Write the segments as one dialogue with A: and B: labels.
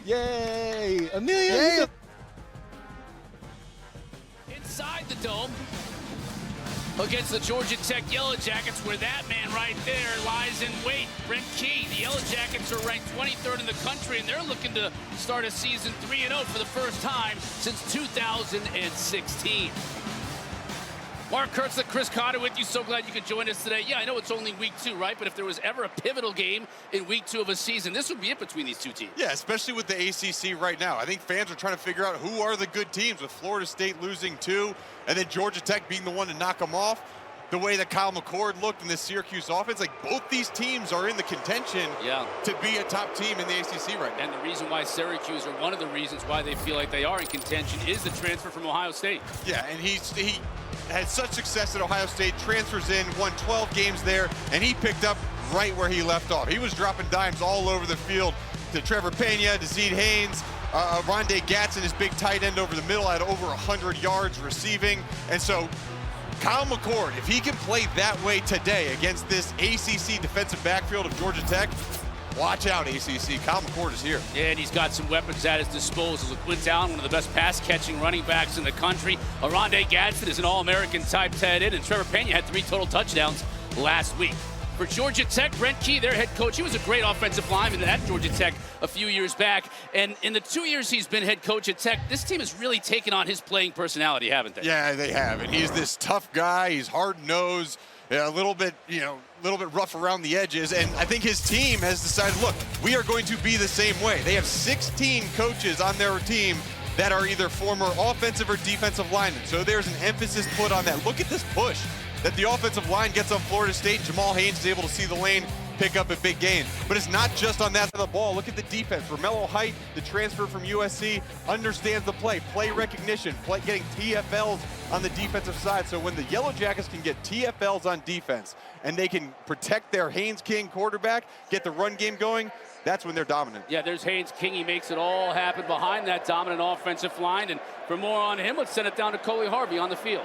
A: Yay! Amelia!
B: Yay!
C: Inside the dome against the Georgia Tech Yellow Jackets, where that man right there lies in wait. Brent Key. The Yellow Jackets are ranked 23rd in the country, and they're looking to start a season 3-0 for the first time since 2016. Mark Kurtzler, Chris Cotter with you. So glad you could join us today. Yeah, I know it's only week 2, right? But if there was ever a pivotal game in week 2 of a season, this would be it between these two teams.
B: Yeah, especially with the ACC right now. I think fans are trying to figure out who are the good teams, with Florida State losing 2 and then Georgia Tech being the one to knock them off. The way that Kyle McCord looked in this Syracuse offense, like both these teams are in the contention to be a top team in the ACC right now.
C: And the reason why Syracuse, or one of the reasons why they feel like they are in contention, is the transfer from Ohio State.
B: Yeah, and he had such success at Ohio State, transfers in, won 12 games there, and he picked up right where he left off. He was dropping dimes all over the field to Trevor Pena, to Zede Haynes. Rondé Gatson, his big tight end over the middle, had over 100 yards receiving. And so Kyle McCord, if he can play that way today against this ACC defensive backfield of Georgia Tech, watch out, ACC. Kyle McCord is here.
C: Yeah, and he's got some weapons at his disposal. With Quinn Allen, one of the best pass-catching running backs in the country. Rondé Gatson is an All-American type tight end, and Trevor Pena had 3 total touchdowns last week. For Georgia Tech, Brent Key, their head coach, he was a great offensive lineman at Georgia Tech a few years back. And in the 2 years he's been head coach at Tech, this team has really taken on his playing personality, haven't they?
B: Yeah, they have. And he's this tough guy. He's hard-nosed, a little bit, rough around the edges. And I think his team has decided, look, we are going to be the same way. They have 16 coaches on their team that are either former offensive or defensive linemen. So there's an emphasis put on that. Look at this push that the offensive line gets on Florida State. Jamal Haynes is able to see the lane, pick up a big gain. But it's not just on that side of the ball. Look at the defense. Romello Height, the transfer from USC, understands the play recognition, getting TFLs on the defensive side. So when the Yellow Jackets can get TFLs on defense and they can protect their Haynes King quarterback, get the run game going, that's when they're dominant.
C: Yeah, there's Haynes King. He makes it all happen behind that dominant offensive line. And for more on him, let's send it down to Coley Harvey on the field.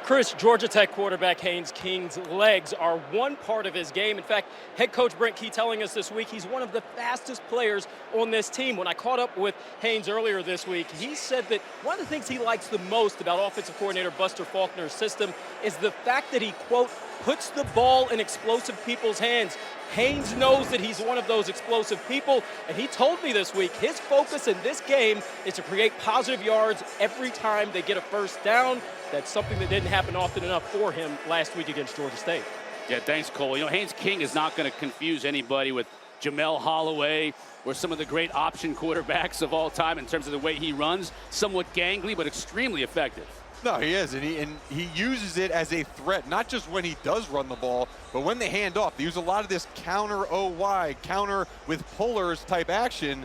D: Chris, Georgia Tech quarterback Haynes King's legs are one part of his game. In fact, head coach Brent Key telling us this week he's one of the fastest players on this team. When I caught up with Haynes earlier this week, he said that one of the things he likes the most about offensive coordinator Buster Faulkner's system is the fact that he, quote, puts the ball in explosive people's hands. Haynes knows that he's one of those explosive people, and he told me this week his focus in this game is to create positive yards every time they get a first down. That's something that didn't happen often enough for him last week against Georgia State.
C: Yeah, thanks, Cole. Haynes King is not going to confuse anybody with Jamel Holloway or some of the great option quarterbacks of all time in terms of the way he runs. Somewhat gangly, but extremely effective.
B: No, he is, and he uses it as a threat, not just when he does run the ball, but when they hand off. They use a lot of this counter OY, counter with pullers type action,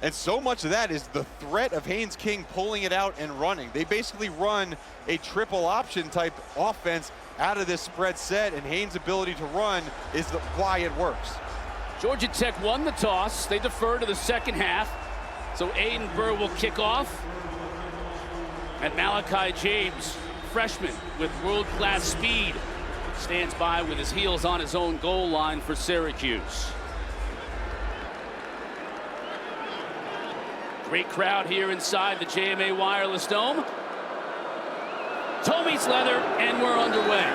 B: and so much of that is the threat of Haynes King pulling it out and running. They basically run a triple option type offense out of this spread set, and Haynes' ability to run is why it works.
C: Georgia Tech won the toss. They defer to the second half, so Aiden Burr will kick off. And Malachi James, freshman with world-class speed, stands by with his heels on his own goal line for Syracuse. Great crowd here inside the JMA Wireless Dome. Toe meets leather, and we're underway.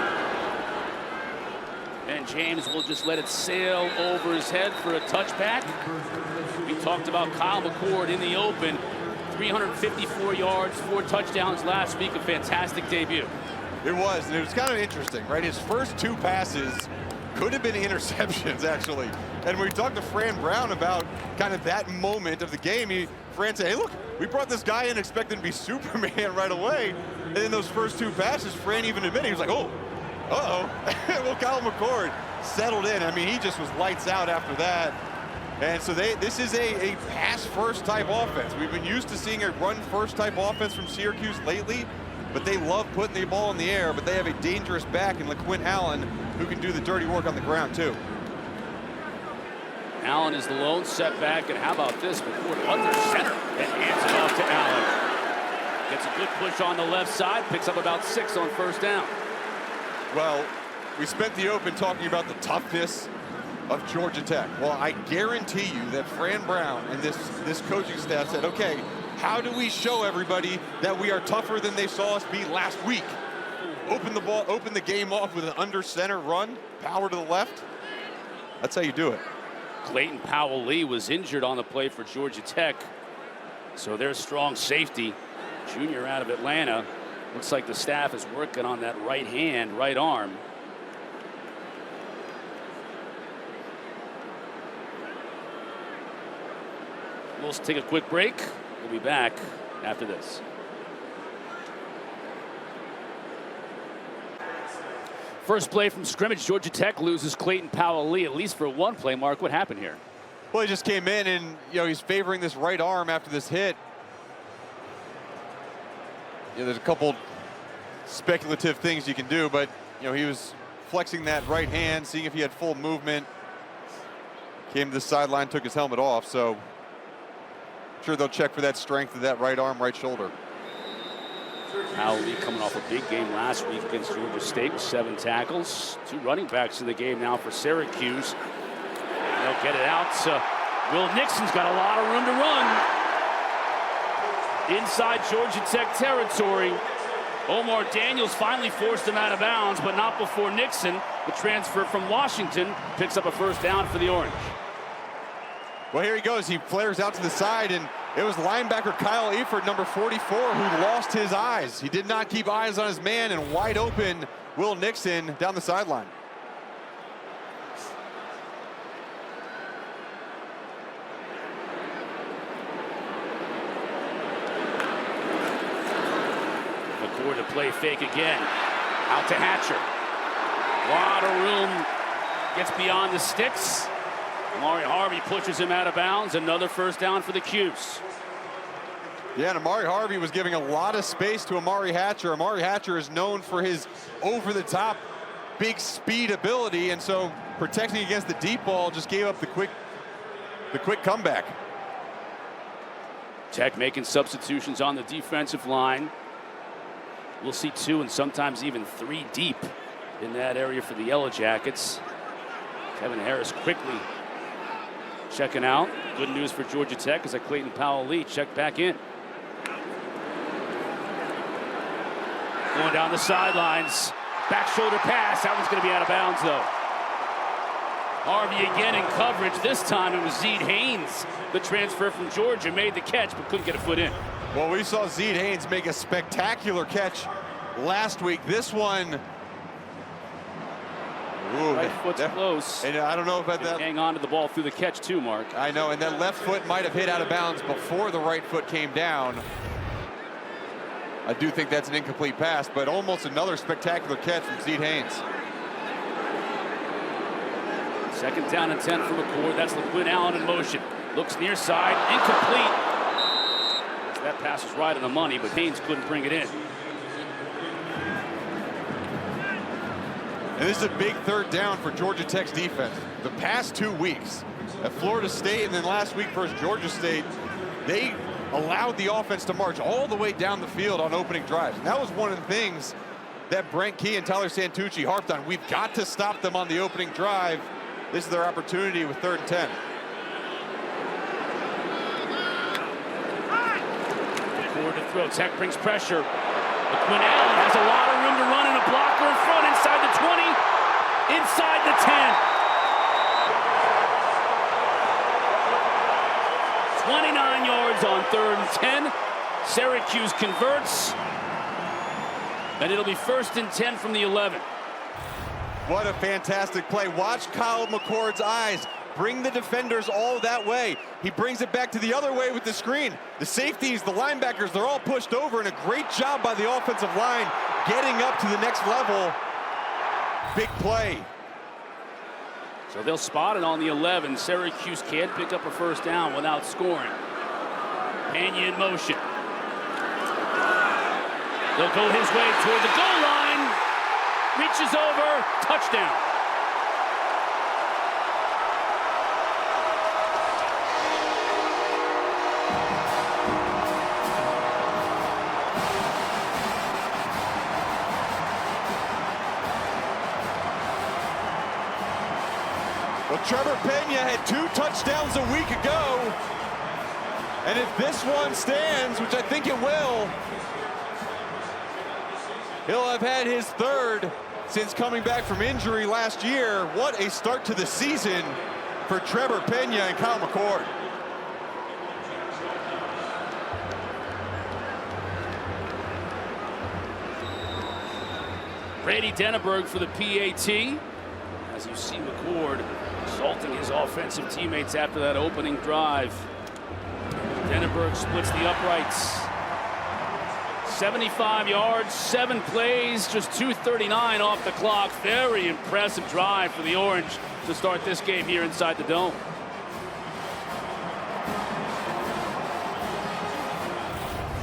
C: And James will just let it sail over his head for a touchback. We talked about Kyle McCord in the open. 354 yards, 4 touchdowns last week, a fantastic debut.
B: It was, and it was kind of interesting, right? His first 2 passes could have been interceptions, actually. And we talked to Fran Brown about kind of that moment of the game. Fran said, hey, look, we brought this guy in expecting to be Superman right away. And in those first 2 passes, Fran even admitted, he was like, oh, uh-oh. Well, Kyle McCord settled in. I mean, he just was lights out after that. And so this is a pass-first type offense. We've been used to seeing a run-first type offense from Syracuse lately, but they love putting the ball in the air, but they have a dangerous back in LaQuinn Allen who can do the dirty work on the ground, too.
C: Allen is the lone setback, and how about this? McCord under center and hands it off to Allen. Gets a good push on the left side, picks up about 6 on first down.
B: Well, we spent the open talking about the toughness of Georgia Tech? Well, I guarantee you that Fran Brown and this coaching staff said, okay, how do we show everybody that we are tougher than they saw us be last week? Open the game off with an under center run, power to the left. That's how you do it.
C: Clayton Powell-Lee was injured on the play for Georgia Tech. So their strong safety, junior out of Atlanta. Looks like the staff is working on that right hand, right arm. We'll take a quick break. We'll be back after this. First play from scrimmage, Georgia Tech loses Clayton Powell-Lee, at least for one play. Mark, what happened here?
B: Well, he just came in and, he's favoring this right arm after this hit. There's a couple speculative things you can do, but, he was flexing that right hand, seeing if he had full movement. Came to the sideline, took his helmet off, so I'm sure they'll check for that strength of that right arm, right shoulder.
C: Powell-Lee coming off a big game last week against Georgia State with 7 tackles. 2 running backs in the game now for Syracuse. They'll get it out. Will Nixon's got a lot of room to run. Inside Georgia Tech territory. Omar Daniels finally forced him out of bounds, but not before Nixon, the transfer from Washington, picks up a first down for the Orange.
B: Well, here he goes. He flares out to the side, and it was linebacker Kyle Eford, number 44, who lost his eyes. He did not keep eyes on his man, and wide open Will Nixon down the sideline.
C: McCord to play fake again. Out to Hatcher. Lot of room. Gets beyond the sticks. Amari Harvey pushes him out of bounds. Another first down for the Cuse.
B: Yeah, and Amari Harvey was giving a lot of space to Amari Hatcher. Amari Hatcher is known for his over-the-top big speed ability, and so protecting against the deep ball just gave up the quick comeback.
C: Tech making substitutions on the defensive line. We'll see 2 and sometimes even 3 deep in that area for the Yellow Jackets. Kevin Harris quickly checking out. Good news for Georgia Tech is that Clayton Powell-Lee checked back in. Going down the sidelines. Back shoulder pass. That one's going to be out of bounds, though. Harvey again in coverage. This time it was Zeed Haynes, the transfer from Georgia, made the catch but couldn't get a foot in.
B: Well, we saw Zeed Haynes make a spectacular catch last week. This one,
C: right foot's close.
B: And I don't know about that.
C: Hang on to the ball through the catch too, Mark.
B: I know, and that left foot might have hit out of bounds before the right foot came down. I do think that's an incomplete pass, but almost another spectacular catch from Zeed Haynes.
C: Second down and 10 for McCord. That's LaQuinn Allen in motion. Looks near side, incomplete. That pass is right on the money, but Haynes couldn't bring it in.
B: And this is a big third down for Georgia Tech's defense. The past 2 weeks at Florida State and then last week versus Georgia State, they allowed the offense to march all the way down the field on opening drives. And that was one of the things that Brent Key and Tyler Santucci harped on. We've got to stop them on the opening drive. This is their opportunity with 3rd and 10.
C: Forward to throw. Tech brings pressure. LaQuinn Allen has a lot of room to run and a blocker in front, inside the 20, inside the 10. 29 yards on 3rd and 10. Syracuse converts. And it'll be 1st and 10 from the 11.
B: What a fantastic play. Watch Kyle McCord's eyes. Bring the defenders all that way. He brings it back to the other way with the screen. The safeties, the linebackers, they're all pushed over, and a great job by the offensive line getting up to the next level. Big play.
C: So they'll spot it on the 11. Syracuse can't pick up a first down without scoring. Pena in motion. They'll go his way toward the goal line. Reaches over, touchdown.
B: Well, Trevor Pena had 2 touchdowns a week ago. And if this one stands, which I think it will, he'll have had his 3rd since coming back from injury last year. What a start to the season for Trevor Pena and Kyle McCord.
C: Brady Denneberg for the PAT. As you see McCord assaulting his offensive teammates after that opening drive. Denneberg splits the uprights. 75 yards, 7 plays, just 2:39 off the clock. Very impressive drive for the Orange to start this game here inside the Dome.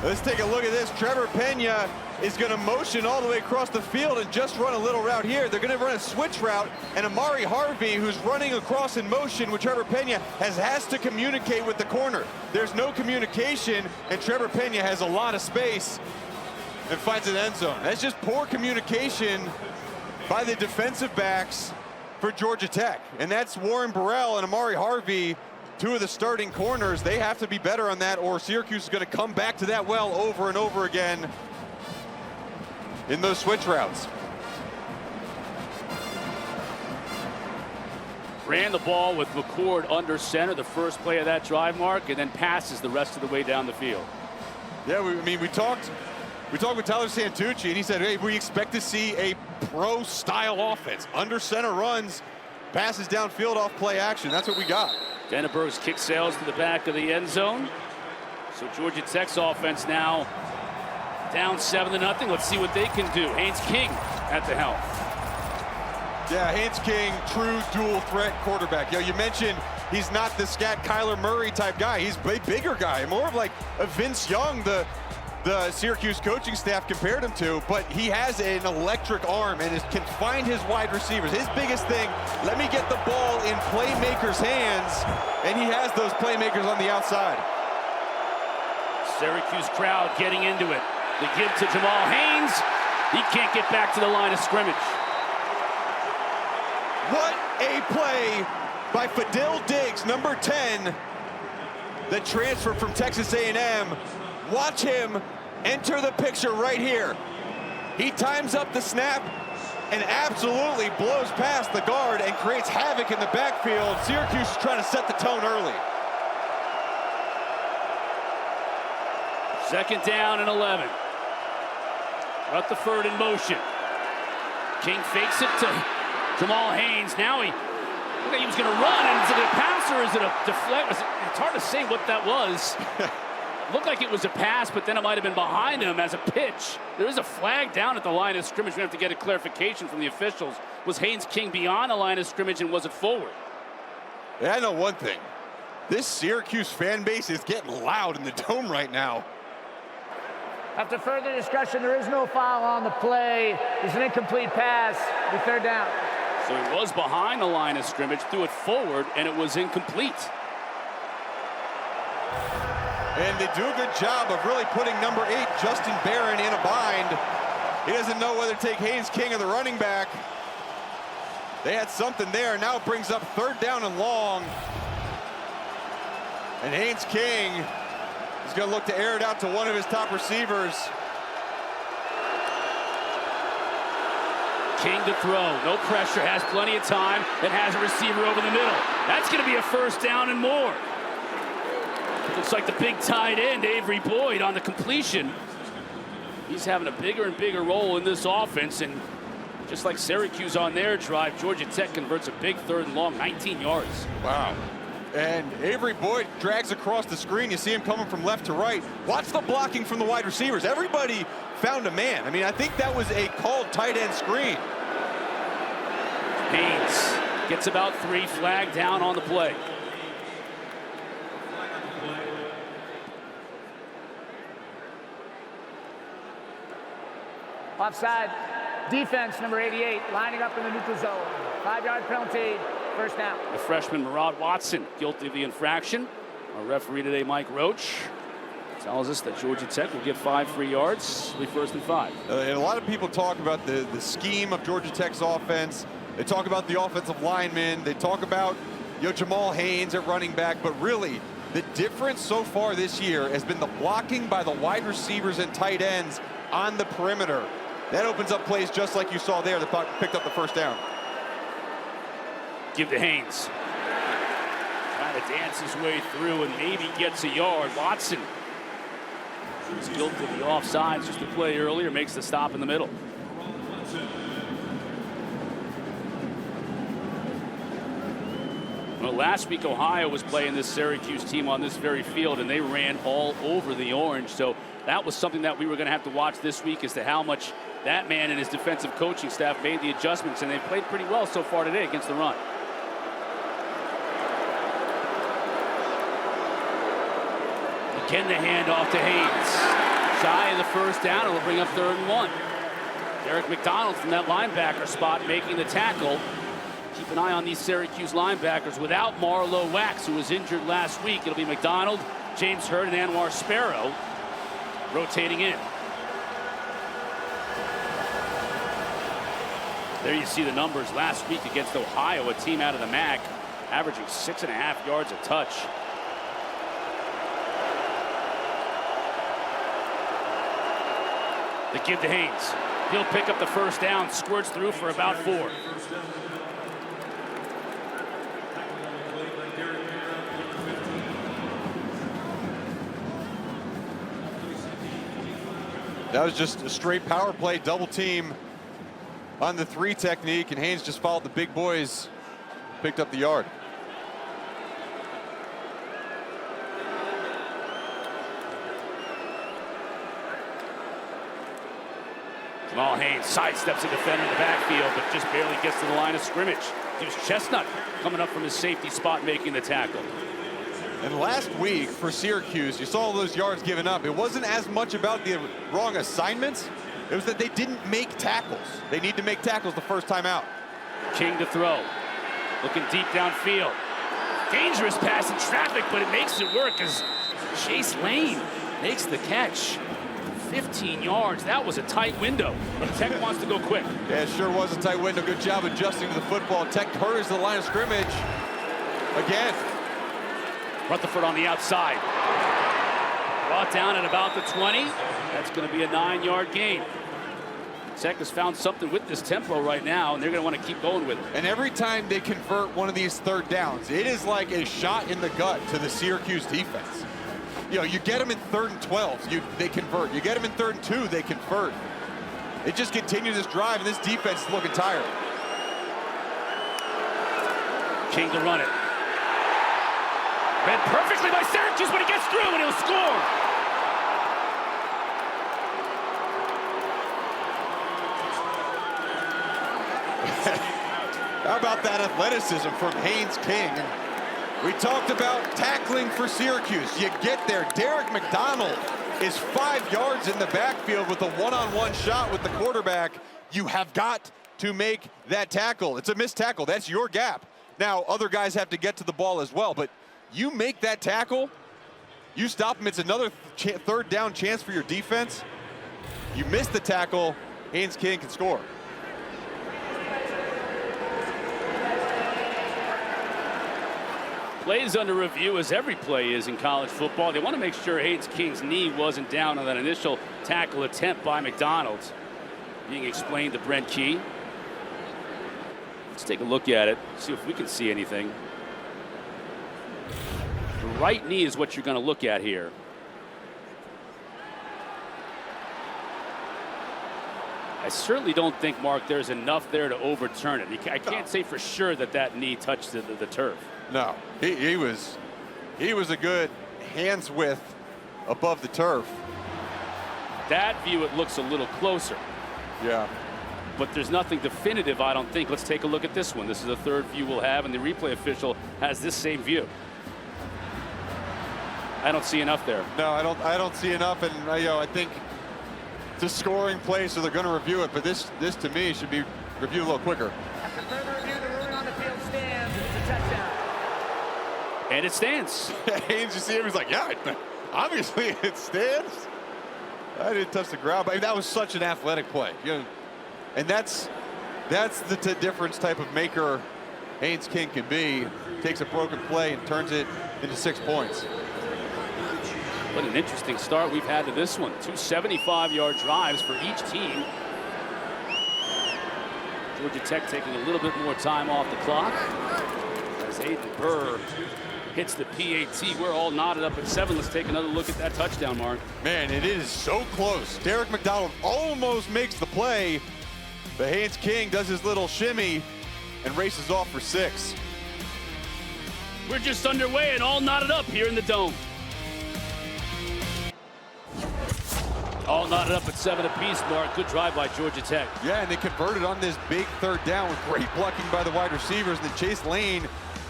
B: Let's take a look at this. Trevor Pena is going to motion all the way across the field and just run a little route here. They're going to run a switch route, and Amari Harvey, who's running across in motion with Trevor Pena, has to communicate with the corner. There's no communication, and Trevor Pena has a lot of space and finds an end zone. That's just poor communication by the defensive backs for Georgia Tech. And that's Warren Burrell and Amari Harvey, 2 of the starting corners. They have to be better on that, or Syracuse is going to come back to that well over and over again in those switch routes.
C: Ran the ball with McCord under center, the first play of that drive, Mark, and then passes the rest of the way down the field.
B: Yeah, we talked with Tyler Santucci, and he said, hey, we expect to see a pro-style offense. Under center runs, passes downfield off play action. That's what we got.
C: Denneberg's kick sails to the back of the end zone. So Georgia Tech's offense now down 7-0. Let's see what they can do. Haynes King at the helm.
B: Yeah, Haynes King, true dual threat quarterback. You mentioned he's not the scat Kyler Murray type guy. He's a bigger guy, more of like a Vince Young, the Syracuse coaching staff compared him to, but he has an electric arm and can find his wide receivers. His biggest thing, let me get the ball in playmakers' hands, and he has those playmakers on the outside.
C: Syracuse crowd getting into it. The give to Jamal Haynes. He can't get back to the line of scrimmage.
B: What a play by Fadil Diggs, number 10, the transfer from Texas A&M. Watch him enter the picture right here. He times up the snap and absolutely blows past the guard and creates havoc in the backfield. Syracuse is trying to set the tone early.
C: 2nd down and 11. Rutherford in motion. King fakes it to Jamal Haynes. Now he looked like he was going to run. And is it a pass or is it a deflect? It's hard to say what that was. Looked like it was a pass, but then it might have been behind him as a pitch. There is a flag down at the line of scrimmage. We have to get a clarification from the officials. Was Haynes King beyond the line of scrimmage, and was it forward?
B: Yeah, I know one thing. This Syracuse fan base is getting loud in the Dome right now.
A: After further discussion, there is no foul on the play. It's an incomplete pass. The 3rd down.
C: So he was behind the line of scrimmage, threw it forward, and it was incomplete.
B: And they do a good job of really putting number 8, Justin Barron, in a bind. He doesn't know whether to take Haynes King or the running back. They had something there. Now it brings up 3rd down and long. And Haynes King is going to look to air it out to one of his top receivers.
C: King to throw, no pressure, has plenty of time, and has a receiver over the middle. That's going to be a 1st down and more. Looks like the big tight end, Avery Boyd, on the completion. He's having a bigger and bigger role in this offense, and just like Syracuse on their drive, Georgia Tech converts a big 3rd and long, 19 yards.
B: Wow. And Avery Boyd drags across the screen. You see him coming from left to right. Watch the blocking from the wide receivers. Everybody found a man. I mean, I think that was a called tight end screen.
C: Haynes gets about 3, flag down on the play.
A: Offside. Defense, number 88, lining up in the neutral zone. 5-yard penalty, 1st down.
C: The freshman Murad Watson guilty of the infraction. Our referee today, Mike Roach, tells us that Georgia Tech will get 5 free yards. It'll be 1st and 5.
B: And a lot of people talk about the scheme of Georgia Tech's offense. They talk about the offensive linemen. They talk about Jamal Haynes at running back, but really the difference so far this year has been the blocking by the wide receivers and tight ends on the perimeter. That opens up plays just like you saw there that picked up the first down.
C: Give to Haynes. Trying to dance his way through and maybe gets a yard. Watson, who's guilty of the offsides just a play earlier, makes the stop in the middle. Well, last week Ohio was playing this Syracuse team on this very field, and they ran all over the Orange. So that was something that we were going to have to watch this week as to how much that man and his defensive coaching staff made the adjustments, and they played pretty well so far today against the run. Again, the handoff to Haynes. Shy of the first down, and will bring up 3rd and 1. Derek McDonald from that linebacker spot making the tackle. Keep an eye on these Syracuse linebackers. Without Marlowe Wax, who was injured last week, it'll be McDonald, James Hurd, and Anwar Sparrow rotating in. There you see the numbers last week against Ohio, a team out of the MAC, averaging 6.5 yards a touch. The give to Haynes. He'll pick up the first down, squirts through for about 4.
B: That was just a straight power play, double team on the 3 technique, and Haynes just followed the big boys, picked up the yard.
C: Jamal Haynes sidesteps a defender in the backfield, but just barely gets to the line of scrimmage. Here's Chestnut coming up from his safety spot, making the tackle.
B: And last week for Syracuse, you saw all those yards given up. It wasn't as much about the wrong assignments. It was that they didn't make tackles. They need to make tackles the first time out.
C: King to throw. Looking deep downfield. Dangerous pass in traffic, but it makes it work as Chase Lane makes the catch. 15 yards. That was a tight window, but Tech wants to go quick.
B: Yeah, it sure was a tight window. Good job adjusting to the football. Tech hurries to the line of scrimmage again.
C: Rutherford on the outside. Brought down at about the 20. That's going to be a 9-yard gain. Tech has found something with this tempo right now, and they're going to want to keep going with it.
B: And every time they convert one of these 3rd downs, it is like a shot in the gut to the Syracuse defense. You know, you get them in 3rd and 12, they convert. You get them in 3rd and 2, they convert. They just continue this drive, and this defense is looking tired.
C: King to run it. Read perfectly by Syracuse, but he gets through and he'll score.
B: How about that athleticism from Haynes King? We talked about tackling for Syracuse. You get there. Derek McDonald is 5 yards in the backfield with a one-on-one shot with the quarterback. You have got to make that tackle. It's a missed tackle. That's your gap. Now, other guys have to get to the ball as well, but you make that tackle, you stop him, it's another 3rd down chance for your defense. You miss the tackle, Haynes King can score.
C: Plays under review, as every play is in college football. They want to make sure Haynes King's knee wasn't down on that initial tackle attempt by McDonald. Being explained to Brent Key. Let's take a look at it, see if we can see anything. The right knee is what you're going to look at here. I certainly don't think, Mark, there's enough there to overturn it. I can't say for sure that that knee touched the turf.
B: No, he was a good hand's width above the turf.
C: That view, it looks a little closer.
B: Yeah.
C: But there's nothing definitive, I don't think. Let's take a look at this one. This is the 3rd view we'll have, and the replay official has this same view. I don't see enough there.
B: No, I don't see enough, and I think it's a scoring play, so they're going to review it. But this to me should be reviewed a little quicker.
A: After further review, the ruling on the field stands. It's a touchdown.
C: And it stands.
B: Haynes, you see him, he's like, yeah, obviously it stands. I didn't touch the ground, but that was such an athletic play. And that's the difference type of maker Haynes King can be. Takes a broken play and turns it into 6 points.
C: What an interesting start we've had to this one. 2 75-yard drives for each team. Georgia Tech taking a little bit more time off the clock. As Aiden Burr hits the PAT. We're all knotted up at 7. Let's take another look at that touchdown, Mark.
B: Man, it is so close. Derek McDonald almost makes the play. But Haynes King does his little shimmy and races off for 6.
C: We're just underway and all knotted up here in the Dome. All knotted up at 7 apiece, Mark. Good drive by Georgia Tech.
B: Yeah, and they converted on this big 3rd down with great blocking by the wide receivers. And then Chase Lane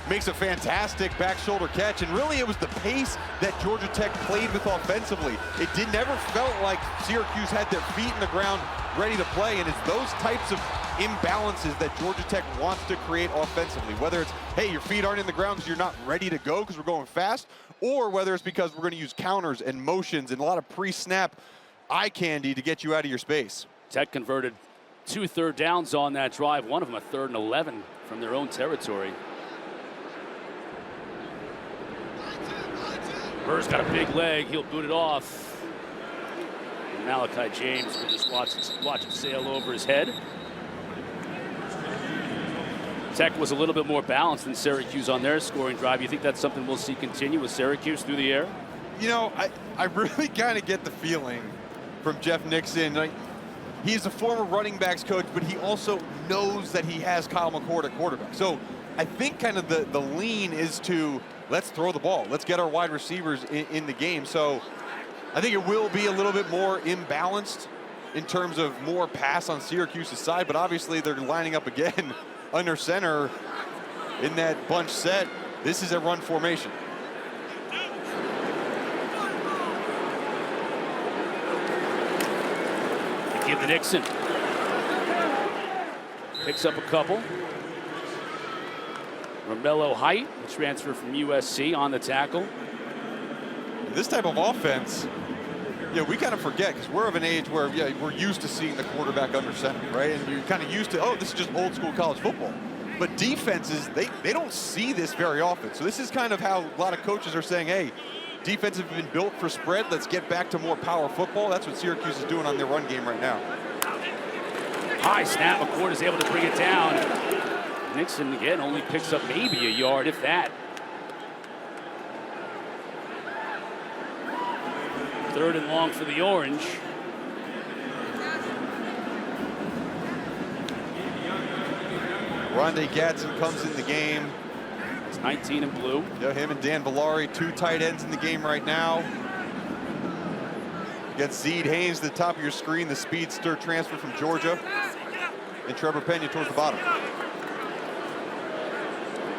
B: makes a fantastic back shoulder catch. And really, it was the pace that Georgia Tech played with offensively. It never felt like Syracuse had their feet in the ground ready to play. And it's those types of imbalances that Georgia Tech wants to create offensively. Whether it's, hey, your feet aren't in the ground because you're not ready to go because we're going fast, or whether it's because we're going to use counters and motions and a lot of pre-snap eye candy to get you out of your space.
C: Tech converted 2 3rd downs on that drive, one of them a 3rd and 11 from their own territory. Burr's got a big leg. He'll boot it off. And Malachi James will just watch it sail over his head. Tech was a little bit more balanced than Syracuse on their scoring drive. You think that's something we'll see continue with Syracuse through the air?
B: You know, I really kind of get the feeling from Jeff Nixon. Like, he's a former running backs coach, but he also knows that he has Kyle McCord at quarterback. So I think kind of the lean is to, let's throw the ball. Let's get our wide receivers in the game. So I think it will be a little bit more imbalanced in terms of more pass on Syracuse's side, but obviously they're lining up again under center in that bunch set. This is a run formation.
C: Give to Nixon. Picks up a couple. Romello Height, the transfer from USC, on the tackle.
B: This type of offense, yeah, we kind of forget because we're of an age where, yeah, we're used to seeing the quarterback under center, right? And you're kind of used to, oh, this is just old school college football. But defenses, they don't see this very often. So this is kind of how a lot of coaches are saying, hey, defense have been built for spread. Let's get back to more power football. That's what Syracuse is doing on their run game right now.
C: High snap. McCord is able to bring it down. Nixon, again, only picks up maybe a yard, if that. 3rd and long for the Orange.
B: Rondé Gadsden comes in the game.
C: It's 19 in blue.
B: Yeah, him and Dan Villari, 2 tight ends in the game right now. You got Zeed Haynes at the top of your screen, the speedster transfer from Georgia. And Trevor Pena towards the bottom.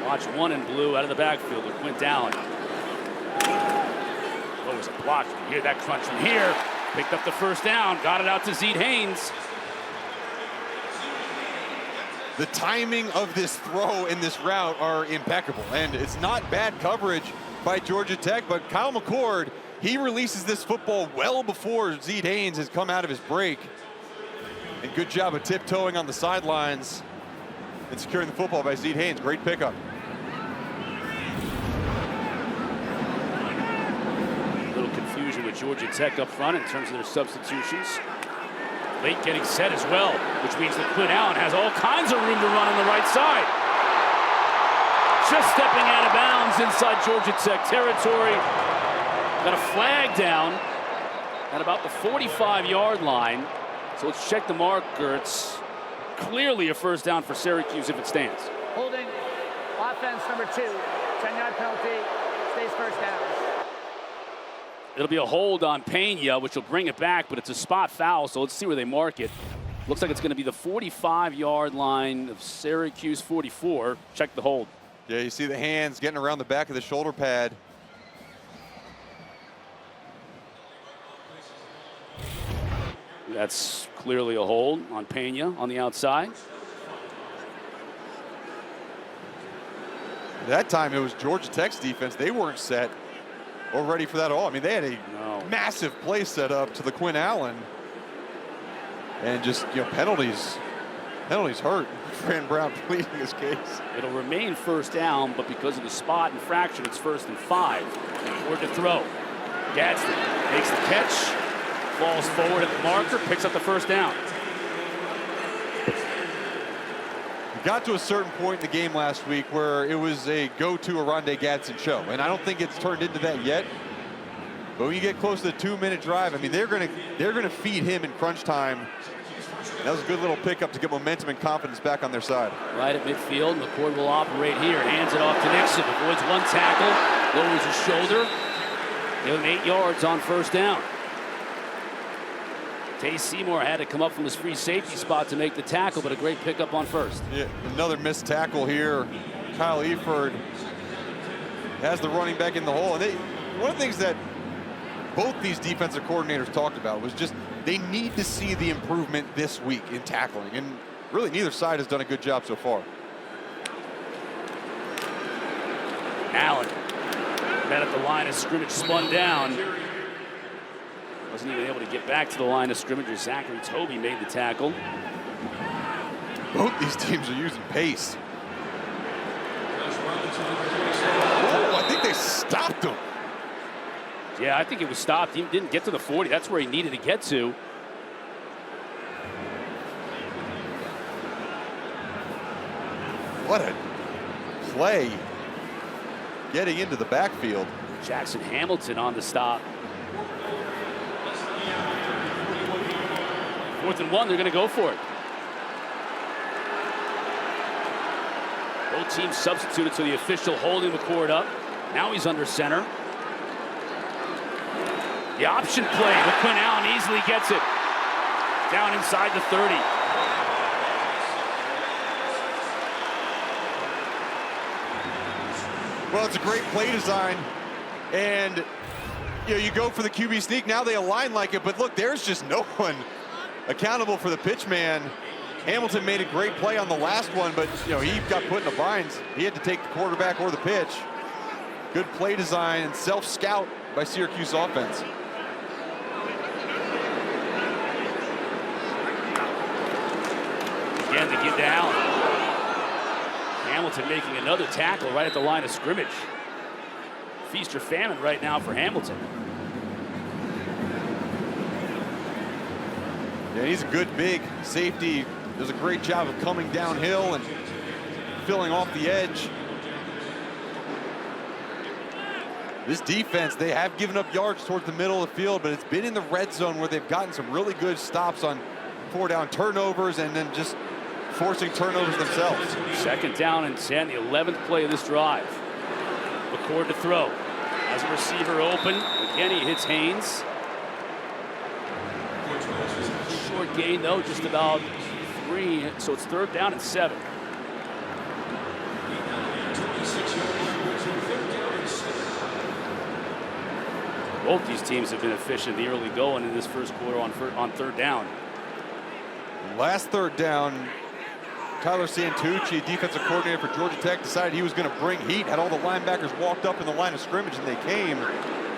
C: Watch 1 in blue out of the backfield with Quint Allen. Oh, it was a block. You can hear that crunch from here. Picked up the 1st down. Got it out to Zeed Haynes.
B: The timing of this throw and this route are impeccable. And it's not bad coverage by Georgia Tech, but Kyle McCord, he releases this football well before Zeed Haynes has come out of his break. And good job of tiptoeing on the sidelines and securing the football by Zeed Haynes. Great pickup.
C: A little confusion with Georgia Tech up front in terms of their substitutions. Late getting set as well, which means that Quinn Allen has all kinds of room to run on the right side. Just stepping out of bounds inside Georgia Tech territory. Got a flag down at about the 45-yard line. So let's check the marker. It's clearly a 1st down for Syracuse if it stands.
A: Holding offense number 2, 10-yard penalty, stays 1st down.
C: It'll be a hold on Pena, which will bring it back, but it's a spot foul, so let's see where they mark it. Looks like it's going to be the 45-yard line of Syracuse 44. Check the hold.
B: Yeah, you see the hands getting around the back of the shoulder pad.
C: That's clearly a hold on Pena on the outside.
B: That time it was Georgia Tech's defense. They weren't set or ready for that at all. I mean, they had a massive play set up to the Quinn Allen. And just, penalties Penalty's hurt. Fran Brown pleading his case.
C: It'll remain first down, but because of the spot infraction, it's 1st and 5. Forward to throw. Gadsden makes the catch, falls forward at the marker, picks up the first down.
B: We got to a certain point in the game last week where it was a go-to Oronde Gadsden show, and I don't think it's turned into that yet. But when you get close to the 2-minute drive, I mean, they're gonna feed him in crunch time. That was a good little pickup to get momentum and confidence back on their side.
C: Right at midfield, McCord will operate here, hands it off to Nixon, avoids one tackle, lowers his shoulder, give him 8 yards on first down. Tay Seymour had to come up from his free safety spot to make the tackle, but a great pickup on first.
B: Yeah, another missed tackle here. Kyle Eford has the running back in the hole. And one of the things that both these defensive coordinators talked about was just they need to see the improvement this week in tackling. And really neither side has done a good job so far.
C: Allen, met at the line of scrimmage, spun down. Wasn't even able to get back to the line of scrimmage. Zachary Toby made the tackle.
B: Both these teams are using pace. Oh, I think they stopped him.
C: Yeah, I think it was stopped. He didn't get to the 40. That's where he needed to get to.
B: What a play getting into the backfield.
C: Jackson Hamilton on the stop. 4th and 1, they're going to go for it. Both teams substituted, so the official holding McCord up. Now he's under center. The option play, McQuinn Allen easily gets it. Down inside the 30.
B: Well, it's a great play design, and you go for the QB sneak. Now they align like it, but look, there's just no one accountable for the pitch man. Hamilton made a great play on the last one, but he got put in a bind. He had to take the quarterback or the pitch. Good play design and self-scout by Syracuse offense.
C: Again to give to Allen. Hamilton making another tackle right at the line of scrimmage. Feast or famine right now for Hamilton.
B: Yeah, he's a good big safety. Does a great job of coming downhill and filling off the edge. This defense, they have given up yards towards the middle of the field, but it's been in the red zone where they've gotten some really good stops on 4-down turnovers and then just forcing turnovers themselves.
C: 2nd down and 10, the 11th play of this drive. McCord to throw. As a receiver open, again he hits Haynes. Short gain though, just about 3, so it's 3rd down and 7. Both these teams have been efficient the early going in this first quarter on 3rd down.
B: Last 3rd down, Tyler Santucci, defensive coordinator for Georgia Tech, decided he was going to bring heat, had all the linebackers walked up in the line of scrimmage, and they came.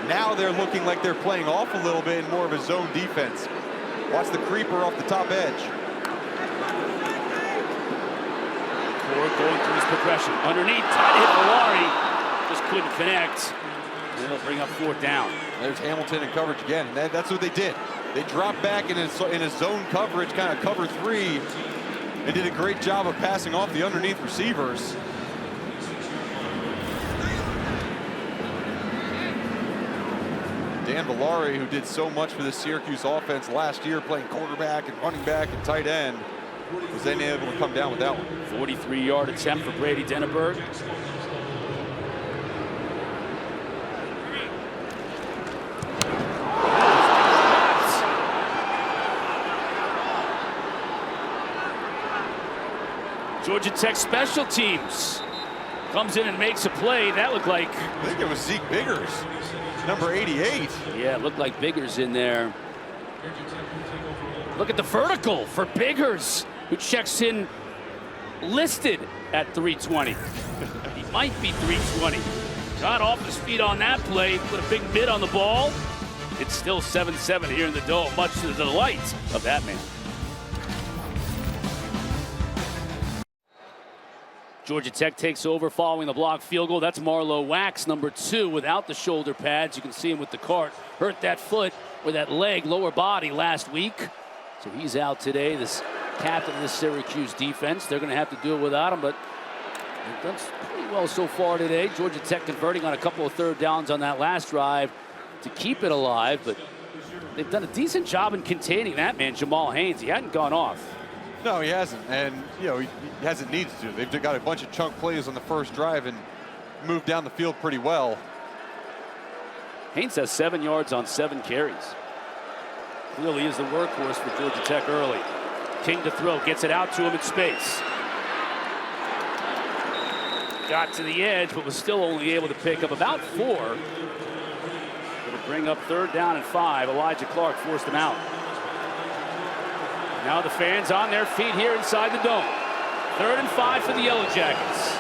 B: Now they're looking like they're playing off a little bit in more of a zone defense. Watch the creeper off the top edge.
C: Ford going through his progression. Underneath, tried to hit Valari, just couldn't connect. And it'll bring up 4th down.
B: There's Hamilton in coverage again. That's what they did. They dropped back in a zone coverage, kind of cover 3, and did a great job of passing off the underneath receivers. Dan Valari, who did so much for the Syracuse offense last year, playing quarterback and running back and tight end, was then able to come down with that one.
C: 43-yard attempt for Brady Denneberg. Georgia Tech special teams comes in and makes a play. That looked like,
B: I think it was Zeke Biggers, number 88.
C: Yeah, it looked like Biggers in there. Look at the vertical for Biggers, who checks in listed at 320. He might be 320. Got off his feet on that play, put a big bid on the ball. It's still 7-7 here in the Dome, much to the delight of that man. Georgia Tech takes over following the blocked field goal. That's Marlowe Wax, number 2, without the shoulder pads. You can see him with the cart. Hurt that foot or that leg, lower body last week. So he's out today, this captain of the Syracuse defense. They're going to have to do it without him, but they've done pretty well so far today. Georgia Tech converting on a couple of third downs on that last drive to keep it alive, but they've done a decent job in containing that man, Jamal Haynes. He hadn't gone off.
B: No, he hasn't, and he hasn't needed to. They've got a bunch of chunk plays on the first drive and moved down the field pretty well.
C: Haynes has 7 yards on 7 carries. Clearly is the workhorse for Georgia Tech early. King to throw, gets it out to him in space. Got to the edge, but was still only able to pick up about 4. It'll bring up 3rd down and 5. Elijah Clark forced him out. Now the fans on their feet here inside the dome. 3rd and 5 for the Yellow Jackets.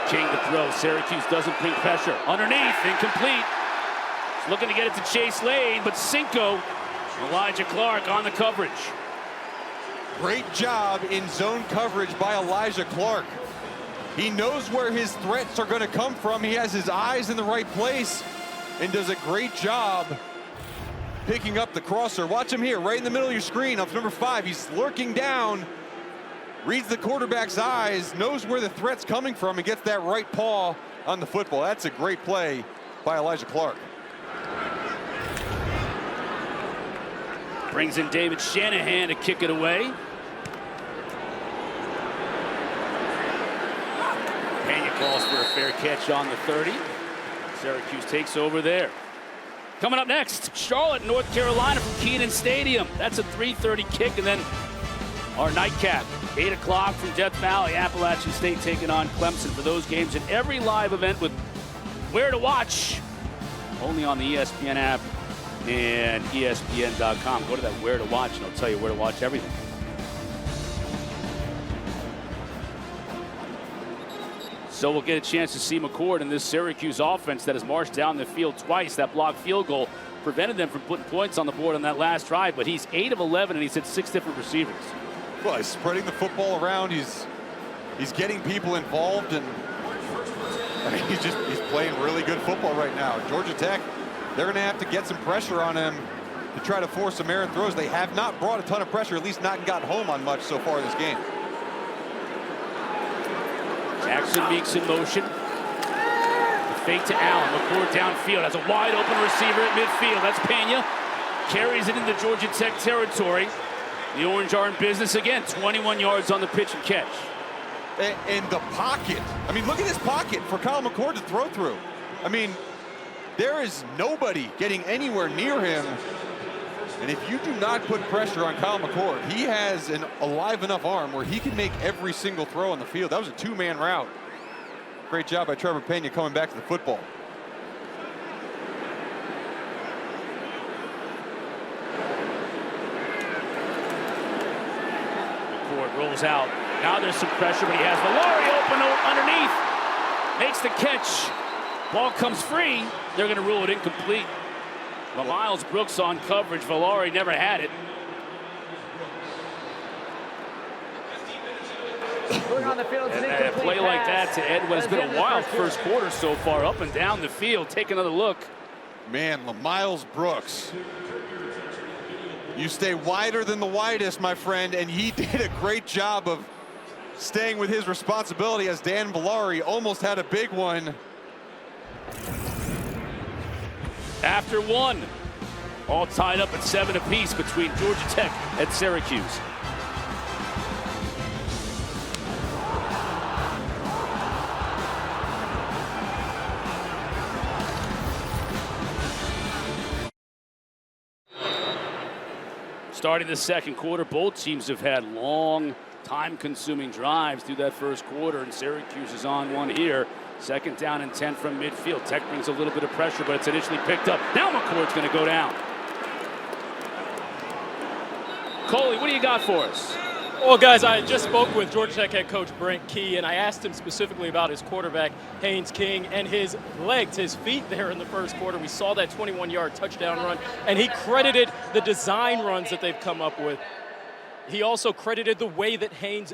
C: King to throw. Syracuse doesn't bring pressure. Underneath, incomplete. He's looking to get it to Chase Lane, but Cinco, Elijah Clark on the coverage.
B: Great job in zone coverage by Elijah Clark. He knows where his threats are going to come from. He has his eyes in the right place and does a great job picking up the crosser. Watch him here, right in the middle of your screen. Up number 5, he's lurking down, reads the quarterback's eyes, knows where the threat's coming from, and gets that right paw on the football. That's a great play by Elijah Clark.
C: Brings in David Shanahan to kick it away. Pena calls for a fair catch on the 30. Syracuse takes over there. Coming up next, Charlotte, North Carolina from Kenan Stadium. That's a 3:30 kick, and then our nightcap. 8 o'clock from Death Valley, Appalachian State taking on Clemson for those games, and every live event with where to watch only on the ESPN app and ESPN.com. Go to that where to watch and I'll tell you where to watch everything. So we'll get a chance to see McCord in this Syracuse offense that has marched down the field twice. That blocked field goal prevented them from putting points on the board on that last drive, but he's 8 of 11 and he's hit 6 different receivers.
B: Well, he's spreading the football around. He's getting people involved, and I mean, he's playing really good football right now. Georgia Tech, they're going to have to get some pressure on him to try to force some errant throws. They have not brought a ton of pressure, at least not gotten home on much so far this game.
C: Jackson Meeks in motion. The fake to Allen. McCord downfield. Has a wide open receiver at midfield. That's Pena. Carries it into Georgia Tech territory. The Orange are in business again. 21 yards on the pitch and catch.
B: And the pocket. I mean, look at this pocket for Kyle McCord to throw through. I mean, there is nobody getting anywhere near him. And if you do not put pressure on Kyle McCord, he has an alive enough arm where he can make every single throw on the field. That was a 2-man route. Great job by Trevor Pena coming back to the football.
C: McCord rolls out. Now there's some pressure, but he has Valari open underneath. Makes the catch. Ball comes free. They're going to rule it incomplete. Well, Miles Brooks on coverage. Valari never had it.
A: On the field,
C: And a play like that to Edwin has been a wild first quarter so far, up and down the field. Take another look.
B: Man, Miles Brooks. You stay wider than the widest, my friend, and he did a great job of staying with his responsibility as Dan Valari almost had a big one.
C: After one, all tied up at 7 apiece between Georgia Tech and Syracuse. Starting the second quarter, both teams have had long, time-consuming drives through that first quarter, and Syracuse is on one here. 2nd down and 10 from midfield. Tech brings a little bit of pressure, but it's initially picked up. Now McCord's going to go down. Coley, what do you got for us?
D: Well, guys, I just spoke with Georgia Tech head coach Brent Key, and I asked him specifically about his quarterback, Haynes King, and his legs, his feet there in the first quarter. We saw that 21-yard touchdown run, and he credited the design runs that they've come up with. He also credited the way that Haynes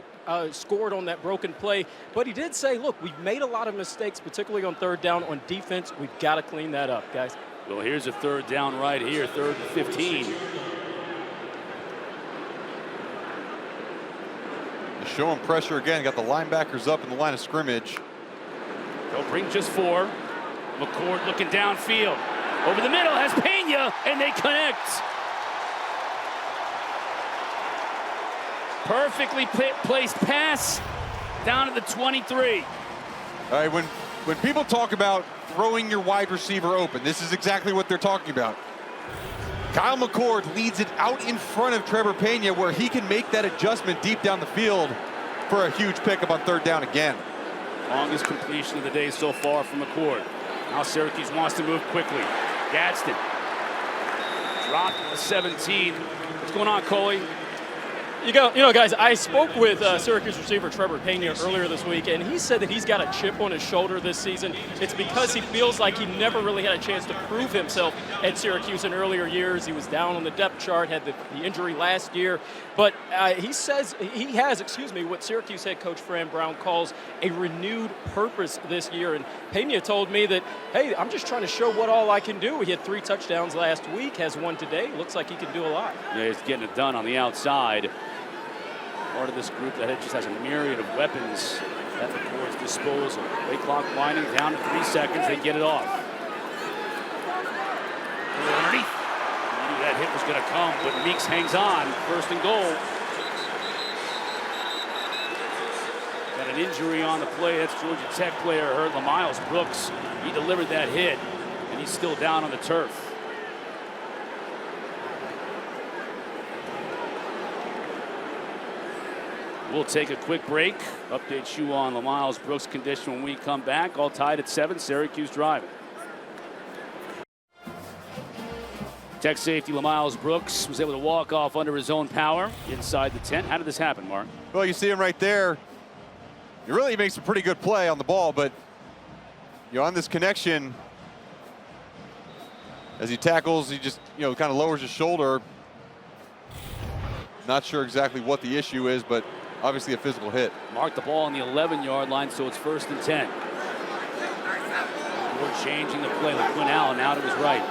D: scored on that broken play. But he did say, look, we've made a lot of mistakes, particularly on third down on defense. We've got to clean that up, guys.
C: Well, here's a third down right here, 3rd and 15.
B: Showing pressure again. Got the linebackers up in the line of scrimmage.
C: They'll bring just 4. McCord looking downfield. Over the middle has Pena, and they connect. Perfectly placed pass down to the 23.
B: All right, when people talk about throwing your wide receiver open, this is exactly what they're talking about. Kyle McCord leads it out in front of Trevor Pena, where he can make that adjustment deep down the field for a huge pickup on third down again.
C: Longest completion of the day so far from McCord. Now Syracuse wants to move quickly. Gadsden dropped at the 17. What's going on, Coley?
D: You know, guys, I spoke with Syracuse receiver Trevor Pena earlier this week, and he said that he's got a chip on his shoulder this season. It's because he feels like he never really had a chance to prove himself at Syracuse in earlier years. He was down on the depth chart, had the injury last year. But he says he has, what Syracuse head coach Fran Brown calls a renewed purpose this year. And Pena told me that, hey, I'm just trying to show what all I can do. He had 3 touchdowns last week, has 1 today. Looks like he can do a lot.
C: Yeah, he's getting it done on the outside. Part of this group that just has a myriad of weapons at McCord's disposal. Play clock winding down to 3 seconds. They get it off. Underneath. He knew that hit was going to come, but Meeks hangs on. 1st and goal. Got an injury on the play. That's Georgia Tech player hurt. Miles Brooks. He delivered that hit, and he's still down on the turf. We'll take a quick break. Update you on Miles Brooks' condition when we come back. All tied at 7. Syracuse driving. Tech safety Miles Brooks was able to walk off under his own power inside the tent. How did this happen, Mark?
B: Well, you see him right there. He really makes a pretty good play on the ball, but on this connection, as he tackles, he just kind of lowers his shoulder. Not sure exactly what the issue is, but obviously a physical hit.
C: Mark the ball on the 11-yard line, so it's 1st and 10. We're changing the play with Quinn Allen out to his right.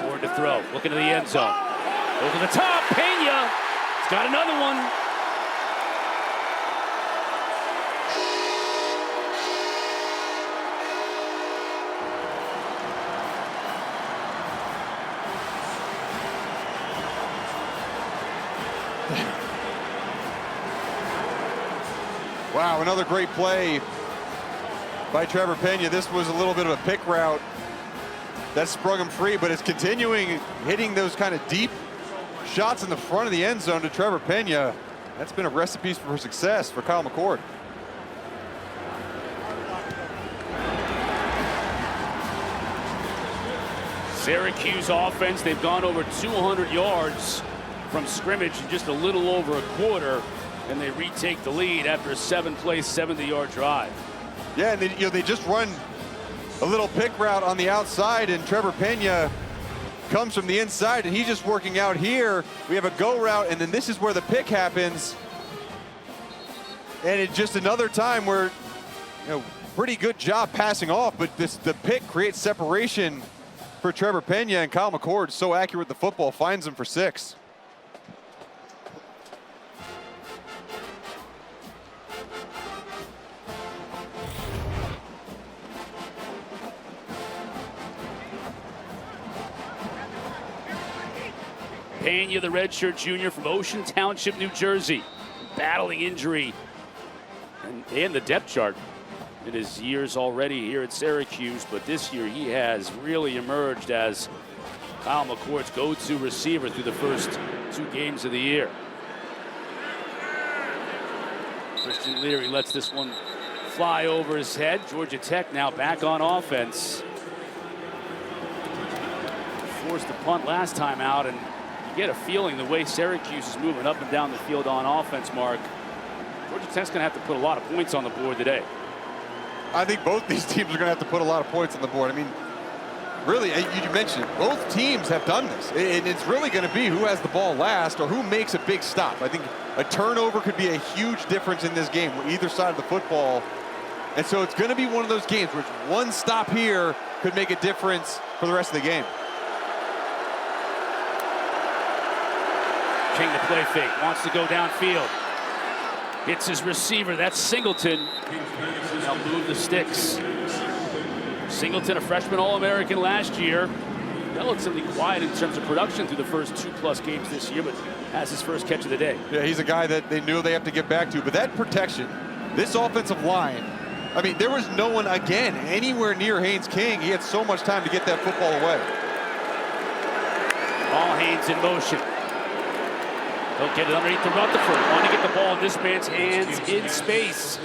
C: Forward to throw, looking to the end zone. Over the top, Pena. He's got another one.
B: Wow, another great play by Trevor Pena. This was a little bit of a pick route that sprung him free, but it's continuing hitting those kind of deep shots in the front of the end zone to Trevor Pena. That's been a recipe for success for Kyle McCord.
C: Syracuse offense, they've gone over 200 yards from scrimmage in just a little over a quarter, and they retake the lead after a 7-play, 70-yard drive.
B: Yeah, and they just run a little pick route on the outside, and Trevor Pena comes from the inside, and he's just working out here. We have a go route, and then this is where the pick happens. And it's just another time where, pretty good job passing off, but the pick creates separation for Trevor Pena, and Kyle McCord, so accurate with the football, finds him for 6.
C: Pena, the redshirt junior from Ocean Township, New Jersey, battling injury and the depth chart in his years already here at Syracuse, but this year he has really emerged as Kyle McCord's go-to receiver through the first 2 games of the year. Christian Leary lets this one fly over his head. Georgia Tech now back on offense. Forced the punt last time out, and get a feeling the way Syracuse is moving up and down the field on offense, Mark, Georgia Tech's going to have to put a lot of points on the board today.
B: I think both these teams are going to have to put a lot of points on the board. I mean, really, you mentioned it, both teams have done this. And it's really going to be who has the ball last or who makes a big stop. I think a turnover could be a huge difference in this game, either side of the football. And so it's going to be one of those games where one stop here could make a difference for the rest of the game.
C: King the play fake, wants to go downfield. Hits his receiver, that's Singleton. Now move the sticks. Singleton, a freshman All-American last year. Relatively quiet in terms of production through the first 2+ games this year, but has his first catch of the day.
B: Yeah, he's a guy that they knew they have to get back to. But that protection, this offensive line, I mean, there was no one, again, anywhere near Haynes King. He had so much time to get that football away.
C: All Haynes in motion. He'll get it underneath the Rutherford. Want to get the ball in this man's hands in space.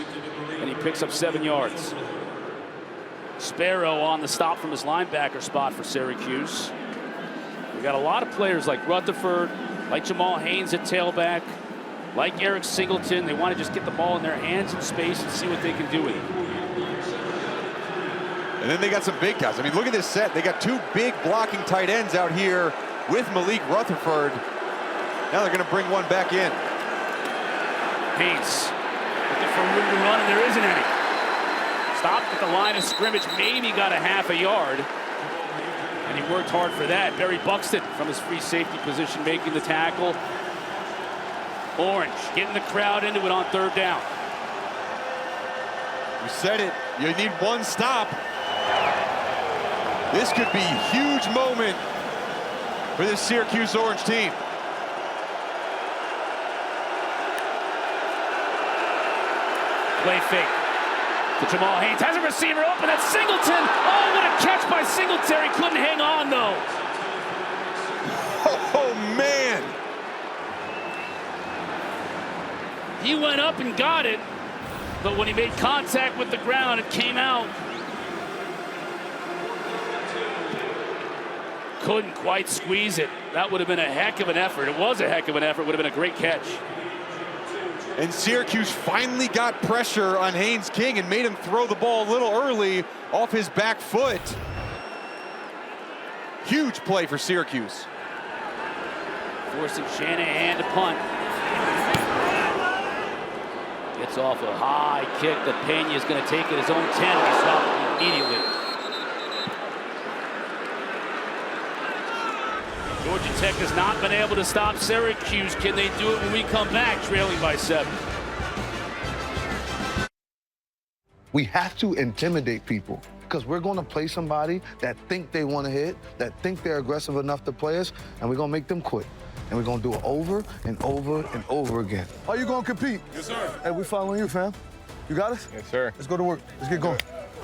C: And he picks up 7 yards. Sparrow on the stop from his linebacker spot for Syracuse. We got a lot of players like Rutherford, like Jamal Haynes at tailback, like Eric Singleton. They want to just get the ball in their hands in space and see what they can do with it.
B: And then they got some big guys. I mean, look at this set. They got 2 big blocking tight ends out here with Malik Rutherford. Now they're going to bring one back in.
C: Haynes looking for room to run, and there isn't any. Stopped at the line of scrimmage, maybe got a half a yard. And he worked hard for that. Barry Buxton from his free safety position making the tackle. Orange getting the crowd into it on 3rd down.
B: You said it. You need one stop. This could be a huge moment for this Syracuse Orange team.
C: Play fake to Jamal Haynes. Has a receiver open. That's Singleton. Oh, what a catch by Singletary. Couldn't hang on, though.
B: Oh, man.
C: He went up and got it, but when he made contact with the ground, it came out. Couldn't quite squeeze it. That would have been a heck of an effort. It was a heck of an effort. Would have been a great catch.
B: And Syracuse finally got pressure on Haynes King and made him throw the ball a little early off his back foot. Huge play for Syracuse.
C: Forcing Shanahan to punt. Gets off a high kick. The Pena is going to take it his own 10 and he stopped immediately. Georgia Tech has not been able to stop Syracuse. Can they do it when we come back trailing by 7?
E: We have to intimidate people because we're going to play somebody that think they want to hit, that think they're aggressive enough to play us, and we're going to make them quit. And we're going to do it over and over and over again. Are you going to compete?
F: Yes, sir.
E: Hey, we following you, fam. You got us?
F: Yes, sir.
E: Let's go to work. Let's get going.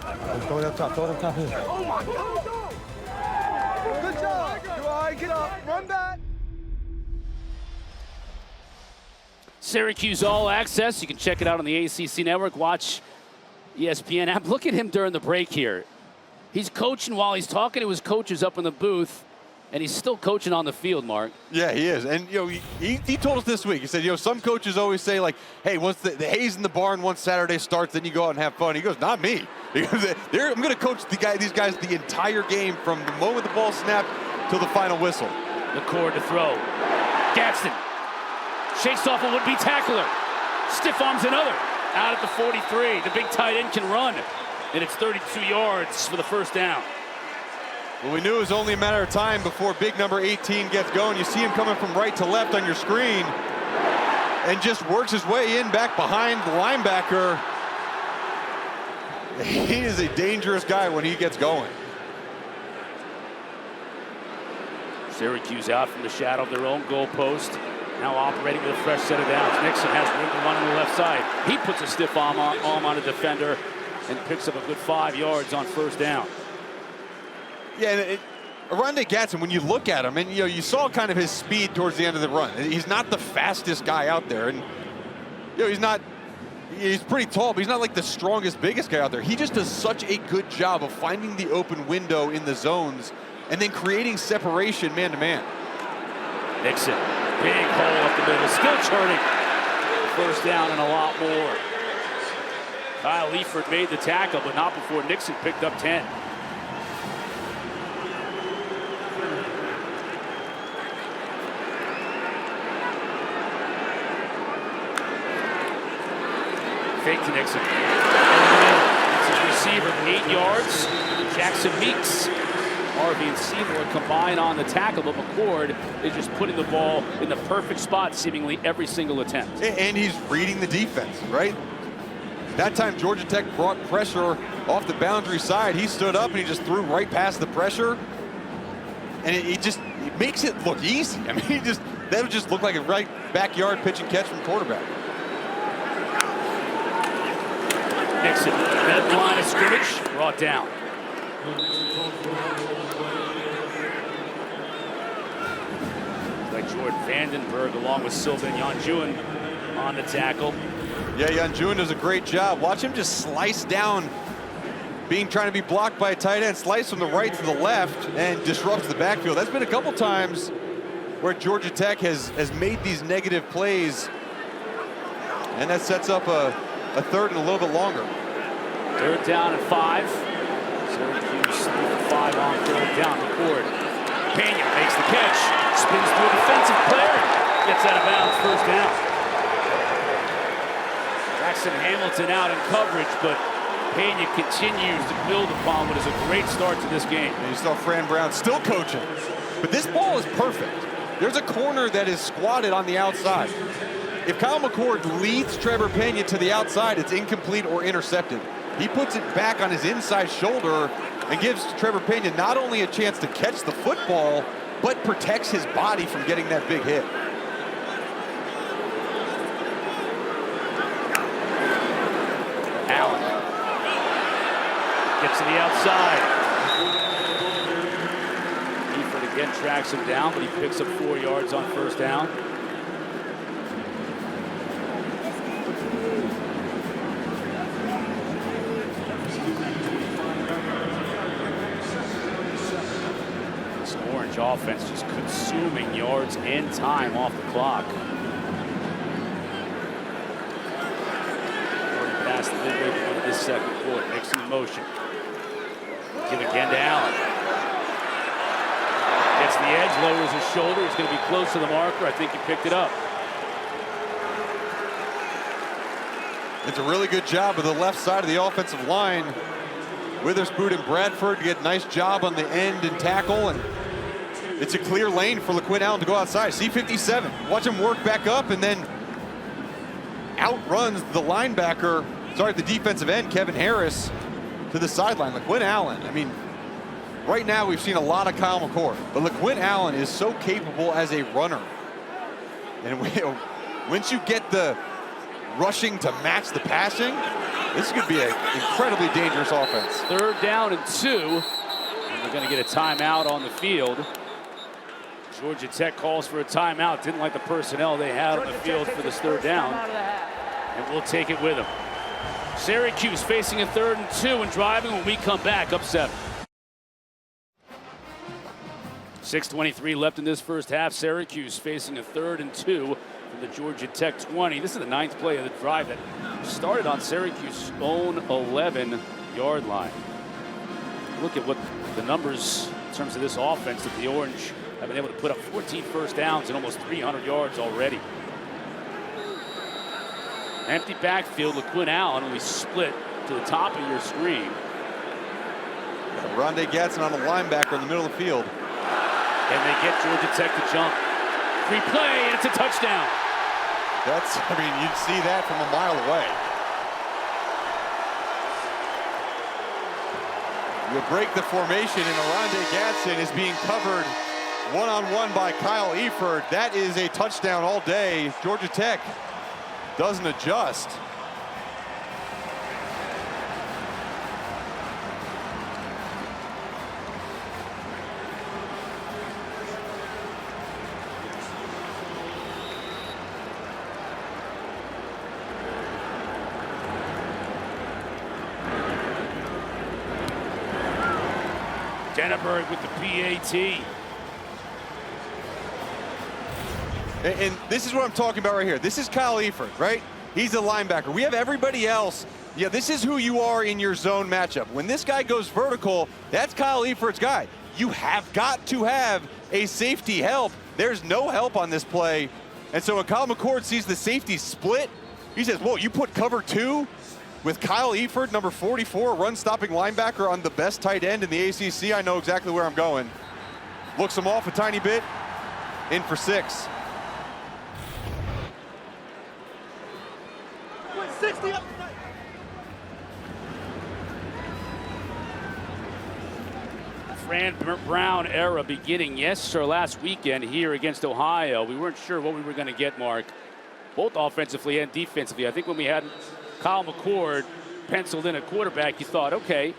E: Let's throw it up top. Throw it up top here. Oh, my God. Good job. You all right? Get up. Run back.
C: Syracuse All Access. You can check it out on the ACC Network. Watch ESPN app. Look at him during the break here. He's coaching while he's talking to his coaches up in the booth, and he's still coaching on the field, Mark.
B: Yeah, he is. And, you know, he told us this week, he said, you know, some coaches always say, like, hey, once the hay's in the barn, once Saturday starts, then you go out and have fun. He goes, not me. He goes, I'm going to coach these guys the entire game from the moment the ball snapped till the final whistle.
C: McCord to throw. Gadsden shakes off a would-be tackler. Stiff arms another. Out at the 43. The big tight end can run. And it's 32 yards for the first down.
B: Well, we knew it was only a matter of time before big number 18 gets going. You see him coming from right to left on your screen and just works his way in back behind the linebacker. He is a dangerous guy when he gets going.
C: Syracuse out from the shadow of their own goalpost. Now operating with a fresh set of downs. Nixon has room to run on the left side. He puts a stiff arm on a defender and picks up a good 5 yards on first down.
B: Yeah, Arundel Gadsden, when you look at him, and you know, you saw kind of his speed towards the end of the run. He's not the fastest guy out there, and you know, he's pretty tall, but he's not like the strongest, biggest guy out there. He just does such a good job of finding the open window in the zones and then creating separation man to man.
C: Nixon, big hole up the middle, still churning. First down and a lot more. Kyle Eifert made the tackle, but not before Nixon picked up 10. Fake to Nixon. It's his receiver, 8 yards. Jackson Meeks. Harvey and Seymour combine on the tackle, but McCord is just putting the ball in the perfect spot seemingly every single attempt.
B: And he's reading the defense, right? That time Georgia Tech brought pressure off the boundary side. He stood up and he just threw right past the pressure. And it makes it look easy. I mean, that would just look like a right backyard pitch and catch from quarterback.
C: Nixon, that line of scrimmage, brought down. Like Jordan Vandenberg along with Sylvan Yanjuan on the tackle.
B: Yeah, Yanjuan does a great job. Watch him just slice down, trying to be blocked by a tight end, slice from the right to the left and disrupts the backfield. That's been a couple times where Georgia Tech has made these negative plays, and that sets up a third and a little bit longer.
C: Third down and 5. Syracuse 5 on third down. McCord. Pena makes the catch. Spins through a defensive player. Gets out of bounds. First down. Jackson Hamilton out in coverage, but Pena continues to build upon what is a great start to this game.
B: And you saw Fran Brown still coaching. But this ball is perfect. There's a corner that is squatted on the outside. If Kyle McCord leads Trevor Pena to the outside, it's incomplete or intercepted. He puts it back on his inside shoulder and gives Trevor Pena not only a chance to catch the football, but protects his body from getting that big hit.
C: Allen gets to the outside. Eifert again tracks him down, but he picks up 4 yards on first down. Offense just consuming yards and time off the clock. Already past the midway point of this second quarter. Nixon in motion. Give again to Allen. Gets the edge, lowers his shoulder. He's going to be close to the marker. I think he picked it up.
B: It's a really good job of the left side of the offensive line. Witherspoon and Bradford get a nice job on the end and tackle, and it's a clear lane for LaQuinn Allen to go outside. C57, watch him work back up and then outruns the linebacker, the defensive end, Kevin Harris, to the sideline. LaQuinn Allen, I mean, right now we've seen a lot of Kyle McCord, but LaQuinn Allen is so capable as a runner. And once you get the rushing to match the passing, this could be an incredibly dangerous offense.
C: Third down and 2. And we're going to get a timeout on the field. Georgia Tech calls for a timeout. Didn't like the personnel they had on the field for this third down. And we'll take it with them. Syracuse facing a 3rd and 2 and driving when we come back up 7. 6:23 left in this first half. Syracuse facing a 3rd and 2 from the Georgia Tech 20. This is the 9th play of the drive that started on Syracuse's own 11-yard line. Look at what the numbers in terms of this offense that the Orange have been able to put up 14 first downs and almost 300 yards already. Empty backfield. LaQuinn Allen only split to the top of your screen.
B: Rondé Gadsden on the linebacker in the middle of the field.
C: And they get Georgia Tech to jump. Free play, and it's a touchdown.
B: You'd see that from a mile away. You break the formation, and Rondé Gadsden is being covered one-on-one by Kyle Eifert. That is a touchdown all day. Georgia Tech doesn't adjust.
C: Denneberg with the PAT.
B: And this is what I'm talking about right here. This is Kyle Eford, right? He's a linebacker. We have everybody else. Yeah, this is who you are in your zone matchup. When this guy goes vertical, that's Kyle Eford's guy. You have got to have a safety help. There's no help on this play. And so when Kyle McCord sees the safety split, he says, whoa, you put cover 2 with Kyle Eford, number 44, run-stopping linebacker on the best tight end in the ACC. I know exactly where I'm going. Looks him off a tiny bit, in for 6.
F: 60 up.
C: Fran Brown era beginning last weekend here against Ohio. We weren't sure what we were going to get, Mark, both offensively and defensively. I think when we had Kyle McCord penciled in at quarterback, you thought, okay,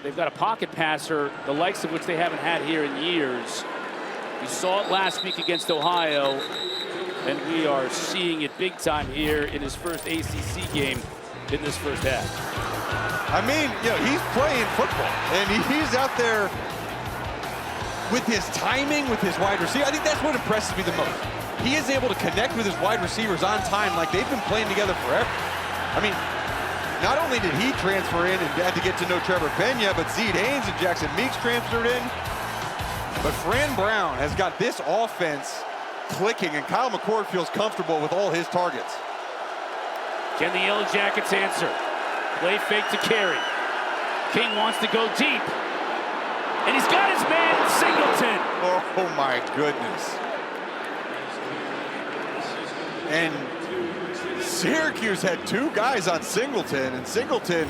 C: they've got a pocket passer, the likes of which they haven't had here in years. We saw it last week against Ohio, and we are seeing it big time here in his first ACC game in this first half.
B: I mean, you know, he's playing football, and he's out there with his timing, with his wide receiver. I think that's what impresses me the most. He is able to connect with his wide receivers on time like they've been playing together forever. I mean, not only did he transfer in and had to get to know Trevor Pena, but Zede Haynes and Jackson Meeks transferred in. But Fran Brown has got this offense clicking, and Kyle McCord feels comfortable with all his targets.
C: Can the Yellow Jackets answer? Play fake to carry. King wants to go deep. And he's got his man Singleton.
B: Oh my goodness. And Syracuse had 2 guys on Singleton, and Singleton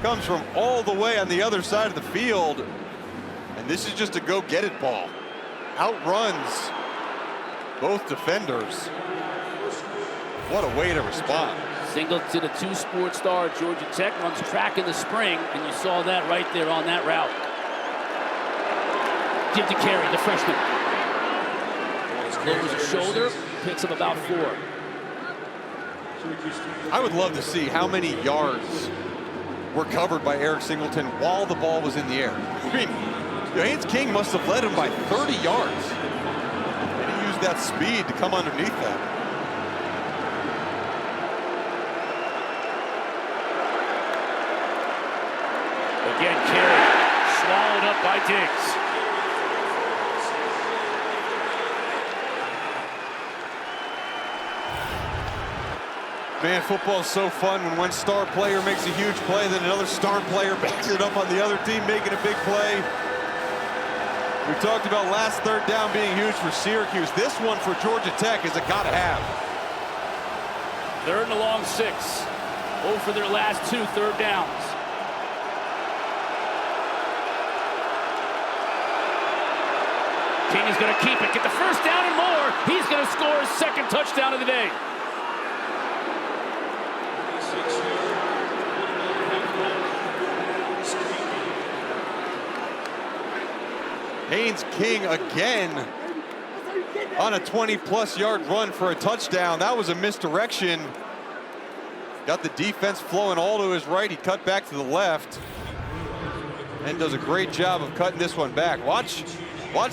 B: comes from all the way on the other side of the field. And this is just a go-get-it ball. Outruns both defenders. What a way to respond.
C: Singleton, a 2-sport star at Georgia Tech, runs track in the spring, and you saw that right there on that route. Give to carry, the freshman. Lowers his shoulder, picks up about 4.
B: I would love to see how many yards were covered by Eric Singleton while the ball was in the air. I mean, Haynes King must have led him by 30 yards. And he used that speed to come underneath that.
C: Again, carry, swallowed up by Diggs.
B: Man, football is so fun when one star player makes a huge play, then another star player backs it up on the other team making a big play. We talked about last third down being huge for Syracuse. This one for Georgia Tech is a gotta have.
C: 3rd and a long 6. 0 for their last 2 third downs. King is going to keep it, get the first down and more. He's going to score his 2nd touchdown of the day.
B: Haynes King again on a 20-plus yard run for a touchdown. That was a misdirection. Got the defense flowing all to his right. He cut back to the left and does a great job of cutting this one back. Watch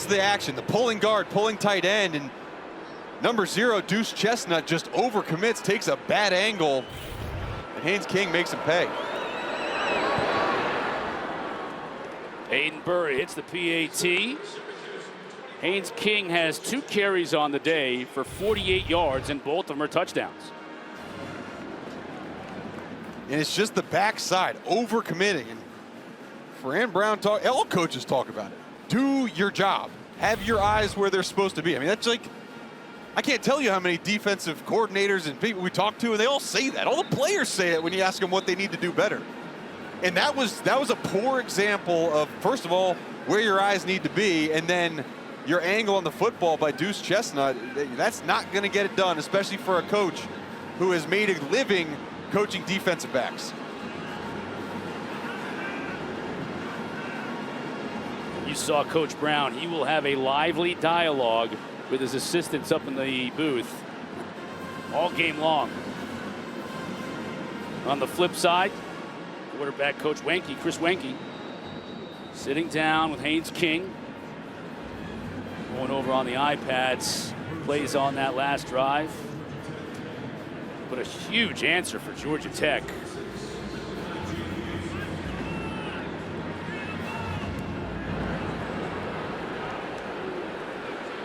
B: the action. The pulling guard, pulling tight end, and number 0, Deuce Chestnut, just overcommits, takes a bad angle, and Haynes King makes him pay.
C: Aiden Burry hits the PAT. Haynes King has 2 carries on the day for 48 yards, and both of them are touchdowns.
B: And it's just the backside, overcommitting. And Fran Brown, all coaches talk about it. Do your job. Have your eyes where they're supposed to be. I mean, that's like, I can't tell you how many defensive coordinators and people we talk to, and they all say that. All the players say it when you ask them what they need to do better. And that was a poor example of, first of all, where your eyes need to be, and then your angle on the football by Deuce Chestnut. That's not going to get it done, especially for a coach who has made a living coaching defensive backs.
C: You saw Coach Brown. He will have a lively dialogue with his assistants up in the booth all game long. On the flip side, quarterback coach Chris Wenke, sitting down with Haynes King, going over on the iPads plays on that last drive. But a huge answer for Georgia Tech.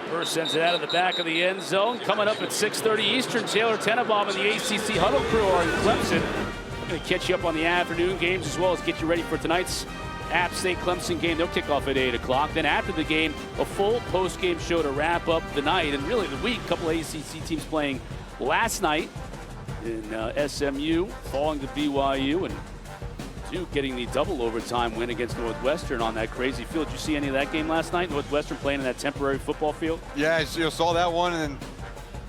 C: First sends it out of the back of the end zone. Coming up at 6:30 Eastern, Taylor Tenenbaum and the ACC Huddle crew are in Clemson. I'm going to catch you up on the afternoon games as well as get you ready for tonight's App State Clemson game. They'll kick off at 8 o'clock. Then after the game, a full post-game show to wrap up the night and really the week. A couple of ACC teams playing last night in SMU, falling to BYU, and Duke getting the double overtime win against Northwestern on that crazy field. Did you see any of that game last night? Northwestern playing in that temporary football field?
B: Yeah, I saw that one, and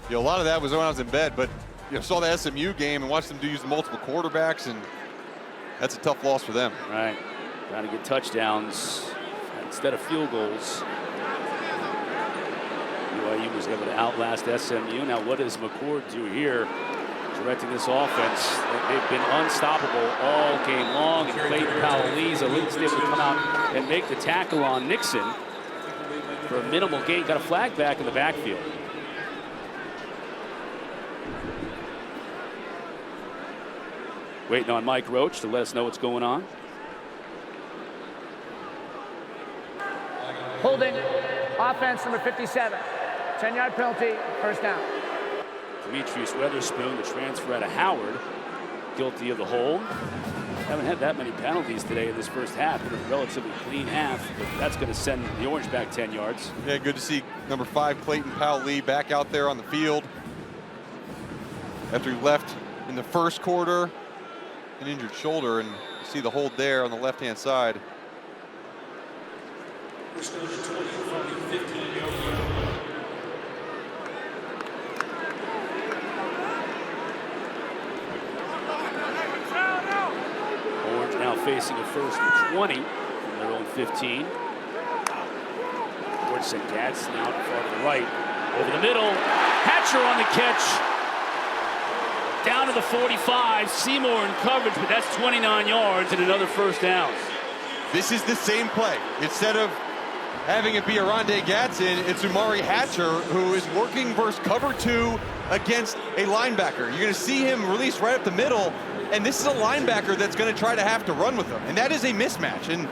B: then a lot of that was when I was in bed, but saw the SMU game and watched them use multiple quarterbacks, and that's a tough loss for them.
C: Right. Trying to get touchdowns instead of field goals. BYU was able to outlast SMU. Now what does McCord do here? Directing this offense. They've been unstoppable all game long. And Clayton Powell-Lee's able to come out and make the tackle on Nixon for a minimal gain. Got a flag back in the backfield. Waiting on Mike Roach to let us know what's going on.
A: Holding offense number 57. 10-yard penalty, first down.
C: Demetrius Weatherspoon, the transfer out of Howard, guilty of the hold. Haven't had that many penalties today in this first half. Been a relatively clean half, but that's going to send the Orange back 10 yards.
B: Yeah, good to see number 5 Clayton Powell-Lee back out there on the field after he left in the first quarter, an injured shoulder, and you see the hold there on the left-hand side.
C: Orange now facing a first and 20 from their own 15. Orange sent Gadsden out far to the right. Over the middle. Hatcher on the catch. Down to the 45. Seymour in coverage, but that's 29 yards and another first down.
B: This is the same play. Instead of having it be Aronde Gadsden, it's Umari Hatcher who is working versus cover 2 against a linebacker. You're going to see him release right up the middle, and this is a linebacker that's going to try to have to run with him. And that is a mismatch, and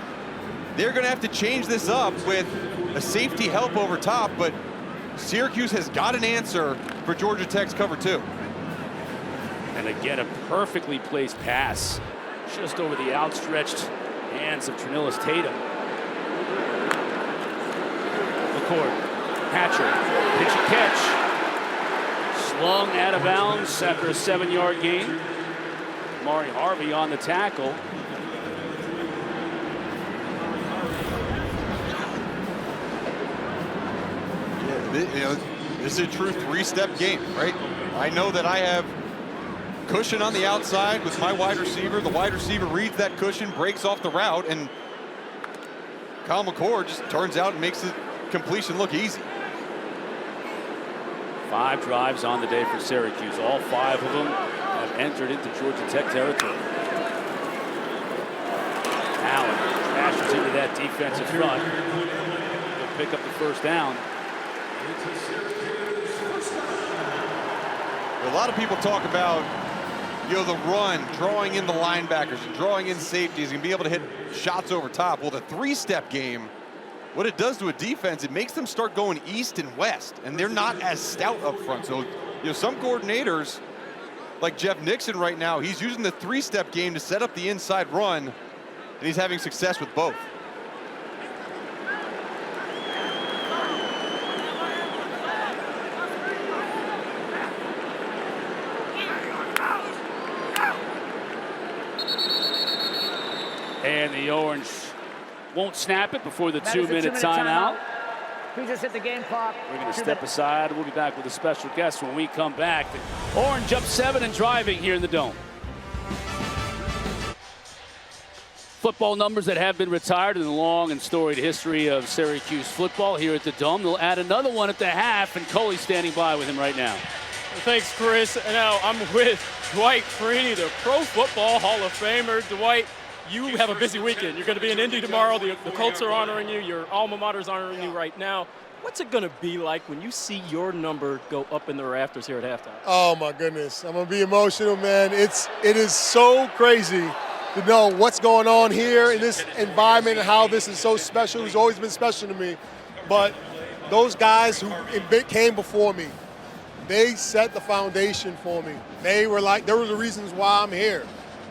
B: they're going to have to change this up with a safety help over top, but Syracuse has got an answer for Georgia Tech's cover 2.
C: And again, a perfectly placed pass just over the outstretched hands of Trinilis Tatum. McCord, Hatcher, pitch and catch. Slung out of bounds after a 7-yard gain. Amari Harvey on the tackle.
B: Yeah, this is a true 3-step game, right? I know that I have cushion on the outside with my wide receiver. The wide receiver reads that cushion, breaks off the route, and Kyle McCord just turns out and makes the completion look easy.
C: 5 drives on the day for Syracuse. All 5 of them have entered into Georgia Tech territory. Allen crashes into that defensive front. He'll pick up the first down.
B: A lot of people talk about, the run, drawing in the linebackers, and drawing in safeties, and be able to hit shots over top. Well, the 3-step game, what it does to a defense, it makes them start going east and west, and they're not as stout up front. So, some coordinators, like Jeff Nixon right now, he's using the 3-step game to set up the inside run, and he's having success with both.
C: And the Orange won't snap it before the 2-minute timeout.
A: We just hit the game clock.
C: We're going to step aside. We'll be back with a special guest when we come back. The Orange up 7 and driving here in the Dome. Football numbers that have been retired in the long and storied history of Syracuse football here at the Dome. They'll add another one at the half, and Coley's standing by with him right now.
D: Thanks, Chris. Now I'm with Dwight Freeney, the Pro Football Hall of Famer. Dwight, you have a busy weekend. You're going to be in Indy tomorrow. The Colts are honoring you. Your alma mater is honoring you right now. What's it going to be like when you see your number go up in the rafters here at halftime?
F: Oh my goodness, I'm gonna be emotional, man. It is so crazy to know what's going on here in this environment and how this is so special. It's always been special to me. But those guys who came before me, they set the foundation for me. They were the reasons why I'm here.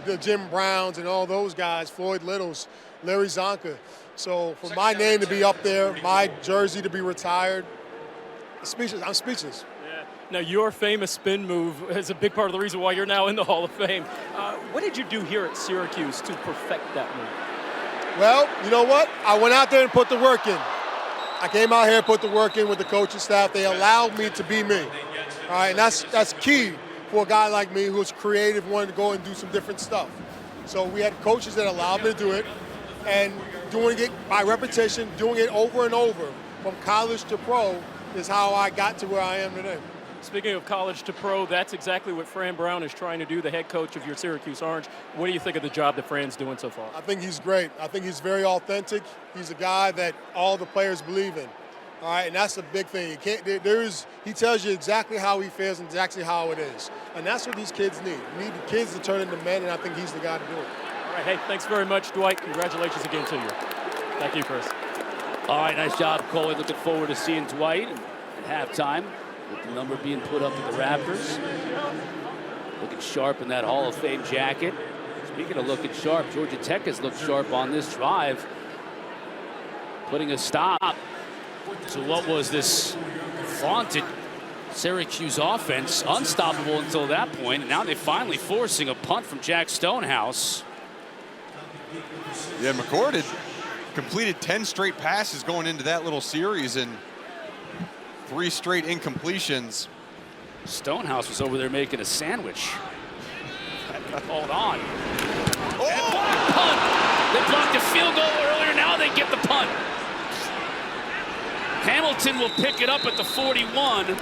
F: The Jim Browns and all those guys, Floyd Littles, Larry Zonka. So for my name to be up there, my jersey to be retired, I'm speechless.
D: Now, your famous spin move is a big part of the reason why you're now in the Hall of Fame. What did you do here at Syracuse to perfect that move?
F: Well, you know what? I went out there and put the work in. I came out here and put the work in with the coaching staff. They allowed me to be me. All right, and that's key for a guy like me who's creative, wanting to go and do some different stuff. So we had coaches that allowed me to do it, and doing it by repetition, doing it over and over, from college to pro, is how I got to where I am today.
D: Speaking of college to pro, that's exactly what Fran Brown is trying to do, the head coach of your Syracuse Orange. What do you think of the job that Fran's doing so far?
F: I think he's great. I think he's very authentic. He's a guy that all the players believe in. All right, and that's a big thing. He tells you exactly how he feels and exactly how it is. And that's what these kids need. We need the kids to turn into men, and I think he's the guy to do it.
D: All right, hey, thanks very much, Dwight. Congratulations again to you. Thank you, Chris.
C: All right, nice job, Coley. Looking forward to seeing Dwight at halftime with the number being put up in the Raptors. Looking sharp in that Hall of Fame jacket. Speaking of looking sharp, Georgia Tech has looked sharp on this drive, putting a stop to what was this vaunted Syracuse offense, unstoppable until that point, and now they're finally forcing a punt from Jack Stonehouse.
B: Yeah, McCord had completed 10 straight passes going into that little series and 3 straight incompletions.
C: Stonehouse was over there making a sandwich. Hold on.
B: Oh!
C: And punt. They blocked a field goal earlier. Now they get the punt. Hamilton will pick it up at the 41.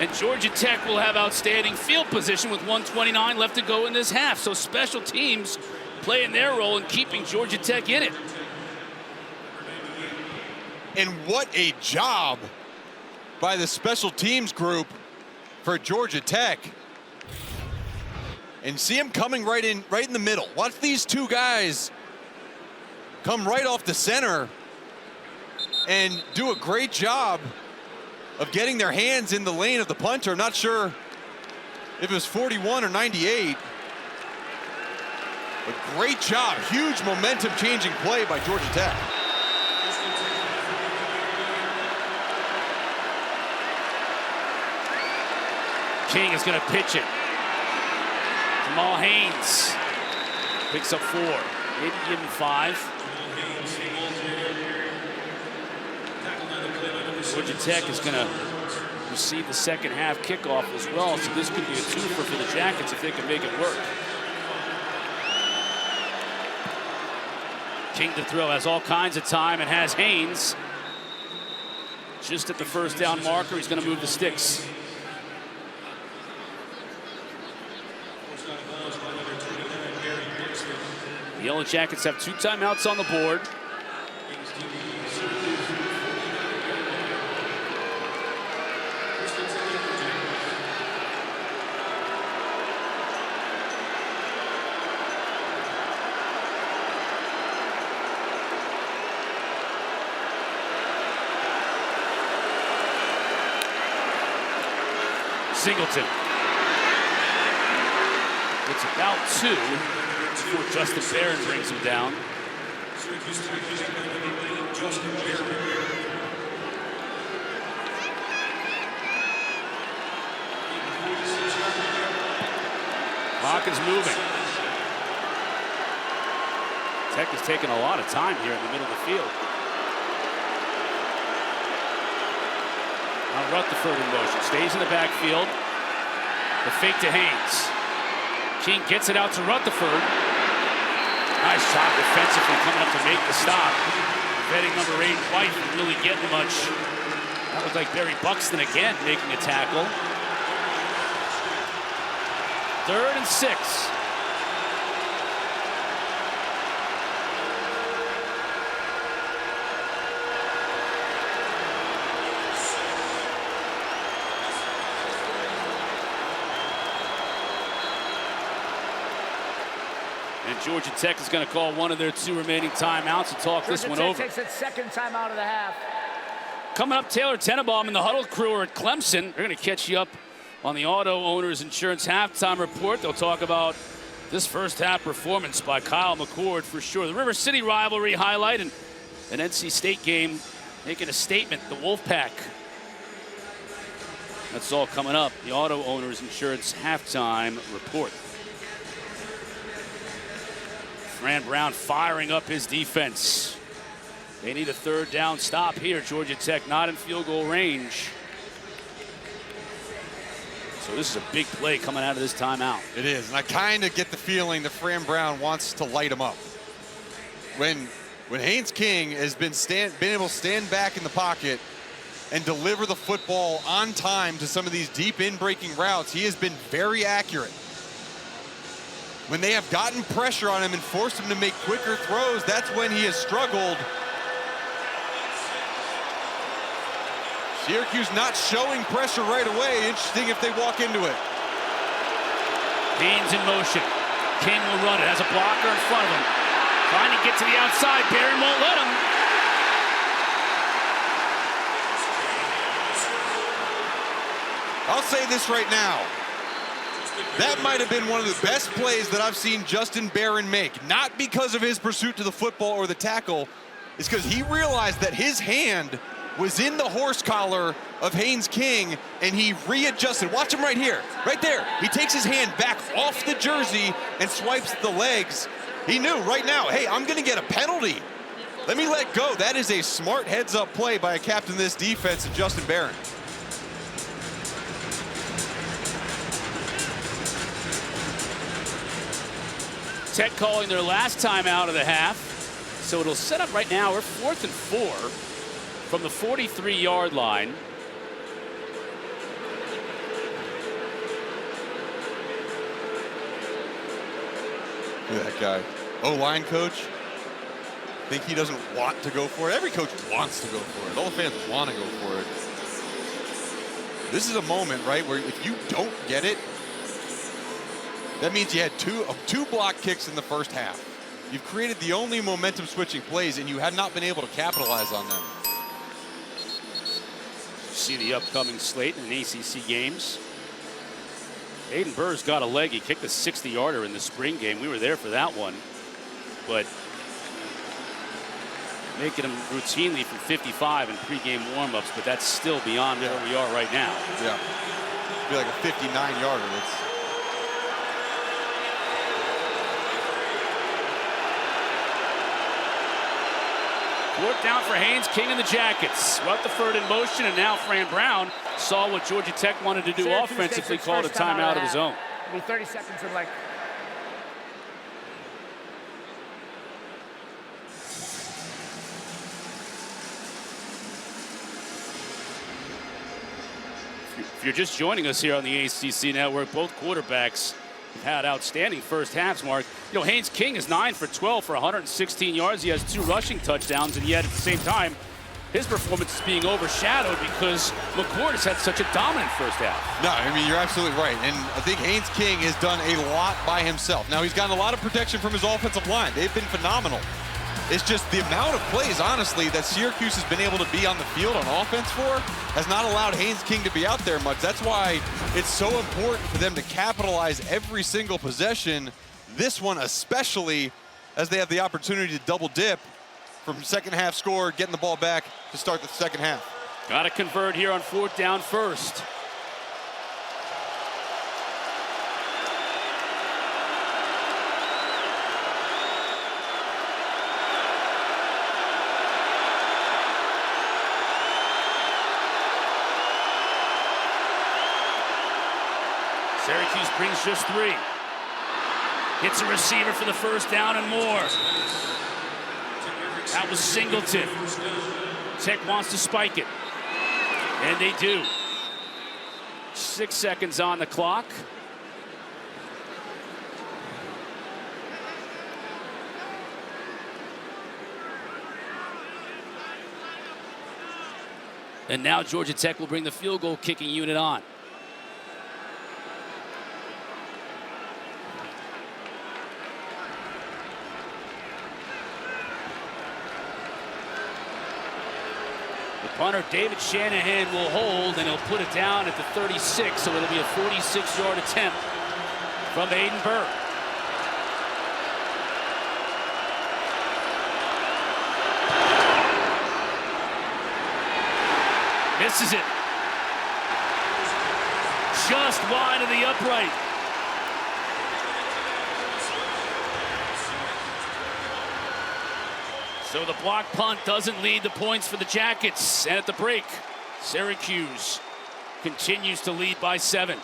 C: And Georgia Tech will have outstanding field position with 1:29 left to go in this half. So special teams playing their role in keeping Georgia Tech in it.
B: And what a job by the special teams group for Georgia Tech. And see him coming right in the middle. Watch these two guys come right off the center and do a great job of getting their hands in the lane of the punter. I'm not sure if it was 41 or 98. But great job, huge momentum changing play by Georgia Tech.
C: King is going to pitch it. Jamal Haynes picks up 4. Maybe give him 5. Georgia Tech is going to receive the second half kickoff as well, so this could be a twofer for the Jackets if they can make it work. King to throw, has all kinds of time and has Haynes just at the first down marker. He's going to move the sticks. The Yellow Jackets have 2 timeouts on the board. Singleton. It's about 2 before Justin Barron brings him down. Clock is moving. Tech is taking a lot of time here in the middle of the field. Now Rutherford in motion, stays in the backfield. The fake to Haynes. King gets it out to Rutherford. Nice job defensively coming up to make the stop. Preventing number 8 White from really getting much. That looked like Barry Buxton again making a tackle. 3rd and 6. Georgia Tech is going to call one of their 2 remaining timeouts to talk this one over.
A: Georgia Tech takes its second timeout of the half.
C: Coming up, Taylor Tenenbaum and the Huddle crew are at Clemson. They're going to catch you up on the Auto Owners Insurance halftime report. They'll talk about this first half performance by Kyle McCord for sure. The River City rivalry highlight and an NC State game making a statement, the Wolfpack. That's all coming up. The Auto Owners Insurance halftime report. Fran Brown firing up his defense. They need a 3rd down stop here. Georgia Tech not in field goal range. So this is a big play coming out of this timeout.
B: It is, and I kind of get the feeling that Fran Brown wants to light him up. When Haynes King has been able to stand back in the pocket and deliver the football on time to some of these deep in-breaking routes, he has been very accurate. When they have gotten pressure on him and forced him to make quicker throws, that's when he has struggled. Syracuse not showing pressure right away. Interesting if they walk into it.
C: Haynes in motion. King will run it. Has a blocker in front of him. Trying to get to the outside. Barron won't let him.
B: I'll say this right now. That might have been one of the best plays that I've seen Justin Barron make. Not because of his pursuit to the football or the tackle. It's because he realized that his hand was in the horse collar of Haynes King, and he readjusted. Watch him right here, right there. He takes his hand back off the jersey and swipes the legs. He knew right now, hey, I'm gonna get a penalty. Let me let go. That is a smart heads-up play by a captain of this defense, Justin Barron.
C: Tech calling their last time out of the half. So it'll set up right now. We're 4th and 4 from the 43-yard line.
B: Look at that guy. O-line coach. Think he doesn't want to go for it? Every coach wants to go for it. All the fans want to go for it. This is a moment, right, where if you don't get it, that means you had two block kicks in the first half. You've created the only momentum switching plays, and you have not been able to capitalize on them.
C: See the upcoming slate in ACC games. Aiden Burr's got a leg. He kicked a 60-yarder in the spring game. We were there for that one. But making him routinely from 55 in pregame warmups, but that's still beyond where we are right now.
B: Yeah. Be like a 59-yarder.
C: Fourth down for Haynes King and the Jackets. Brought the third in motion, and now Fran Brown saw what Georgia Tech wanted to do
A: Syracuse
C: offensively, called a timeout of his own.
A: It'll be 30 seconds of like.
C: If you're just joining us here on the ACC Network, both quarterbacks have had outstanding first halves, Mark. You know, Haynes King is 9 for 12 for 116 yards. He has 2 rushing touchdowns, and yet at the same time, his performance is being overshadowed because McCord has had such a dominant first half.
B: No, I mean, you're absolutely right. And I think Haynes King has done a lot by himself. Now, he's gotten a lot of protection from his offensive line. They've been phenomenal. It's just the amount of plays, honestly, that Syracuse has been able to be on the field on offense for has not allowed Haynes King to be out there much. That's why it's so important for them to capitalize every single possession, this one especially, as they have the opportunity to double dip from second half score, getting the ball back to start the second half.
C: Got to convert here on fourth down first. Syracuse brings just 3. Hits a receiver for the first down and more. That was Singleton. Tech wants to spike it. And they do. 6 seconds on the clock. And now Georgia Tech will bring the field goal kicking unit on. The punter, David Shanahan, will hold, and he'll put it down at the 36, so it'll be a 46-yard attempt from Aiden Burke. Misses it. Just wide of the upright. So the block punt doesn't lead the points for the Jackets. And at the break, Syracuse continues to lead by 7.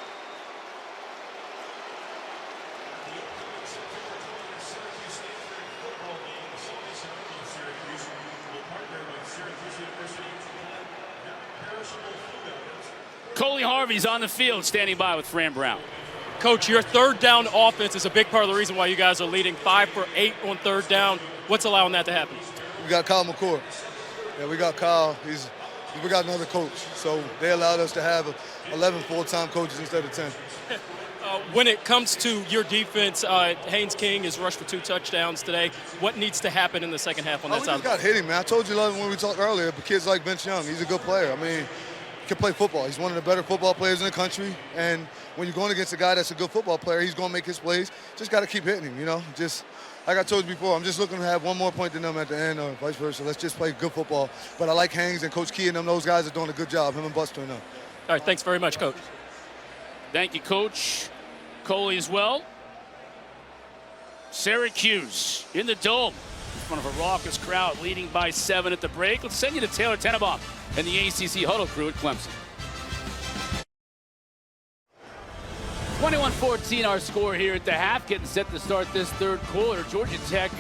C: Coley Harvey's on the field, standing by with Fran Brown.
D: Coach, your third down offense is a big part of the reason why you guys are leading 5 for 8 on third down. What's allowing that to happen?
E: We got Kyle McCord. Yeah, we got Kyle. We got another coach. So they allowed us to have 11 full-time coaches instead of 10.
D: When it comes to your defense, Haynes King has rushed for 2 touchdowns today. What needs to happen in the second half on that side?
E: We just got hitting, man. I told you when we talked earlier, but kids like Vince Young, he's a good player. I mean, he can play football. He's one of the better football players in the country. And when you're going against a guy that's a good football player, he's going to make his plays. Just got to keep hitting him, you know. Just like I told you before, I'm just looking to have one more point than them at the end or vice versa. Let's just play good football. But I like Haynes and Coach Key and them. Those guys are doing a good job, him and Buster and them.
D: All right, thanks very much, Coach.
C: Thank you, Coach. Coley as well. Syracuse in the Dome in front of a raucous crowd, leading by 7 at the break. Let's send you to Taylor Tenenbaum and the ACC Huddle crew at Clemson. 21-14 our score here at the half, getting set to start this third quarter. Georgia Tech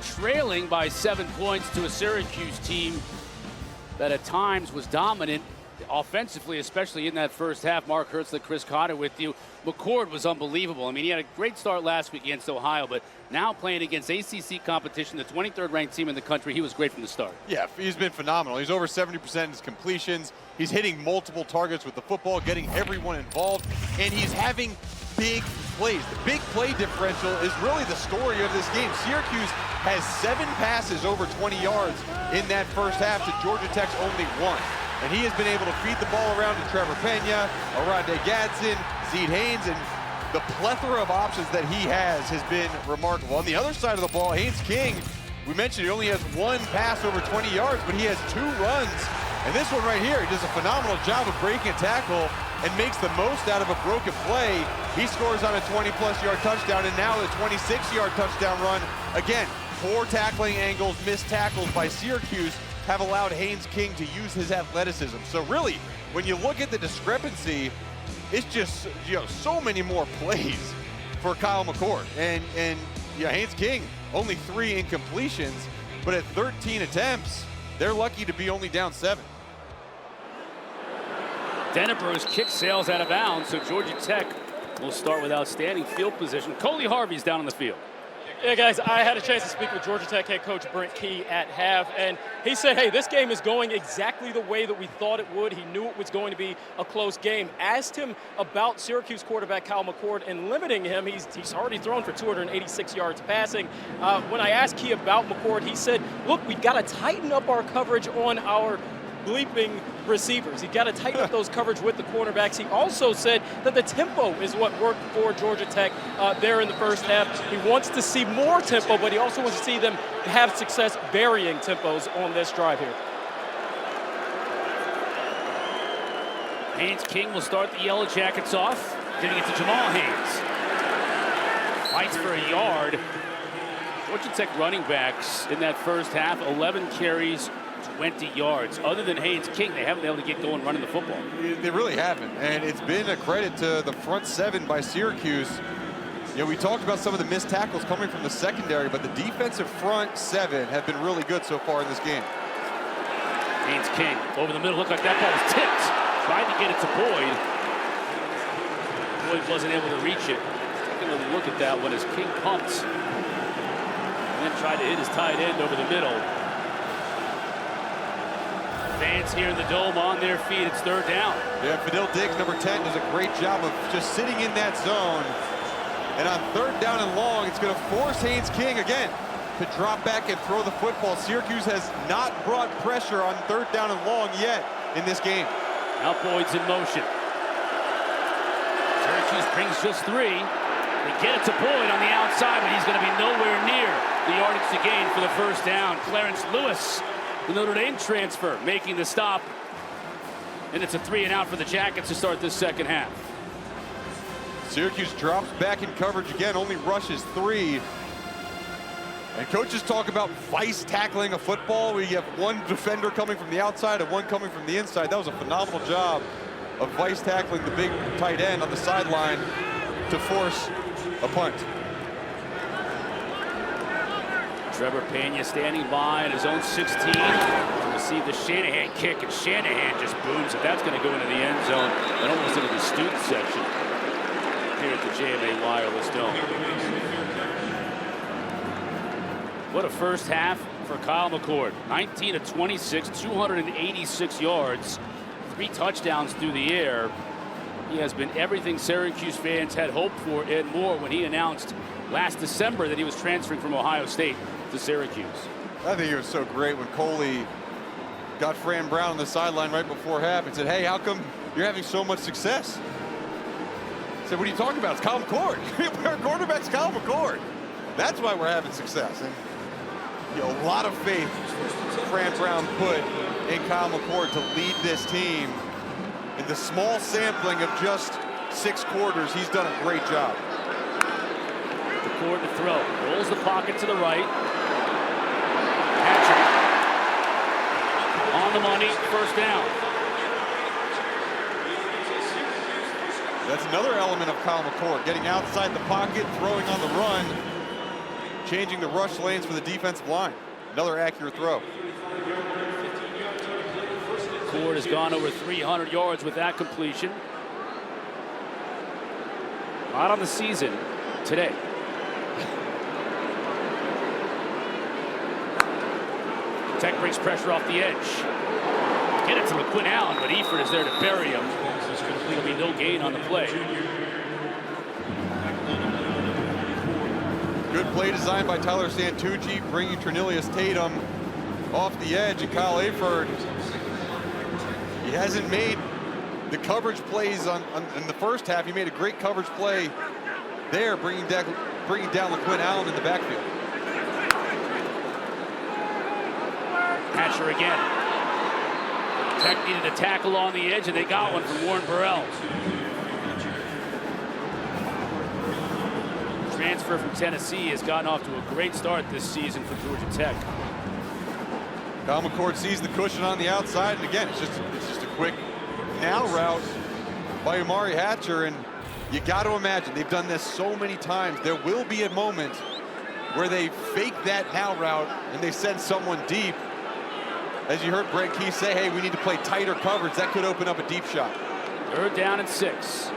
C: trailing by 7 points to a Syracuse team that at times was dominant offensively, especially in that first half. Mark Hertzler, Chris Cotter with you. McCord was unbelievable. I mean, he had a great start last week against Ohio, but now playing against ACC competition, the 23rd ranked team in the country, he was great from the start. Yeah,
B: he's been phenomenal. He's over 70% in his completions. He's hitting multiple targets with the football, getting everyone involved, and he's having big plays. The big play differential is really the story of this game. Syracuse has 7 passes over 20 yards in that first half to Georgia Tech's only 1. And he has been able to feed the ball around to Trevor Pena, Arande Gadsden, Zeed Haynes, and the plethora of options that he has been remarkable. On the other side of the ball, Haynes King, we mentioned he only has 1 pass over 20 yards, but he has 2 runs. And this one right here, he does a phenomenal job of breaking a tackle and makes the most out of a broken play. He scores on a 20-plus yard touchdown, and now the 26-yard touchdown run. Again, poor tackling angles, missed tackles by Syracuse have allowed Haynes King to use his athleticism. So really, when you look at the discrepancy, it's just, so many more plays for Kyle McCord. And Haynes King, only 3 incompletions, but at 13 attempts, they're lucky to be only down 7.
C: Dennebrow's kick sails out of bounds, so Georgia Tech will start with outstanding field position. Coley Harvey's down on the field.
D: Yeah, guys, I had a chance to speak with Georgia Tech head coach Brent Key at half, and he said, hey, this game is going exactly the way that we thought it would. He knew it was going to be a close game. Asked him about Syracuse quarterback Kyle McCord and limiting him. He's already thrown for 286 yards passing. When I asked Key about McCord, he said, look, we've got to tighten up our coverage on our bleeping receivers. You got to tighten up those coverage with the cornerbacks. He also said that the tempo is what worked for Georgia Tech there in the first half. He wants to see more tempo, but he also wants to see them have success varying tempos on this drive here.
C: Haynes King will start the Yellow Jackets off, giving it to Jamal Haynes. Fights for a yard. Georgia Tech running backs in that first half, 11 carries, 20 yards. Other than Haynes King, they haven't been able to get going running the football.
B: They really haven't, and it's been a credit to the front 7 by Syracuse. We talked about some of the missed tackles coming from the secondary, but the defensive front 7 have been really good so far in this game.
C: Haynes King over the middle, looked like that ball was tipped. Tried to get it to Boyd. Boyd wasn't able to reach it. Taking a look at that one as King pumped. And then tried to hit his tight end over the middle. Fans here in the Dome on their feet. It's third down.
B: Yeah, Fidel Diggs, number 10, does a great job of just sitting in that zone. And on third down and long, it's going to force Haynes King again. to drop back and throw the football. Syracuse has not brought pressure on 3rd down and long yet in this game.
C: Now Boyd's in motion. Syracuse brings just 3. They get it to Boyd on the outside, but he's going to be nowhere near the yardage to gain for the 1st down. Clarence Lewis, the Notre Dame transfer, making the stop. And it's a 3 and out for the Jackets to start this 2nd half.
B: Syracuse drops back in coverage again, only rushes 3. And coaches talk about vice tackling a football. We have one defender coming from the outside and one coming from the inside. That was a phenomenal job of vice tackling the big tight end on the sideline to force a punt.
C: Trevor Pena standing by at his own 16 to receive the Shanahan kick, and Shanahan just booms it. That's going to go into the end zone and almost into the student section here at the JMA Wireless Dome. What a 1st half for Kyle McCord. 19 of 26, 286 yards, 3 touchdowns through the air. He has been everything Syracuse fans had hoped for and more when he announced last December that he was transferring from Ohio State to Syracuse.
B: I think it was so great when Coley got Fran Brown on the sideline right before half and said, "Hey, how come you're having so much success?" I said, "What are you talking about? It's Kyle McCord. Our quarterback's Kyle McCord. That's why we're having success." And a lot of faith Fran Brown put in Kyle McCord to lead this team. In the small sampling of just 6 quarters, he's done a great job.
C: McCord to throw, rolls the pocket to the right. Hatcher on the money, 1st down.
B: That's another element of Kyle McCord, getting outside the pocket, throwing on the run, changing the rush lanes for the defensive line. Another accurate throw.
C: McCord has gone over 300 yards with that completion. Not on the season today. Tech brings pressure off the edge. Get it to LaQuinn Allen, but Eford is there to bury him. There'll be no gain on the play.
B: Good play design by Tyler Santucci, bringing Trinilius Tatum off the edge, and Kyle Eford. He hasn't made the coverage plays in the 1st half. He made a great coverage play there, bringing down LaQuinn Allen in the backfield.
C: Hatcher again. Tech needed a tackle on the edge, and they got one from Warren Burrell. Transfer from Tennessee has gotten off to a great start this season for Georgia Tech.
B: Kyle McCord sees the cushion on the outside, and again, it's just a quick now route by Amari Hatcher, and you got to imagine they've done this so many times. There will be a moment where they fake that now route and they send someone deep. As you heard Brent Key say, hey, we need to play tighter coverage. That could open up a deep shot.
C: 3rd down and 6.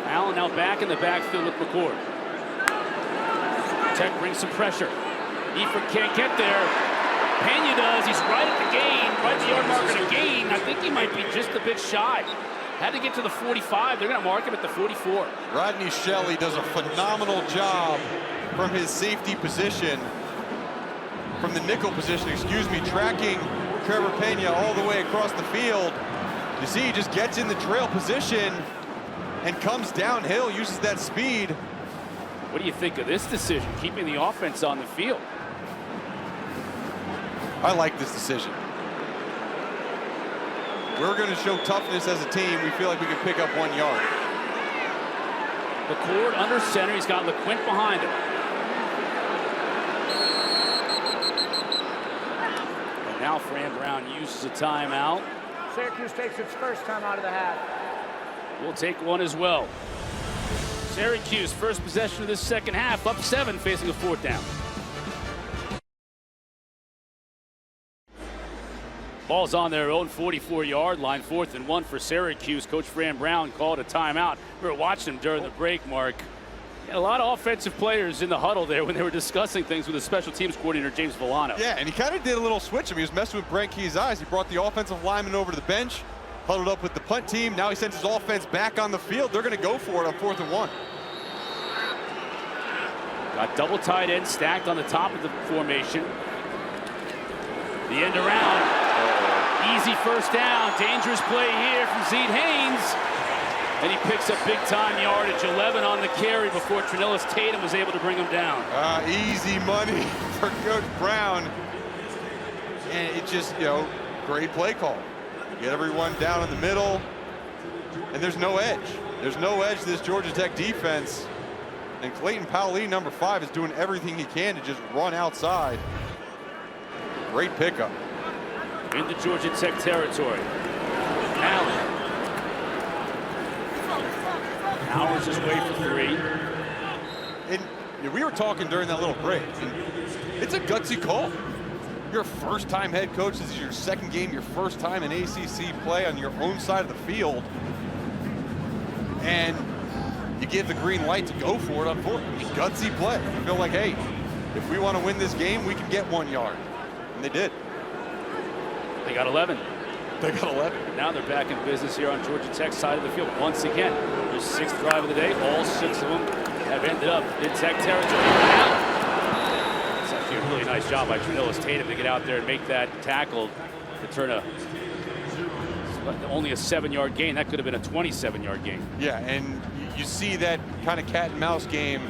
C: Allen now back in the backfield with McCord. Tech brings some pressure. Eford can't get there. Pena does. He's right at the gain, right at the yard marker to gain. I think he might be just a bit shy. Had to get to the 45. They're going to mark him at the 44.
B: Rodney Shelley does a phenomenal job from his safety position, from the nickel position, excuse me, tracking Trevor Pena all the way across the field. You see, he just gets in the trail position and comes downhill, uses that speed.
C: What do you think of this decision, keeping the offense on the field?
B: I like this decision. We're going to show toughness as a team. We feel like we can pick up 1 yard.
C: McCord under center. He's got LaQuint behind him. And now Fran Brown uses a timeout.
A: Syracuse takes its 1st time out of the half.
C: We'll take one as well. Syracuse, first possession of this 2nd half, up 7, facing a 4th down. Ball's on their own 44-yard line, 4th and 1 for Syracuse. Coach Fran Brown called a timeout. We were watching him during the break, Mark. A lot of offensive players in the huddle there when they were discussing things with the special teams coordinator, James Villano.
B: Yeah, and he kind of did a little switch. I mean, he was messing with Brent Key's eyes. He brought the offensive lineman over to the bench, huddled up with the punt team. Now he sends his offense back on the field. They're going to go for it on 4th and 1.
C: Got double tight end stacked on the top of the formation. The end around. Easy first down. Dangerous play here from Zeed Haynes. And he picks up big-time yardage, 11 on the carry before Trinillis Tatum was able to bring him down.
B: Easy money for Coach Brown. And it just, great play call. Get everyone down in the middle. And there's no edge. There's no edge to this Georgia Tech defense. And Clayton Powell, number 5, is doing everything he can to just run outside. Great pickup.
C: Into Georgia Tech territory. Allen. Powers his way for 3.
B: And we were talking during that little break. It's a gutsy call. You're a first-time head coach. This is your second game, your first time in ACC play on your own side of the field. And you give the green light to go for it on 4th. Gutsy play. You feel like, hey, if we want to win this game, we can get 1 yard. And they did.
C: They got 11.
B: They got 11.
C: Now they're back in business here on Georgia Tech's side of the field once again. Their 6th drive of the day. All 6 of them have ended up in Tech territory. It's actually a really nice job by Trinillis Tatum to get out there and make that tackle to turn only a 7-yard gain. That could have been a 27-yard gain.
B: Yeah, and you see that kind of cat and mouse game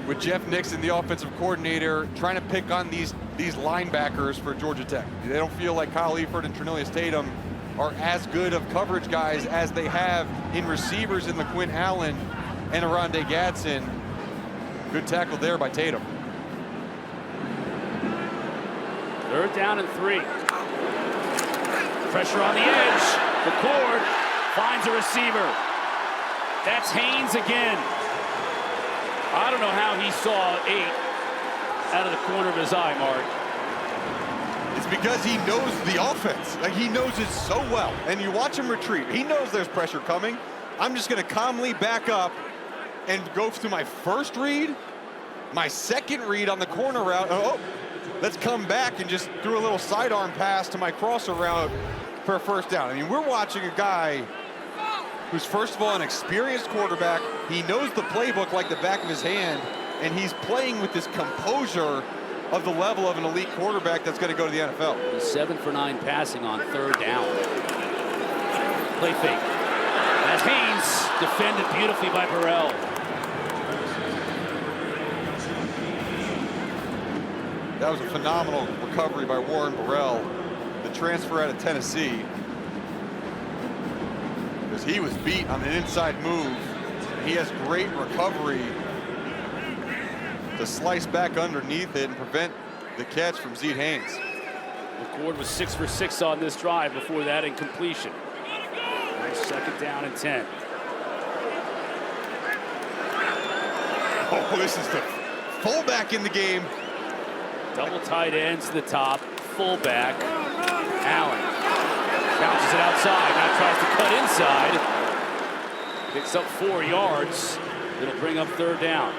B: with Jeff Nixon, the offensive coordinator, trying to pick on these linebackers for Georgia Tech. They don't feel like Kyle Eford and Trinillis Tatum are as good of coverage guys as they have in receivers in LaQuinn Allen and Aronde Gadsden. Good tackle there by Tatum.
C: 3rd down and 3. Pressure on the edge. McCord finds a receiver. That's Haynes again. I don't know how he saw 8 out of the corner of his eye, Mark.
B: It's because he knows the offense. Like, he knows it so well. And you watch him retreat. He knows there's pressure coming. I'm just going to calmly back up and go through my first read, my second read on the corner route. Oh, let's come back and just threw a little sidearm pass to my crosser route for a first down. I mean, we're watching a guy who's, first of all, an experienced quarterback. He knows the playbook like the back of his hand, and he's playing with this composure of the level of an elite quarterback that's going to go to the NFL.
C: He's 7 for 9 passing on 3rd down. Play fake. That's Haynes, defended beautifully by Burrell.
B: That was a phenomenal recovery by Warren Burrell, the transfer out of Tennessee, because he was beat on an inside move. He has great recovery to slice back underneath it and prevent the catch from Zeed Haynes.
C: McCord was 6 for 6 on this drive. Before that, incompletion. Nice 2nd down and 10.
B: Oh, this is the fullback in the game.
C: Double tight ends to the top. Fullback. Allen bounces it outside. Now tries to cut inside. Picks up 4 yards. It'll bring up 3rd down.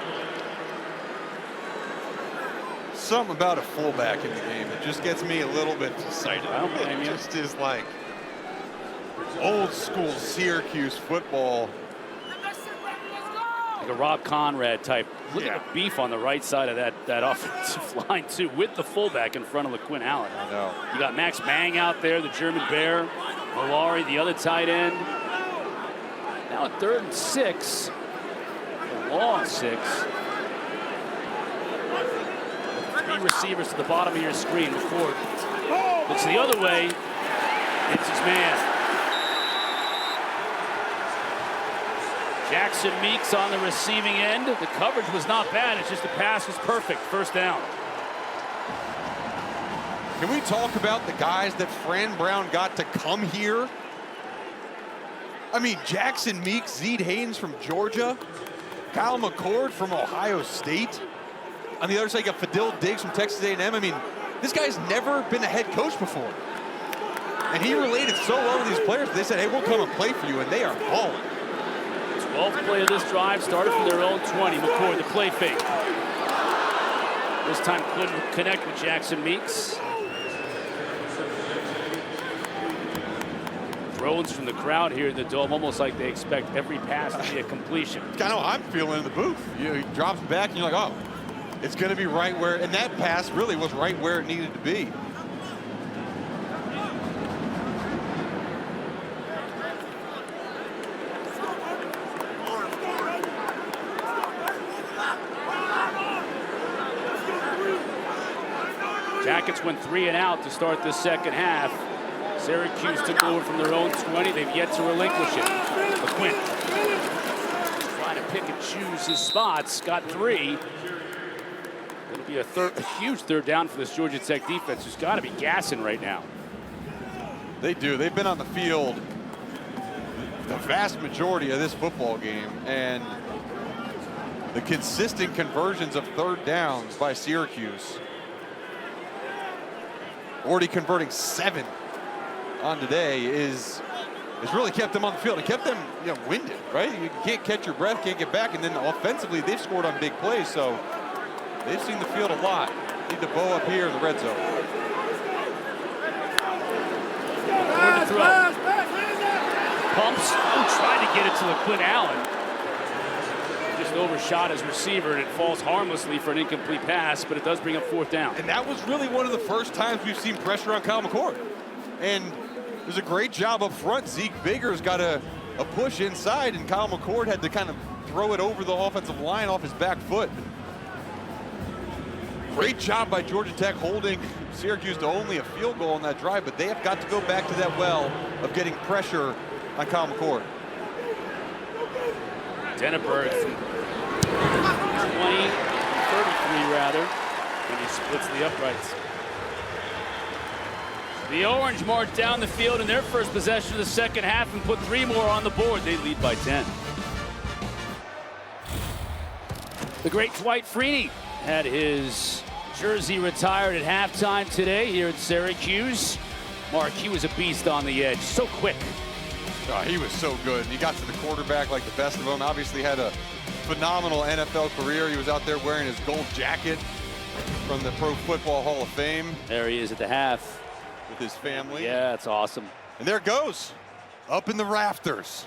B: Something about a fullback in the game that just gets me a little bit excited.
C: I don't blame you.
B: It just is like old school Syracuse football.
C: Like a Rob Conrad type. Look at the beef on the right side of that offensive line too, with the fullback in front of LaQuinn Allen.
B: I know. You
C: got Max Bang out there, the German Bear. Malari, the other tight end. Now a 3rd and 6. A long 6. 3 receivers to the bottom of your screen. McCord looks the other way. It's his man. Jackson Meeks on the receiving end. The coverage was not bad. It's just the pass was perfect. 1st down.
B: Can we talk about the guys that Fran Brown got to come here? I mean, Jackson Meeks, Zeed Haynes from Georgia, Kyle McCord from Ohio State. On the other side, you got Fadil Diggs from Texas A&M. I mean, this guy's never been a head coach before. And he related so well with these players. They said, hey, we'll come and play for you, and they are balling.
C: 12th play of this drive started from their own 20. McCord, the play fake. This time couldn't connect with Jackson Meeks. groans from the crowd here in the Dome, almost like they expect every pass to be a completion.
B: Kind of how I'm feeling in the booth. You know, he drops back and you're like, oh, it's going to be right where, and that pass really was right where it needed to be.
C: Jackets went 3 and out to start the second half. Syracuse took over from their own 20. They've yet to relinquish it. McQuinn trying to pick and choose his spots. Got 3. It'll be a huge third down for this Georgia Tech defense, who's got to be gassing right now.
B: They do. They've been on the field the vast majority of this football game, and the consistent conversions of third downs by Syracuse. Already converting 7 on today is really kept them on the field and kept them, you know, winded, right? You can't catch your breath, can't get back, and then offensively they've scored on big plays, so they've seen the field a lot. Need to bow up here in the red zone.
C: To throw. Pumps, trying to get it to LaQuinn Allen. Just overshot his receiver, and it falls harmlessly for an incomplete pass, but it does bring up 4th down.
B: And that was really one of the first times we've seen pressure on Kyle McCord. And there's a great job up front. Zeke Bigger's got a push inside, and Kyle McCord had to kind of throw it over the offensive line off his back foot. Great job by Georgia Tech holding Syracuse to only a field goal on that drive, but they have got to go back to that well of getting pressure on Kyle McCord.
C: Denneberg, 20, 33 rather, and he splits the uprights. The Orange march down the field in their first possession of the second half and put 3 more on the board. They lead by 10. The great Dwight Freeney had his jersey retired at halftime today here at Syracuse. Mark, he was a beast on the edge, so quick.
B: Oh, he was so good. He got to the quarterback like the best of them. Obviously had a phenomenal NFL career. He was out there wearing his gold jacket from the Pro Football Hall of Fame.
C: There he is at the half.
B: With his family.
C: Yeah, that's awesome.
B: And there it goes. Up in the rafters.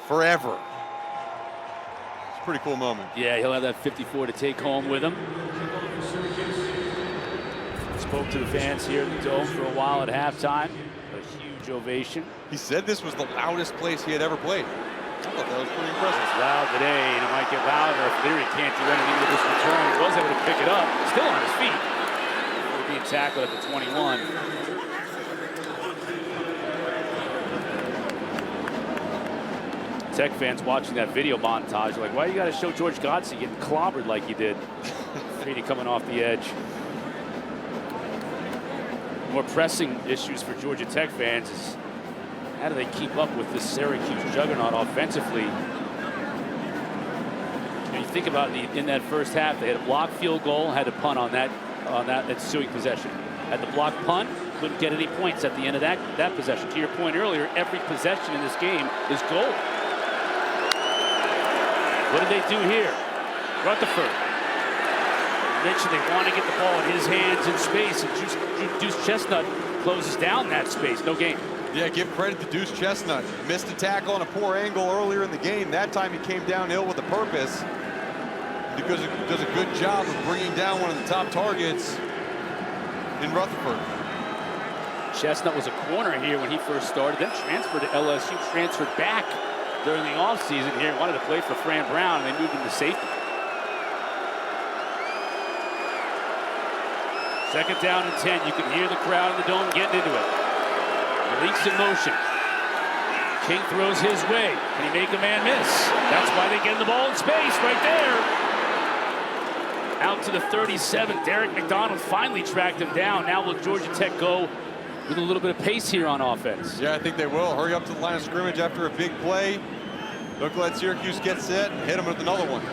B: Forever. It's a pretty cool moment.
C: Yeah, he'll have that 54 to take home with him. Spoke to the fans here in the Dome for a while at halftime. A huge ovation.
B: He said this was the loudest place he had ever played. I thought that was pretty impressive.
C: It's loud today, and it might get louder if Leary can't do anything with this return. He was able to pick it up, still on his feet. He'll be tackled at the 21. Tech fans watching that video montage are like, why you got to show George Godsey getting clobbered like he did? Freeney coming off the edge. More pressing issues for Georgia Tech fans is how do they keep up with this Syracuse juggernaut offensively? You think about in that first half, they had a blocked field goal, had to punt on that ensuing possession. Had the blocked punt, couldn't get any points at the end of that possession. To your point earlier, every possession in this game is gold. What did they do here? Rutherford. Mentioned they want to get the ball in his hands in space, and Deuce Chestnut closes down that space. No gain.
B: Yeah, give credit to Deuce Chestnut. Missed a tackle on a poor angle earlier in the game. That time he came downhill with a purpose. Because it does a good job of bringing down one of the top targets in Rutherford.
C: Chestnut was a corner here when he first started, then transferred to LSU, transferred back during the offseason here, wanted to play for Fran Brown, and they moved him to safety. Second down and 10. You can hear the crowd in the Dome getting into it. Leaks in motion. King throws his way. Can he make a man miss? That's why they get the ball in space right there. Out to the 37. Derek McDonald finally tracked him down. Now will Georgia Tech go with a little bit of pace here on offense?
B: Yeah, I think they will. Hurry up to the line of scrimmage after a big play. Look, let Syracuse get set and hit him with another one.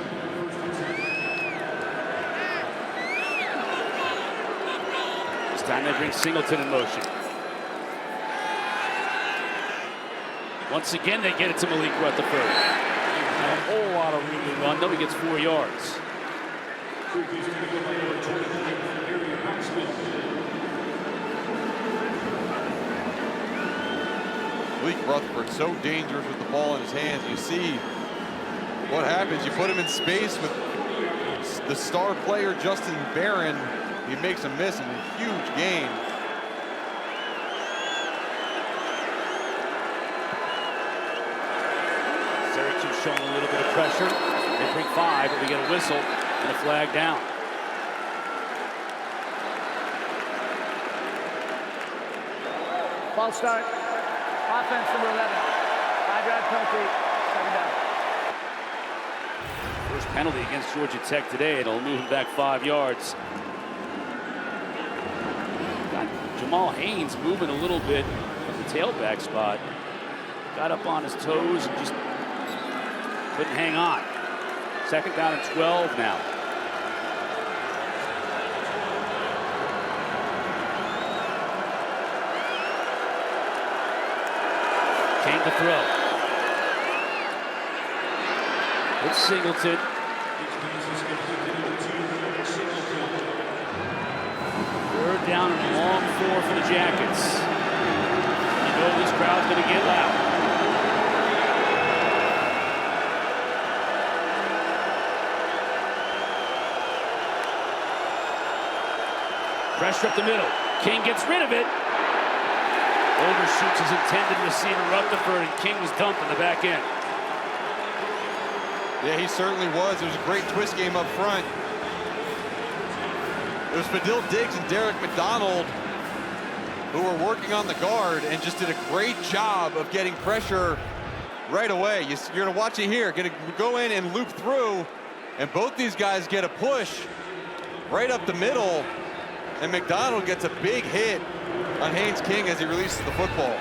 C: This time they bring Singleton in motion. Once again, they get it to Malik Rutherford. A whole lot of room to run, though. He gets 4 yards.
B: Malik Rutherford, so dangerous with the ball in his hands. You see what happens. You put him in space with the star player, Justin Barron. He makes a miss in a huge game.
C: Syracuse showing a little bit of pressure. They bring 5, but we get a whistle and a flag down.
A: False start. Offense number 11. 5-yard penalty. 2nd down.
C: First penalty against Georgia Tech today. It'll move him back 5 yards. Got Jamal Haynes moving a little bit from the tailback spot. Got up on his toes and just couldn't hang on. 2nd down and 12 now. King to throw. It's Singleton. 3rd down and a long 4 for the Jackets. You know this crowd's going to get loud. Pressure up the middle. King gets rid of it. Overshoots his intended receiver, Rutherford, and King was dumped in the back end.
B: Yeah, he certainly was. It was a great twist game up front. It was Fadil Diggs and Derek McDonald who were working on the guard and just did a great job of getting pressure right away. You're going to watch it here. Going to go in and loop through, and both these guys get a push right up the middle, and McDonald gets a big hit on Haynes King as he releases the football.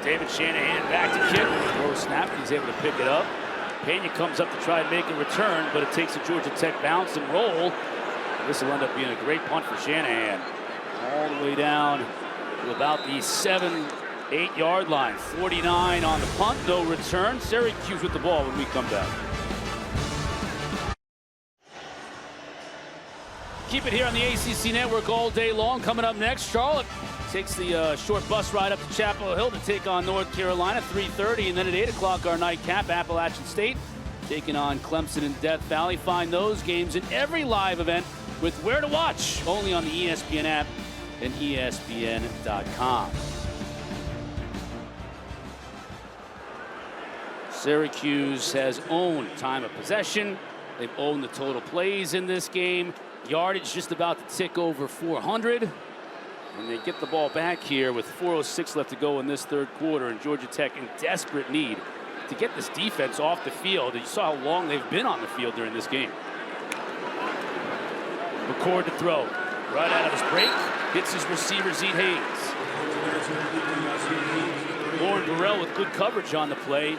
C: David Shanahan back to kick. Throw a snap. He's able to pick it up. Pena comes up to try and make a return, but it takes a Georgia Tech bounce and roll. This will end up being a great punt for Shanahan. All the way down to about the 7-8 yard line. 49 on the punt, no return. Syracuse with the ball when we come back. Keep it here on the ACC Network all day long. Coming up next, Charlotte takes the short bus ride up to Chapel Hill to take on North Carolina, 3:30, and then at 8 o'clock our nightcap, Appalachian State taking on Clemson in Death Valley. Find those games in every live event with Where to Watch, only on the ESPN app and ESPN.com. Syracuse has owned time of possession. They've owned the total plays in this game. Yardage just about to tick over 400. And they get the ball back here with 4:06 left to go in this 3rd quarter, and Georgia Tech in desperate need to get this defense off the field. And you saw how long they've been on the field during this game. McCord to throw. Right out of his break. Hits his receiver, Zeke Haynes. Lauren Burrell with good coverage on the play.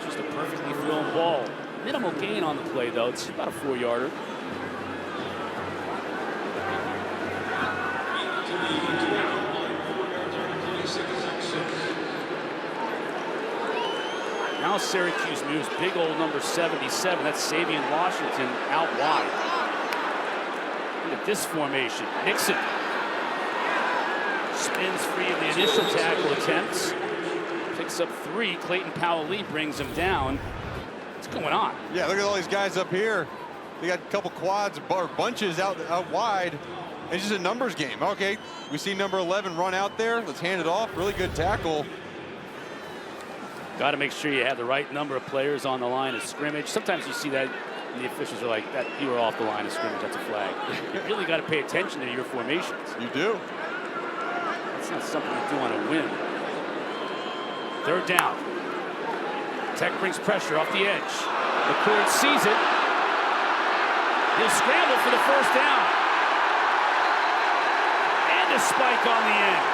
C: Just a perfectly thrown ball. Minimal gain on the play, though. It's about a 4-yarder. Now Syracuse moves big old number 77. That's Savion Washington out wide. Look at this formation. Nixon spins free of the initial tackle attempts. Picks up 3. Clayton Powell-Lee brings him down. What's going on?
B: Yeah, look at all these guys up here. They got a couple quads or bunches out wide. It's just a numbers game. Okay, we see number 11 run out there. Let's hand it off. Really good tackle.
C: Got to make sure you have the right number of players on the line of scrimmage. Sometimes you see that and the officials are like, "That you were off the line of scrimmage. That's a flag." You really got to pay attention to your formations.
B: You do.
C: That's not something you do on a whim. 3rd down. Tech brings pressure off the edge. McCord sees it. He'll scramble for the 1st down. And a spike on the end.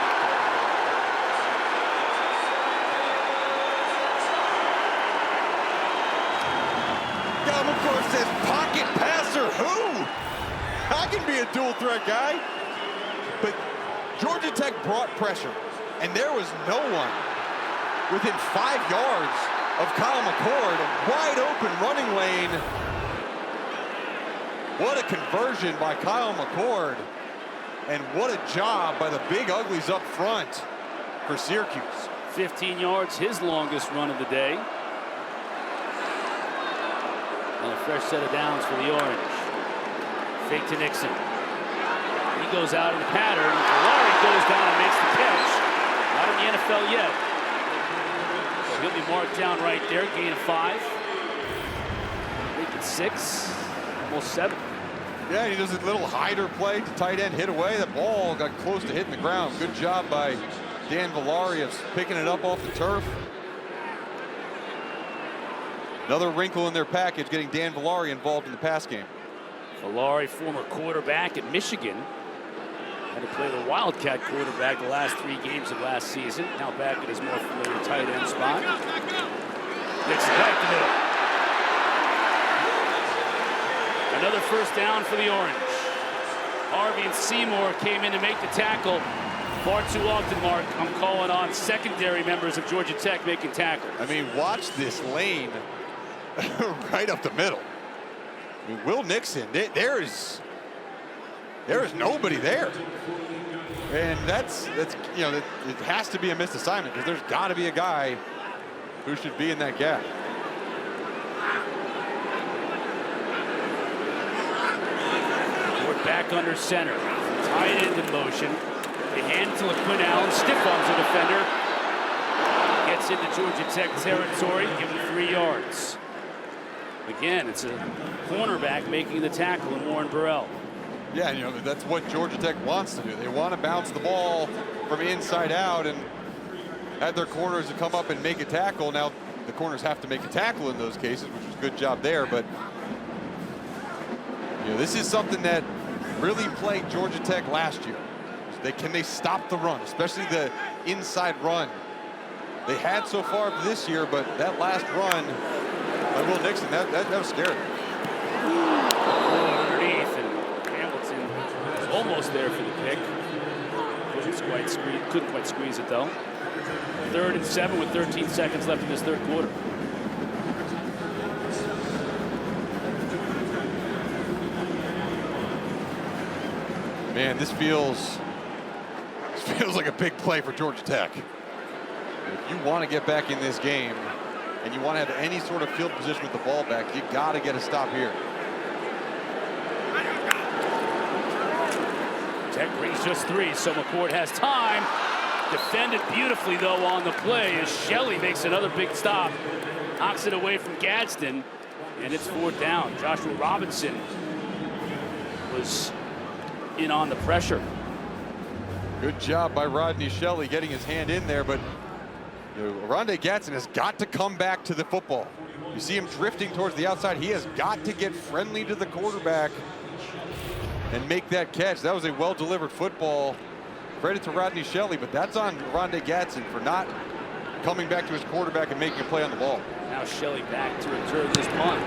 B: McCord says pocket passer. Who? I can be a dual threat guy. But Georgia Tech brought pressure, and there was no one within 5 yards of Kyle McCord. A wide open running lane. What a conversion by Kyle McCord. And what a job by the big uglies up front for Syracuse.
C: 15 yards, his longest run of the day. And a fresh set of downs for the Orange. Fake to Nixon. He goes out in the pattern. Valari goes down and makes the catch. Not in the NFL yet. So he'll be marked down right there. Gain of 5. Make it 6. Almost 7.
B: Yeah, he does a little hider play to tight end, hit away. The ball got close to hitting the ground. Good job by Dan Valari of picking it up off the turf. Another wrinkle in their package, getting Dan Valari involved in the pass game.
C: Valari, former quarterback at Michigan. Had to play the Wildcat quarterback the last 3 games of last season. Now back at his more familiar tight end spot. Nixon back to middle. Another first down for the Orange. Harvey and Seymour came in to make the tackle. Far too often, Mark, I'm calling on secondary members of Georgia Tech making tackles.
B: I mean, watch this lane right up the middle. I mean, Will Nixon, there is nobody there. And that's you know, it has to be a missed assignment because there's got to be a guy who should be in that gap.
C: Back under center. Tight end in motion. They hand it to LaQuinn Allen. Stiff arms the defender. Gets into Georgia Tech territory. Give him 3 yards. Again, it's a cornerback making the tackle in Warren Burrell.
B: Yeah, you know, that's what Georgia Tech wants to do. They want to bounce the ball from inside out and have their corners to come up and make a tackle. Now, the corners have to make a tackle in those cases, which is a good job there, but you know, this is something that really plagued Georgia Tech last year. Can they stop the run, especially the inside run? They had so far this year, but that last run by Will Nixon, that was scary.
C: Underneath, and Hamilton was almost there for the pick. Couldn't quite squeeze it though. 3rd and 7 with 13 seconds left in this 3rd quarter.
B: Man, this feels like a big play for Georgia Tech. If you want to get back in this game and you want to have any sort of field position with the ball back, you got to get a stop here.
C: Tech brings just 3, so McCord has time. Defended beautifully, though, on the play as Shelley makes another big stop. Knocks it away from Gadsden, and it's 4th down. Joshua Robinson was in on the pressure.
B: Good job by Rodney Shelley getting his hand in there, but you know, Rondé Gadsden has got to come back to the football. You see him drifting towards the outside. He has got to get friendly to the quarterback and make that catch. That was a well-delivered football. Credit to Rodney Shelley, but that's on Rondé Gadsden for not coming back to his quarterback and making a play on the ball.
C: Now Shelley back to return this punt.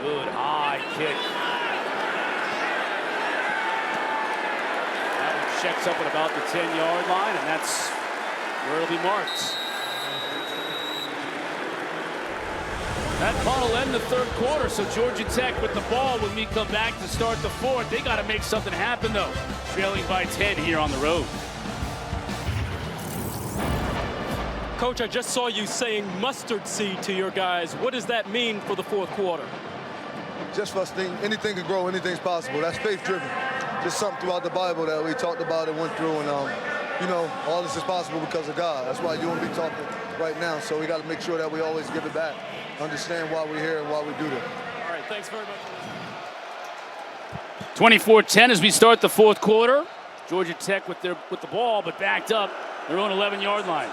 C: Good high kick. That one checks up at about the 10-yard line, and that's where it'll be marked. That punt will end the 3rd quarter, so Georgia Tech with the ball when we come back to start the 4th. They got to make something happen, though. Trailing by 10 here on the road.
D: Coach, I just saw you saying mustard seed to your guys. What does that mean for the 4th quarter?
E: Just for us, anything can grow, anything's possible. That's faith-driven. Just something throughout the Bible that we talked about and went through, and you know, all this is possible because of God. That's why you and me talking right now. So we got to make sure that we always give it back. Understand why we're here and why we do this.
D: All right, thanks very much.
C: 24-10 as we start the 4th quarter. Georgia Tech with the ball, but backed up their own 11-yard line.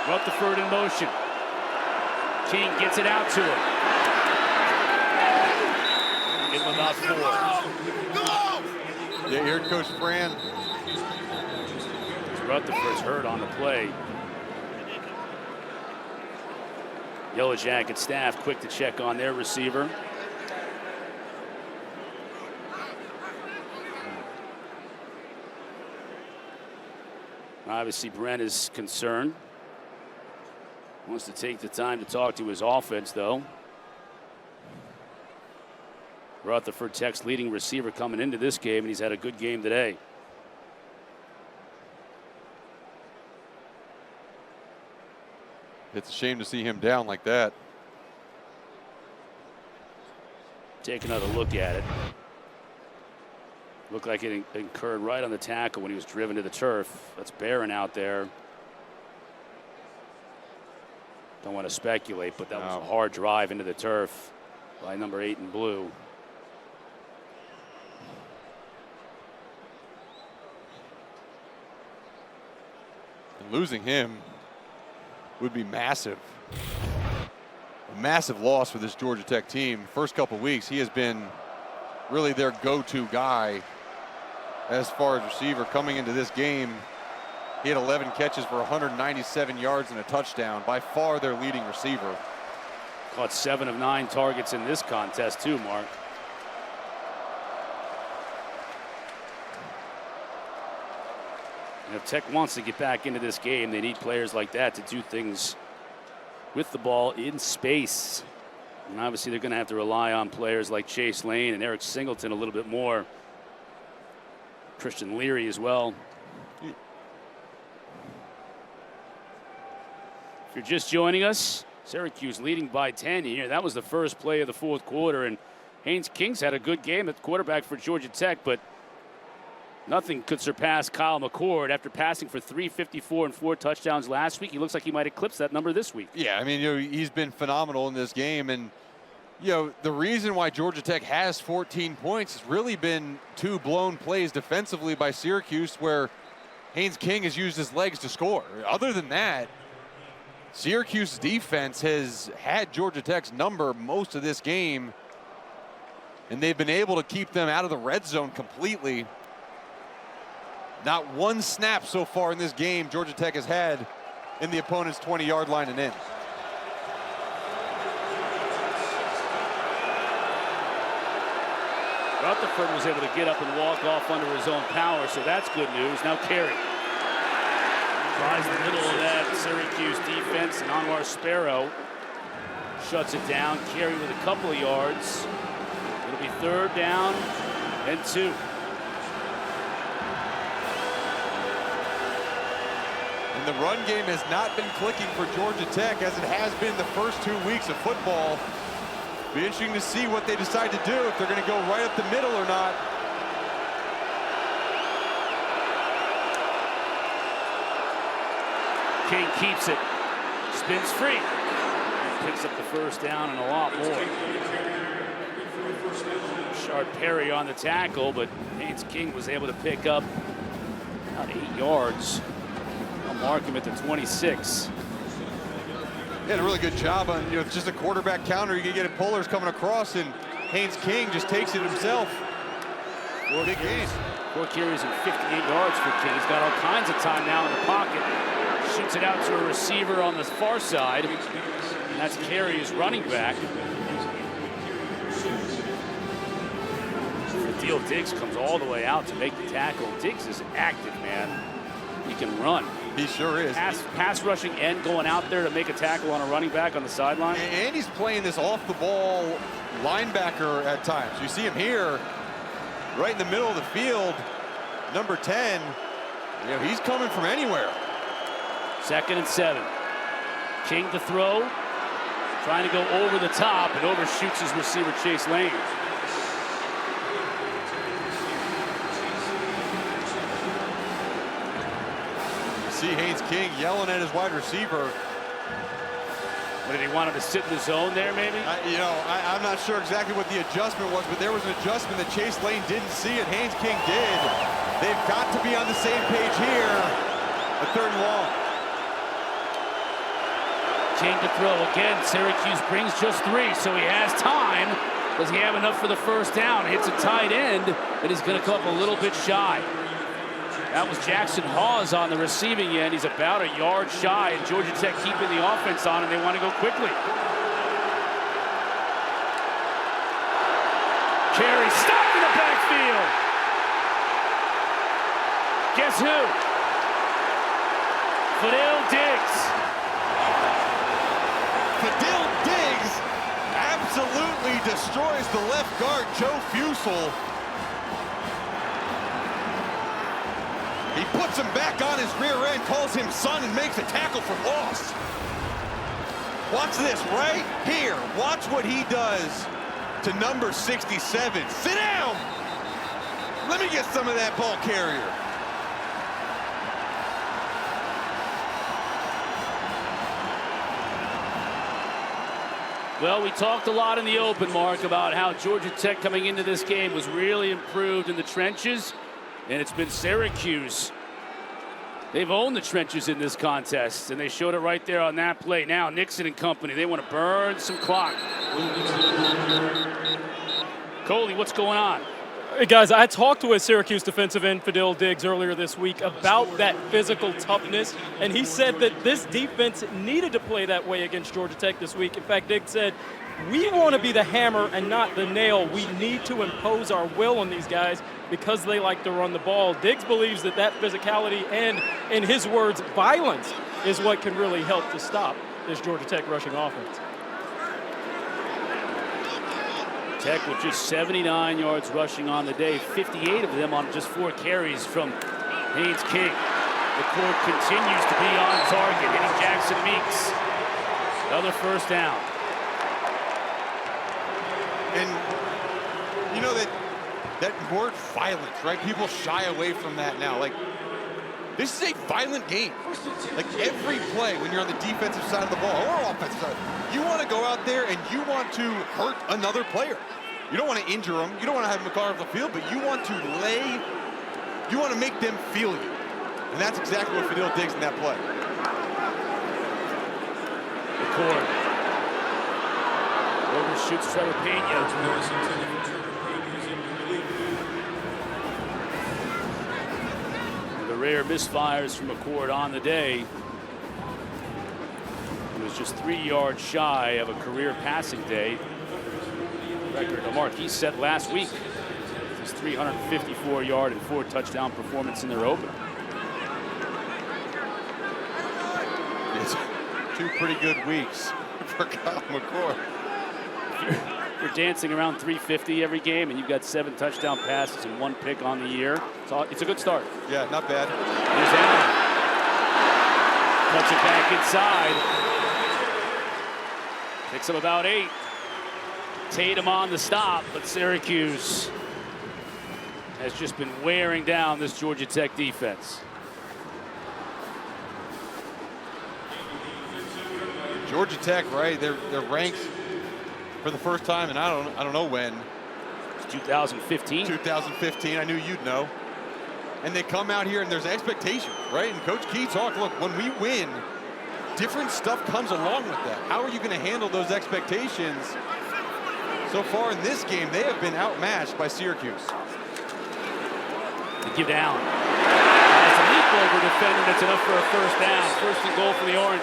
C: Rutherford in motion. King gets it out to him. Give him about 4.
B: Yeah, you heard Coach Fran.
C: Rutherford's hurt on the play. Yellow Jacket staff quick to check on their receiver. Obviously, Brent is concerned. Wants to take the time to talk to his offense, though. Rutherford Tech's leading receiver coming into this game, and he's had a good game today.
B: It's a shame to see him down like that.
C: Take another look at it. Looked like it incurred right on the tackle when he was driven to the turf. That's Barron out there. Don't want to speculate, but that was a hard drive into the turf by number 8 in blue.
B: And losing him would be massive. A massive loss for this Georgia Tech team. First couple weeks, he has been really their go-to guy as far as receiver. Coming into this game, he had 11 catches for 197 yards and a touchdown. By far their leading receiver.
C: Caught 7 of 9 targets in this contest too, Mark. And if Tech wants to get back into this game, they need players like that to do things with the ball in space. And obviously they're going to have to rely on players like Chase Lane and Eric Singleton a little bit more. Christian Leary as well. If you're just joining us, Syracuse leading by 10 here. That was the first play of the fourth quarter, and Haynes King's had a good game at quarterback for Georgia Tech, but nothing could surpass Kyle McCord. After passing for 354 and 4 touchdowns last week, he looks like he might eclipse that number this week.
B: Yeah, I mean, he's been phenomenal in this game, and the reason why Georgia Tech has 14 points has really been 2 blown plays defensively by Syracuse where Haynes King has used his legs to score. Other than that, Syracuse's defense has had Georgia Tech's number most of this game, and they've been able to keep them out of the red zone completely. Not one snap so far in this game Georgia Tech has had in the opponent's 20-yard line and in.
C: Rutherford was able to get up and walk off under his own power, so that's good news. Now Carey tries the middle of that Syracuse defense, and Anwar Sparrow shuts it down. Carey with a couple of yards. It'll be 3rd down and 2.
B: And the run game has not been clicking for Georgia Tech as it has been the first 2 weeks of football. Be interesting to see what they decide to do, if they're going to go right up the middle or not.
C: King keeps it, spins free, and picks up the 1st down and a lot more. Sharp Perry on the tackle, but Haynes King was able to pick up about 8 yards. I'll mark him at the 26.
B: He had a really good job on, it's just a quarterback counter. You can get it, pullers coming across, and Haynes King just takes it himself. Big game.
C: 4 carries and 58 yards for King. He's got all kinds of time now in the pocket. Shoots it out to a receiver on the far side, and that's Carey, his running back. Theo Diggs comes all the way out to make the tackle. Diggs is active, man. He can run.
B: He sure is.
C: Pass rushing and going out there to make a tackle on a running back on the sideline.
B: And he's playing this off-the-ball linebacker at times. You see him here, right in the middle of the field, number 10. He's coming from anywhere.
C: 2nd and 7. King to throw, trying to go over the top, and overshoots his receiver Chase Lane.
B: See Haynes King yelling at his wide receiver.
C: What, did he want him to sit in the zone there, maybe?
B: I'm not sure exactly what the adjustment was, but there was an adjustment that Chase Lane didn't see and Haynes King did. They've got to be on the same page here. A 3rd and long.
C: King to throw again. Syracuse brings just 3, so he has time. Does he have enough for the 1st down? Hits a tight end, and he's going to come up a little bit shy. That was Jackson Hawes on the receiving end. He's about a yard shy, and Georgia Tech keeping the offense on, and they want to go quickly. Carey stopped in the backfield. Guess who? Fidel Diggs.
B: absolutely destroys the left guard, Joe Fusel. He puts him back on his rear end, calls him son, and makes a tackle for loss. Watch this right here. Watch what he does to number 67. Sit down. Let me get some of that ball carrier.
C: Well, we talked a lot in the open, Mark, about how Georgia Tech coming into this game was really improved in the trenches, and it's been Syracuse. They've owned the trenches in this contest, and they showed it right there on that play. Now, Nixon and company, they want to burn some clock. Coley, what's going on?
D: Hey guys, I talked with Syracuse defensive end Fidel Diggs earlier this week about that physical toughness, and he said that this defense needed to play that way against Georgia Tech this week. In fact, Diggs said, we want to be the hammer and not the nail. We need to impose our will on these guys because they like to run the ball. Diggs believes that that physicality and, in his words, violence is what can really help to stop this Georgia Tech rushing offense.
C: Tech with just 79 yards rushing on the day, 58 of them on just 4 carries from Haynes King. The court continues to be on target, hitting Jackson Meeks. Another first down.
B: And you know that word violence, right? People shy away from that now. Like, this is a violent game. Like, every play when you're on the defensive side of the ball or offensive side, you want to go out there and you want to hurt another player. You don't want to injure them. You don't want to have them car off the field, but you want to make them feel you. And that's exactly what Fidel digs in that play.
C: The court. Overshoots Trevor Pena. The rare misfires from McCord on the day. He was just 3 yards shy of a career passing day. Record Mark he set last week. His 354-yard and 4-touchdown performance in their opener.
B: It's 2 pretty good weeks for Kyle McCord.
C: You're dancing around 350 every game, and you've got 7 touchdown passes and 1 pick on the year. It's a good start.
B: Yeah, not bad.
C: Here's Allen. Cuts it back inside. Picks up about 8. Tatum on the stop, but Syracuse has just been wearing down this Georgia Tech defense.
B: Georgia Tech, right? They're ranked for the first time, and I don't know when.
C: It's 2015.
B: 2015. I knew you'd know. And they come out here, and there's expectation, right? And Coach Key talked. Look, when we win, different stuff comes along with that. How are you going to handle those expectations? So far in this game, they have been outmatched by Syracuse.
C: They give to Allen. That's a leap over defender. That's enough for a first down. First and goal for the Orange.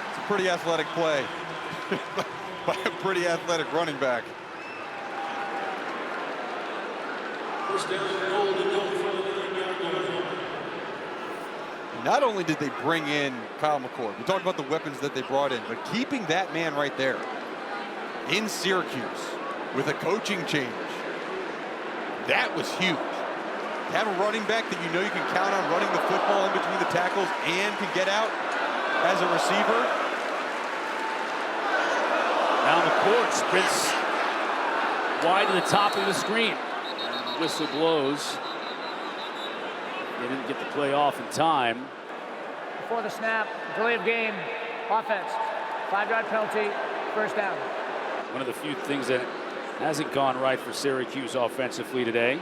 B: It's a pretty athletic play by a pretty athletic running back. Not only did they bring in Kyle McCord, we talked about the weapons that they brought in, but keeping that man right there in Syracuse with a coaching change, that was huge. To have a running back that you know you can count on running the football in between the tackles and can get out as a receiver.
C: Now McCord sprints wide to the top of the screen. And the whistle blows. They didn't get the play off in time.
A: Before the snap, delay of game, offense, 5-yard penalty, first down.
C: One of the few things that hasn't gone right for Syracuse offensively today.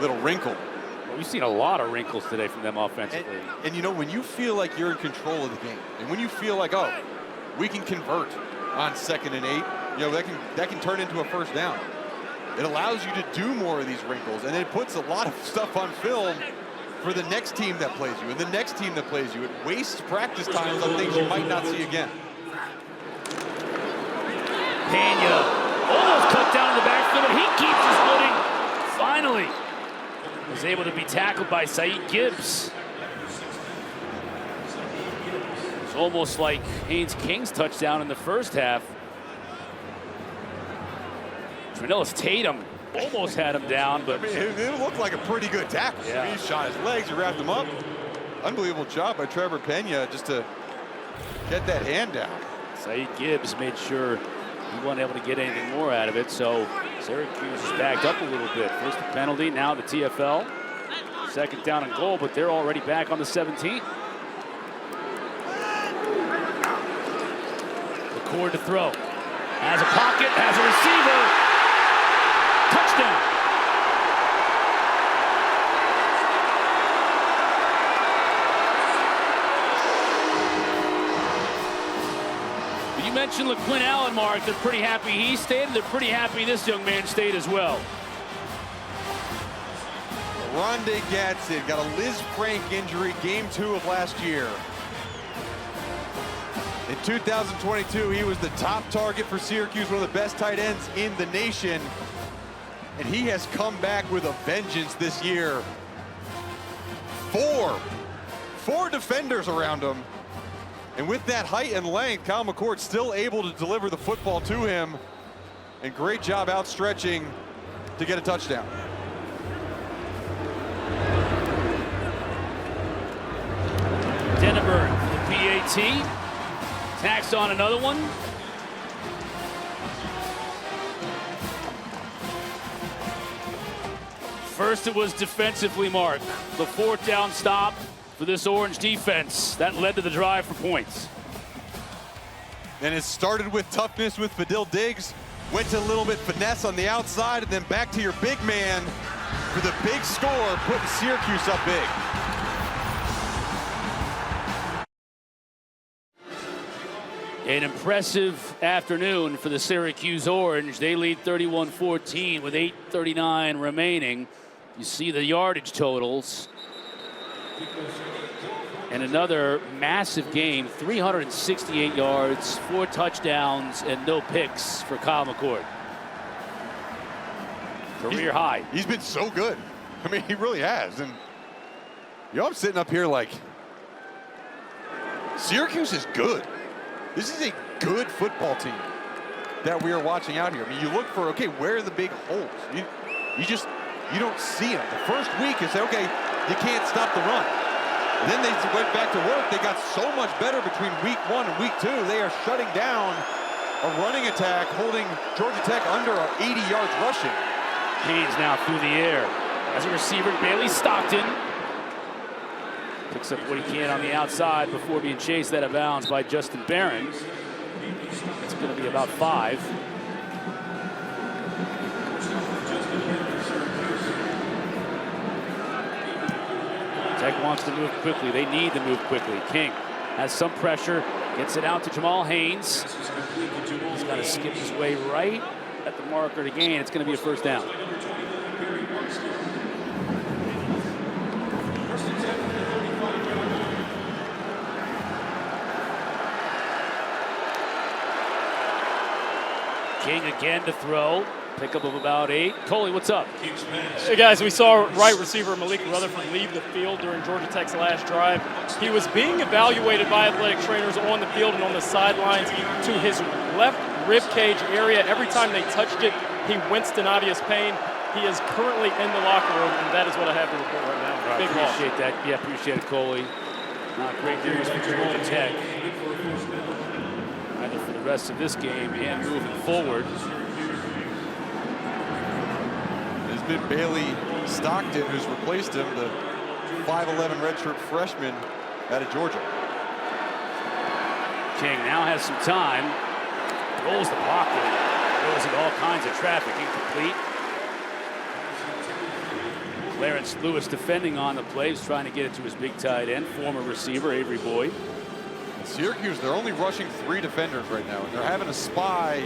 B: Little wrinkle.
C: Well, we've seen a lot of wrinkles today from them offensively.
B: And you know, when you feel like you're in control of the game, and when you feel like, oh, we can convert on 2nd and 8, you know, that can turn into a first down. It allows you to do more of these wrinkles, and it puts a lot of stuff on film for the next team that plays you and the next team that plays you. It wastes practice times on things you might not see again.
C: Pena almost cut down in the backfield, but he keeps his footing. Finally, was able to be tackled by Saeed Gibbs. It's almost like Haynes King's touchdown in the first half. Trinellis Tatum almost had him down, but
B: I mean, it looked like a pretty good tackle.
C: Yeah.
B: I mean, he shot his legs, he wrapped him up. Unbelievable job by Trevor Pena just to get that hand down.
C: Saeed Gibbs made sure he wasn't able to get anything more out of it, so Syracuse is backed up a little bit. First the penalty, now the TFL. Second down and goal, but they're already back on the 17. McCord to throw. Has a pocket, has a receiver. Touchdown. You mentioned LaQuinn Allen, Mark. They're pretty happy he stayed, and they're pretty happy this young man stayed as well.
B: Rondé Gadsden got a Liz Frank injury game 2 of last year. In 2022, he was the top target for Syracuse, one of the best tight ends in the nation. And he has come back with a vengeance this year. Four defenders around him. And with that height and length, Kyle McCord still able to deliver the football to him. And great job outstretching to get a touchdown.
C: Denneberg, the PAT. Tacks on another one. First it was defensively, Mark. The 4th down stop for this Orange defense. That led to the drive for points.
B: And it started with toughness with Fadil Diggs. Went to a little bit finesse on the outside, and then back to your big man for the big score, putting Syracuse up big.
C: An impressive afternoon for the Syracuse Orange. They lead 31-14 with 8:39 remaining. You see the yardage totals. And another massive game, 368 yards, 4 touchdowns, and no picks for Kyle McCord. Career high.
B: He's been so good. I mean, he really has. And you know, I'm sitting up here like, Syracuse is good. This is a good football team that we are watching out here. I mean, you look for, okay, where are the big holes? You don't see them. The first week you say, okay, you can't stop the run. And then they went back to work. They got so much better between week 1 and week 2. They are shutting down a running attack, holding Georgia Tech under 80 yards rushing.
C: Haynes now through the air. As a receiver, Bailey Stockton picks up what he can on the outside before being chased out of bounds by Justin Barron. It's going to be about 5. Tech wants to move quickly. They need to move quickly. King has some pressure, gets it out to Jamal Haynes. He's got to skip his way right at the marker to gain. It's going to be a first down. King again to throw. Pickup of about 8. Coley, what's up?
D: Hey guys, we saw right receiver Malik Rutherford leave the field during Georgia Tech's last drive. He was being evaluated by athletic trainers on the field and on the sidelines to his left rib cage area. Every time they touched it, he winced in obvious pain. He is currently in the locker room, and that is what I have to report right now.
C: Right, appreciate that. Yeah, appreciate it, Coley. Not great news for Georgia Tech. Either for the rest of this game and moving forward.
B: It's been Bailey Stockton who's replaced him, the 5'11" redshirt freshman out of Georgia.
C: King now has some time. Rolls the pocket. Goes into all kinds of traffic. Incomplete. Clarence Lewis defending on the play. He's trying to get it to his big tight end, former receiver Avery Boyd.
B: Syracuse, they're only rushing 3 defenders right now, and they're having a spy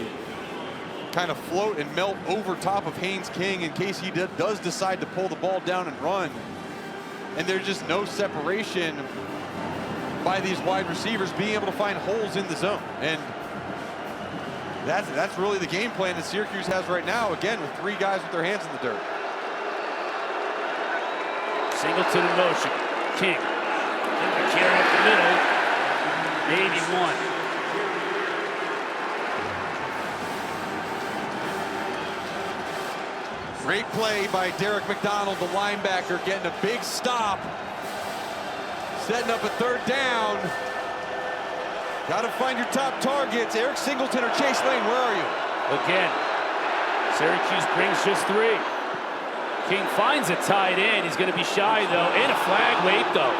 B: kind of float and melt over top of Haynes King in case he does decide to pull the ball down and run. And there's just no separation by these wide receivers being able to find holes in the zone. And that's really the game plan that Syracuse has right now, again, with 3 guys with their hands in the dirt.
C: Singleton in motion. King. Carry up the middle. Maybe one.
B: Great play by Derek McDonald, the linebacker, getting a big stop. Setting up a third down. Got to find your top targets. Eric Singleton or Chase Lane, where are you?
C: Again, Syracuse brings just 3. King finds a tight end. He's going to be shy, though. And a flag wait, though.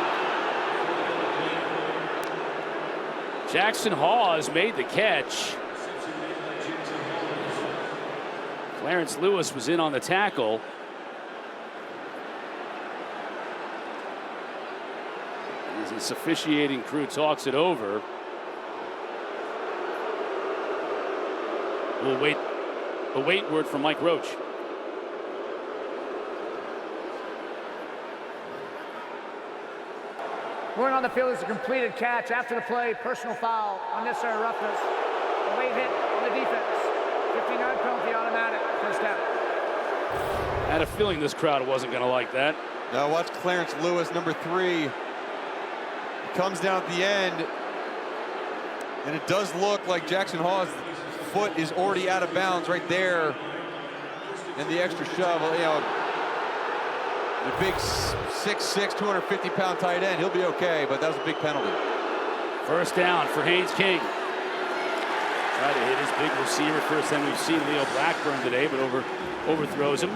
C: Jackson Hawes made the catch. Clarence Lewis was in on the tackle. As his officiating crew talks it over. We'll wait. A wait word from Mike Roach.
A: Word on the field is a completed catch. After the play, personal foul, unnecessary roughness. A late hit on the defense. 15-yard penalty, automatic. First down.
C: I had a feeling this crowd wasn't going to like that.
B: Now watch Clarence Lewis, number 3. He comes down at the end, and it does look like Jackson Hawes' foot is already out of bounds right there. And the extra shove, you know, the big 6'6", 250-pound tight end, he'll be okay, but that was a big penalty.
C: First down for Haynes King. Tried to hit his big receiver. First time we've seen Leo Blackburn today, but overthrows him.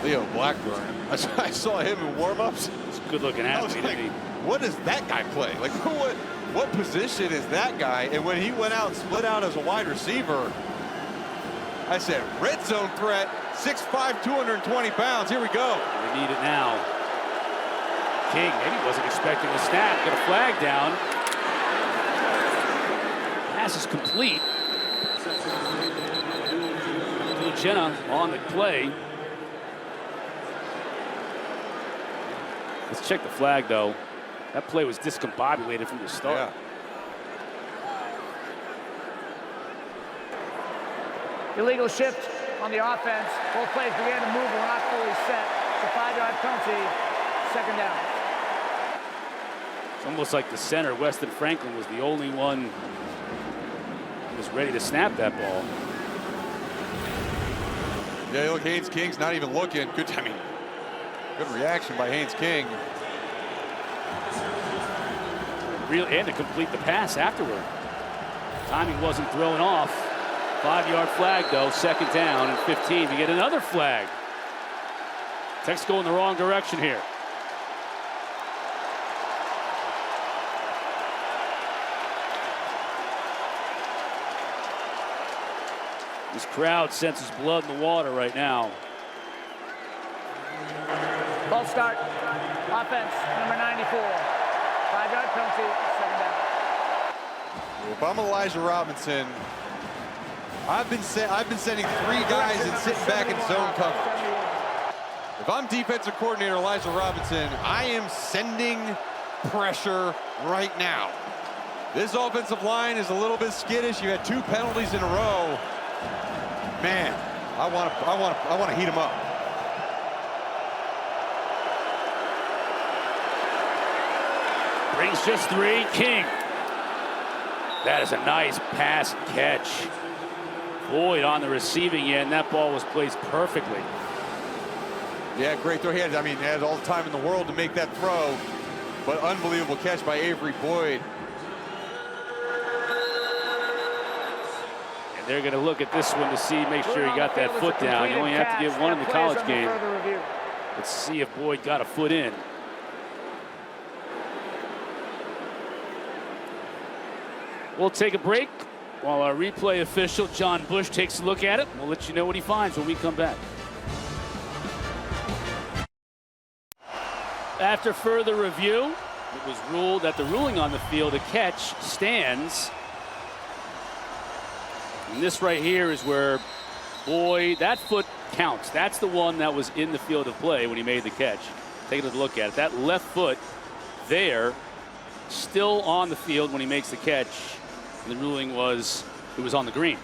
B: Leo Blackburn. I saw him in warm-ups.
C: It's a good-looking athlete.
B: Like, what does that guy play? Like, what position is that guy? And when he went out, split out as a wide receiver, I said, red zone threat, 6'5", 220 pounds. Here we go.
C: We need it now. King maybe wasn't expecting the snap. Got a flag down. Pass is complete. Jenna on the play. Let's check the flag, though. That play was discombobulated from the start.
B: Yeah.
A: Illegal shift on the offense. Both plays began to move and were not fully set. It's a 5-yard penalty. Second down.
C: It's almost like the center, Weston Franklin, was the only one who was ready to snap that ball.
B: Yeah, look, Haynes King's not even looking. Good reaction by Haynes King.
C: And to complete the pass afterward. Timing wasn't thrown off. 5-yard flag, though. Second down and 15. We get another flag. Tech's going the wrong direction here. This crowd senses blood in the water right now.
A: Ball start. Offense, number 94. 5-yard penalty, second down.
B: If I'm Elijah Robinson, I've been sending 3 guys and sitting back in zone coverage. If I'm defensive coordinator Elijah Robinson, I am sending pressure right now. This offensive line is a little bit skittish. You had 2 penalties in a row. Man, I want to heat them up.
C: Brings just 3. King. That is a nice pass and catch. Boyd on the receiving end. That ball was placed perfectly.
B: Yeah, great throw. He had all the time in the world to make that throw, but unbelievable catch by Avery Boyd.
C: And they're going to look at this one to see, make sure he got that foot down. You only have to give one in the college game. Let's see if Boyd got a foot in. We'll take a break while our replay official, John Bush, takes a look at it. We'll let you know what he finds when we come back. After further review, it was ruled that the ruling on the field, a catch, stands. And this right here is where Boyd, that foot counts. That's the one that was in the field of play when he made the catch. Take a look at it. That left foot there, still on the field when he makes the catch. The ruling was it was on the green.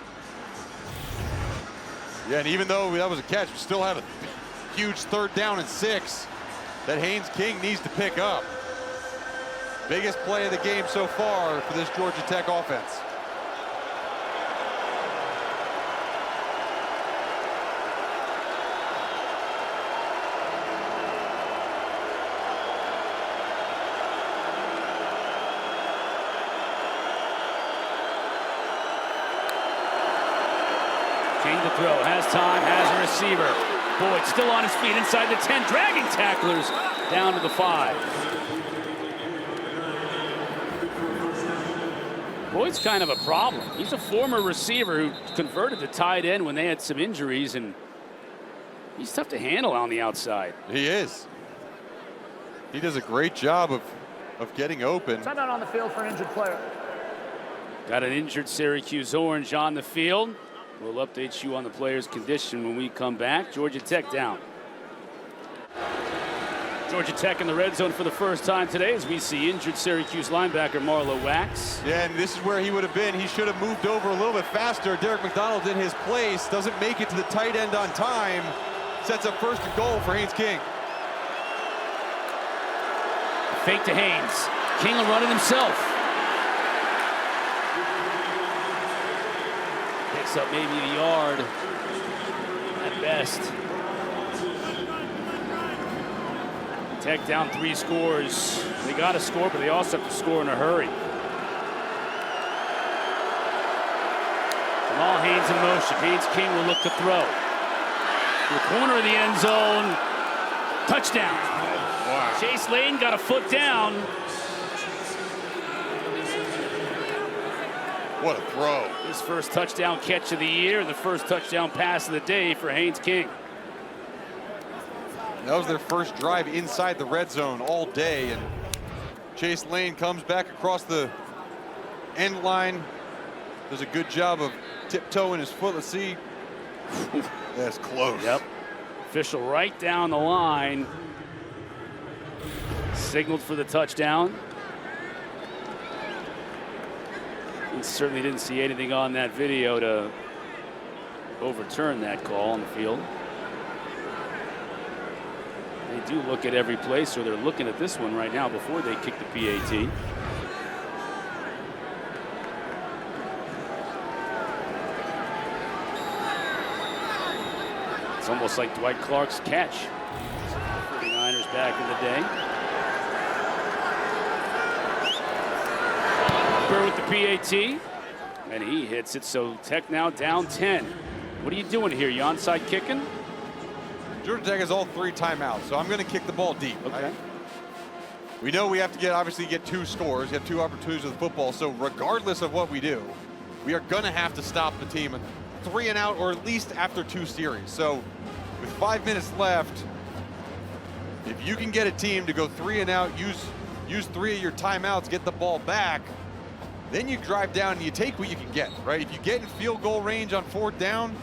B: Yeah, and even though that was a catch, we still have huge 3rd down and 6 that Haynes King needs to pick up. Biggest play of the game so far for this Georgia Tech offense.
C: King to throw, has time, has a receiver. Boyd still on his feet inside the 10, dragging tacklers down to the 5. Boyd's kind of a problem. He's a former receiver who converted to tight end when they had some injuries, and he's tough to handle on the outside.
B: He is. He does a great job of getting open.
A: Send out on the field for an injured player.
C: Got an injured Syracuse Orange on the field. We'll update you on the player's condition when we come back. Georgia Tech down. Georgia Tech in the red zone for the first time today as we see injured Syracuse linebacker Marlowe Wax.
B: Yeah, and this is where he would have been. He should have moved over a little bit faster. Derek McDonald in his place, doesn't make it to the tight end on time. Sets up 1st and goal for Haynes King.
C: Fake to Haynes. King will run it himself. Picks up maybe a yard at best. Tech down 3 scores. They got to score, but they also have to score in a hurry. Jamal Haynes in motion. Haynes King will look to throw. To the corner of the end zone. Touchdown. Wow. Chase Lane got a foot down.
B: What a throw.
C: His first touchdown catch of the year and the first touchdown pass of the day for Haynes King.
B: That was their first drive inside the red zone all day, and Chase Lane comes back across the end line. Does a good job of tiptoeing his foot. Let's see. That's close.
C: Yep. Official right down the line. Signaled for the touchdown. He certainly didn't see anything on that video to overturn that call on the field. They do look at every play, so they're looking at this one right now before they kick the PAT. It's almost like Dwight Clark's catch. 49ers back in the day. Burr with the PAT, and he hits it, so Tech now down 10. What are you doing here? You onside kicking?
B: Georgia Tech has all 3 timeouts, so I'm going to kick the ball deep.
C: Okay.
B: We know we have to obviously get 2 scores, get 2 opportunities with the football, so regardless of what we do, we are going to have to stop the team at 3 and out, or at least after 2 series. So with 5 minutes left, if you can get a team to go 3 and out, use 3 of your timeouts, get the ball back, then you drive down and you take what you can get, right? If you get in field goal range on 4th down,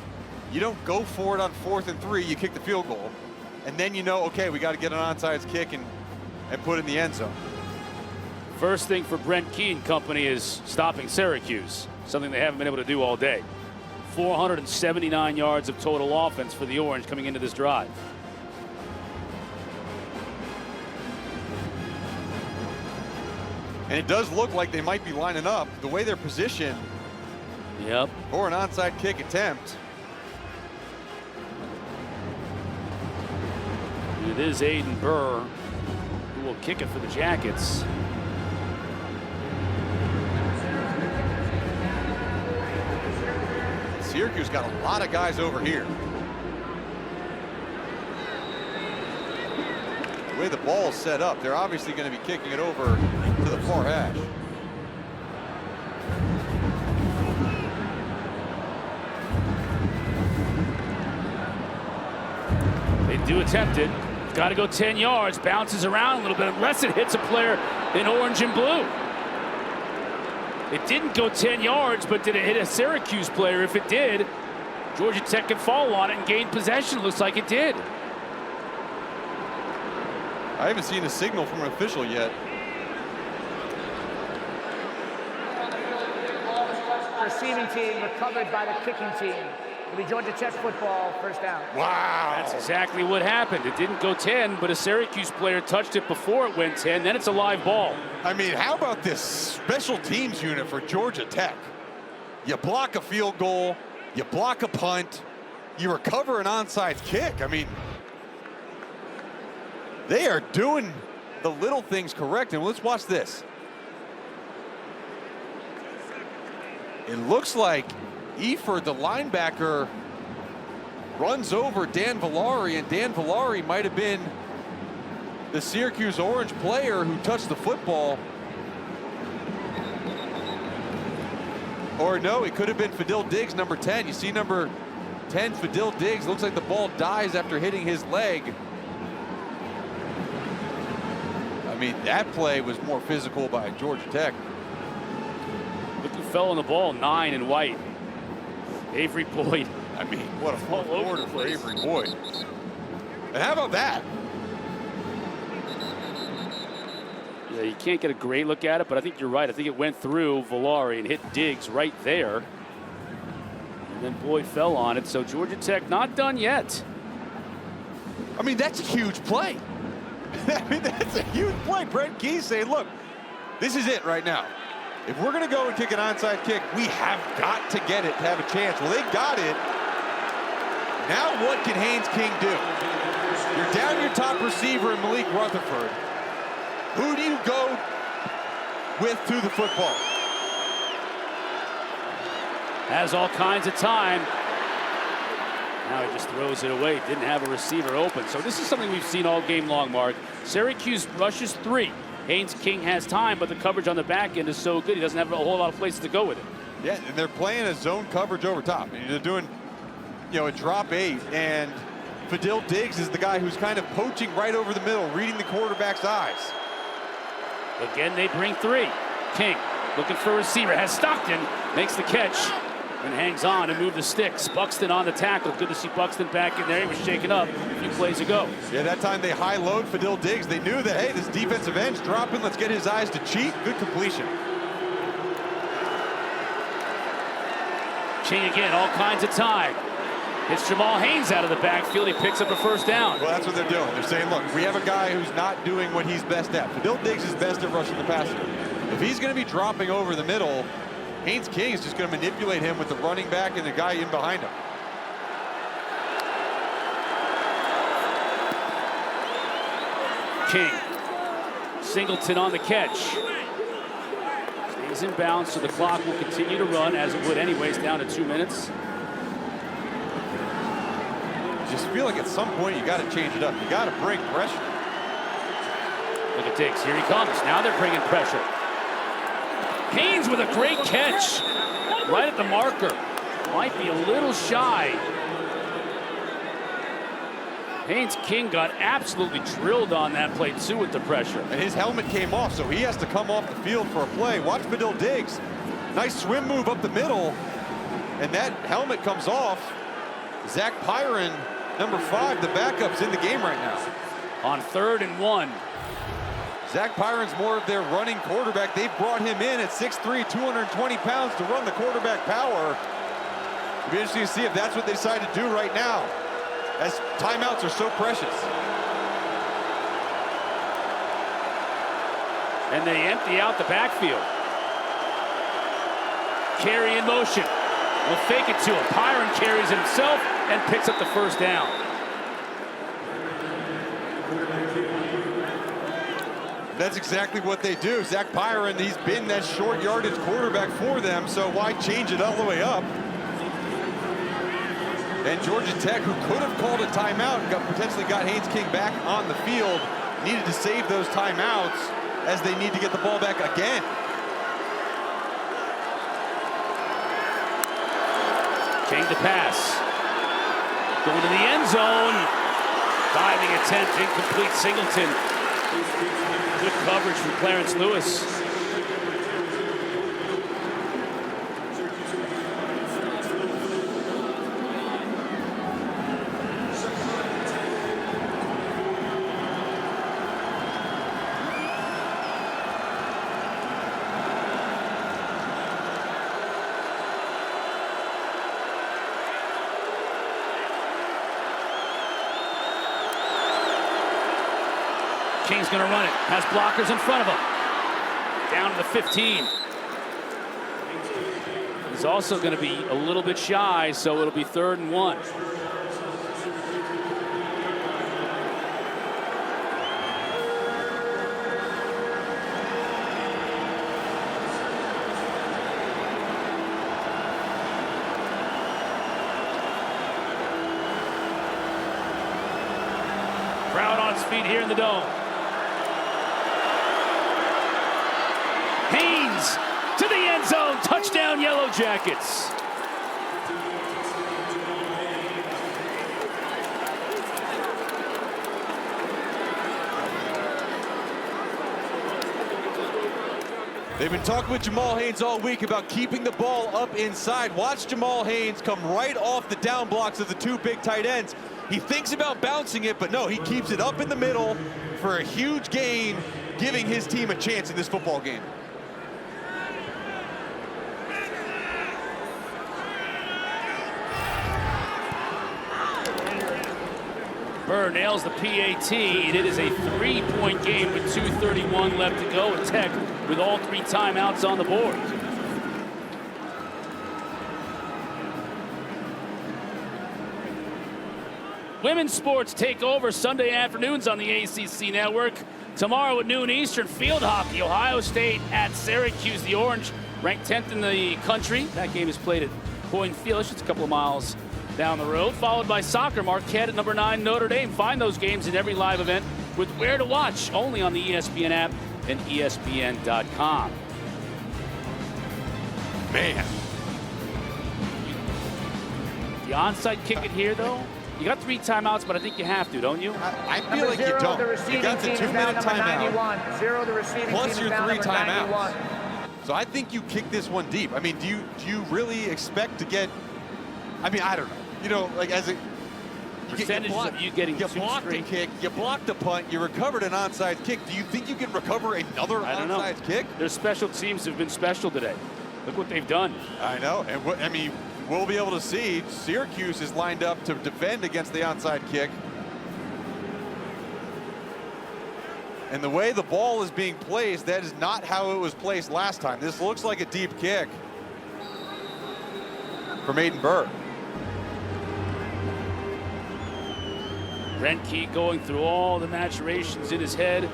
B: you don't go for it on 4th and 3, you kick the field goal. And then you know, okay, we got to get an onside kick and put it in the end zone.
C: First thing for Brent Key and company is stopping Syracuse, something they haven't been able to do all day. 479 yards of total offense for the Orange coming into this drive.
B: And it does look like they might be lining up the way they're positioned.
C: Yep.
B: For an onside kick attempt.
C: It is Aiden Burr who will kick it for the Jackets.
B: Syracuse got a lot of guys over here. The way the ball is set up, they're obviously going to be kicking it over to the far hash.
C: They do attempt it. Got to go 10 yards, bounces around a little bit, unless it hits a player in orange and blue. It didn't go 10 yards, but did it hit a Syracuse player? If it did, Georgia Tech could fall on it and gain possession. Looks like it did.
B: I haven't seen a signal from an official yet.
A: Receiving team recovered by the kicking team. It'll be Georgia Tech football, first down.
B: Wow.
C: That's exactly what happened. It didn't go 10, but a Syracuse player touched it before it went 10. Then it's a live ball.
B: I mean, how about this special teams unit for Georgia Tech? You block a field goal, you block a punt, you recover an onside kick. I mean, they are doing the little things correct. And let's watch this. It looks like Eford, the linebacker, runs over Dan Villari, and Dan Villari might have been the Syracuse Orange player who touched the football. Or no, it could have been Fadil Diggs, number 10. You see number 10, Fadil Diggs. Looks like the ball dies after hitting his leg. I mean, that play was more physical by Georgia Tech.
C: Look who fell on the ball, 9 in white. Avery Boyd.
B: I mean, what a fourth
C: All over
B: quarter
C: the
B: for
C: place.
B: Avery Boyd. And how about that?
C: Yeah, you can't get a great look at it, but I think you're right. I think it went through Villari and hit Diggs right there. And then Boyd fell on it, so Georgia Tech not done yet.
B: I mean, that's a huge play. I mean, that's a huge play. Brent Key saying, look, this is it right now. If we're going to go and kick an onside kick, we have got to get it to have a chance. Well, they got it. Now what can Haynes King do? You're down your top receiver in Malik Rutherford. Who do you go with to the football?
C: Has all kinds of time. Now he just throws it away. Didn't have a receiver open. So this is something we've seen all game long, Mark. Syracuse rushes 3. Haynes King has time, but the coverage on the back end is so good, he doesn't have a whole lot of places to go with it.
B: Yeah, and they're playing a zone coverage over top. And they're doing, you know, a drop 8, and Fadil Diggs is the guy who's kind of poaching right over the middle, reading the quarterback's eyes.
C: Again, they bring 3. King looking for a receiver, has Stockton, makes the catch, and hangs on and move the sticks. Buxton on the tackle. Good to see Buxton back in there. He was shaken up a few plays ago.
B: Yeah, that time they high load Fadil Diggs. They knew that, hey, this defensive end's dropping. Let's get his eyes to cheat. Good completion.
C: King again, all kinds of time. It's Jamal Haynes out of the backfield. He picks up a first down.
B: Well, that's what they're doing. They're saying, look, we have a guy who's not doing what he's best at. Fadil Diggs is best at rushing the passer. If he's going to be dropping over the middle, Haynes King is just going to manipulate him with the running back and the guy in behind him.
C: King. Singleton on the catch. Stays in bounds, so the clock will continue to run as it would anyways, down to 2 minutes.
B: Just feel like at some point you got to change it up. You got to bring pressure.
C: Look at Diggs. Here he comes. Now they're bringing pressure. Haynes with a great catch. Right at the marker. Might be a little shy. Haynes King got absolutely drilled on that play, too, with the pressure.
B: And his helmet came off, so he has to come off the field for a play. Watch Fadil Diggs. Nice swim move up the middle. And that helmet comes off. Zach Pyron, number 5, the backup's in the game right now.
C: On 3rd and 1.
B: Zach Pyron's more of their running quarterback. They brought him in at 6'3", 220 pounds to run the quarterback power. It'll be interesting to see if that's what they decide to do right now, as timeouts are so precious.
C: And they empty out the backfield. Carry in motion. Will fake it to him. Pyron carries it himself and picks up the first down.
B: That's exactly what they do. Zach Pyron, he's been that short yardage quarterback for them, so why change it all the way up? And Georgia Tech, who could have called a timeout, potentially got Haynes King back on the field, needed to save those timeouts as they need to get the ball back again.
C: King to pass. Going to the end zone. Diving attempt, incomplete. Singleton. Good coverage from Clarence Lewis. King's going to run it. Has blockers in front of him. Down to the 15. He's also going to be a little bit shy, so it'll be 3rd and 1. Crowd on its feet here in the Dome. Haynes to the end zone. Touchdown, Yellow Jackets.
B: They've been talking with Jamal Haynes all week about keeping the ball up inside. Watch Jamal Haynes come right off the down blocks of the 2 big tight ends. He thinks about bouncing it, but no, he keeps it up in the middle for a huge gain, giving his team a chance in this football game.
C: Burr nails the PAT, and it is a 3-point game with 2:31 left to go. And Tech with all 3 timeouts on the board. Women's sports take over Sunday afternoons on the ACC Network. Tomorrow at noon Eastern, field hockey, Ohio State at Syracuse. The Orange ranked 10th in the country. That game is played at Coyne Field. It's just a couple of miles down the road, followed by soccer, Marquette at number 9, Notre Dame. Find those games in every live event with Where to Watch, only on the ESPN app and ESPN.com.
B: Man.
C: The onside kick it here, though. You got 3 timeouts, but I think you have to, don't you?
B: I feel like you don't. You got the 2-minute timeout.
A: 0, the receiving
B: plus
A: team
B: your 3 timeouts.
A: 91.
B: So I think you kick this one deep. I mean, do you really expect to get? I mean, I don't know. You know, like as a
C: percentage of you getting
B: you blocked a kick, you blocked a punt, you recovered an onside kick. Do you think you can recover another onside kick?
C: Their special teams have been special today. Look what they've done.
B: I know, and I mean, we'll be able to see Syracuse is lined up to defend against the onside kick. And the way the ball is being placed, that is not how it was placed last time. This looks like a deep kick from Aiden Burr.
C: Brent Key going through all the maturations in his head,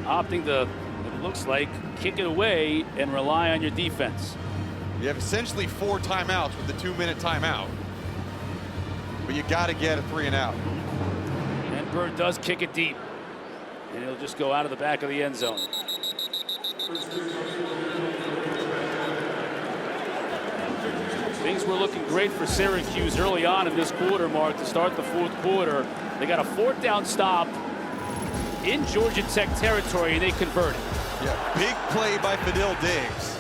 C: opting to, it looks like, kick it away and rely on your defense.
B: You have essentially 4 timeouts with the 2-minute timeout, but you got to get a 3 and out.
C: And Burr does kick it deep, and it'll just go out of the back of the end zone. Things were looking great for Syracuse early on in this quarter, Mark, to start the 4th quarter. They got a 4th down stop in Georgia Tech territory, and they converted.
B: Yeah, big play by Fadil Diggs.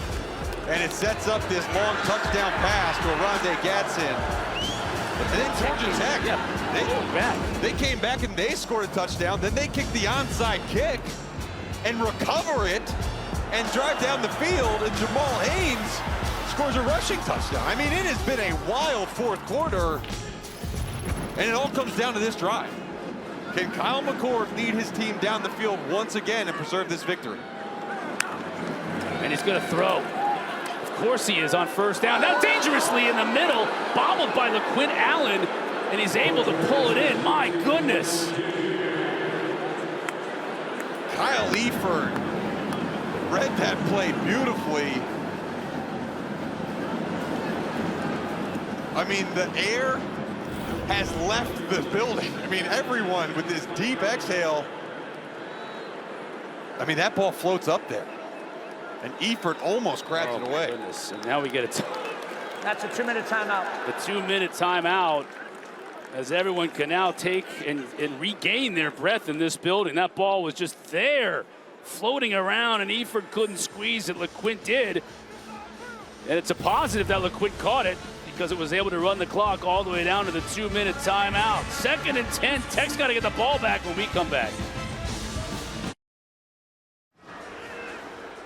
B: And it sets up this long touchdown pass to Arande Gadsden. But then Georgia Tech, they came back and they scored a touchdown. Then they kicked the onside kick and recover it and drive down the field. And Jamal Haynes scores a rushing touchdown. I mean, it has been a wild 4th quarter. And it all comes down to this drive. Can Kyle McCord lead his team down the field once again and preserve this victory?
C: And he's going to throw. Of course he is on 1st down. Now dangerously in the middle, bobbled by LaQuint Allen, and he's able to pull it in. My goodness.
B: Kyle Eford read that play beautifully. I mean, the air has left the building. I mean, everyone with this deep exhale. I mean, that ball floats up there. And Eford almost grabs it away.
C: Goodness. And now we get it.
A: That's a 2-minute timeout.
C: The 2-minute timeout, as everyone can now take and regain their breath in this building. That ball was just there, floating around, and Eford couldn't squeeze it. LaQuint did. And it's a positive that LaQuint caught it, because it was able to run the clock all the way down to the 2-minute timeout. 2nd and 10. Tech's got to get the ball back when we come back.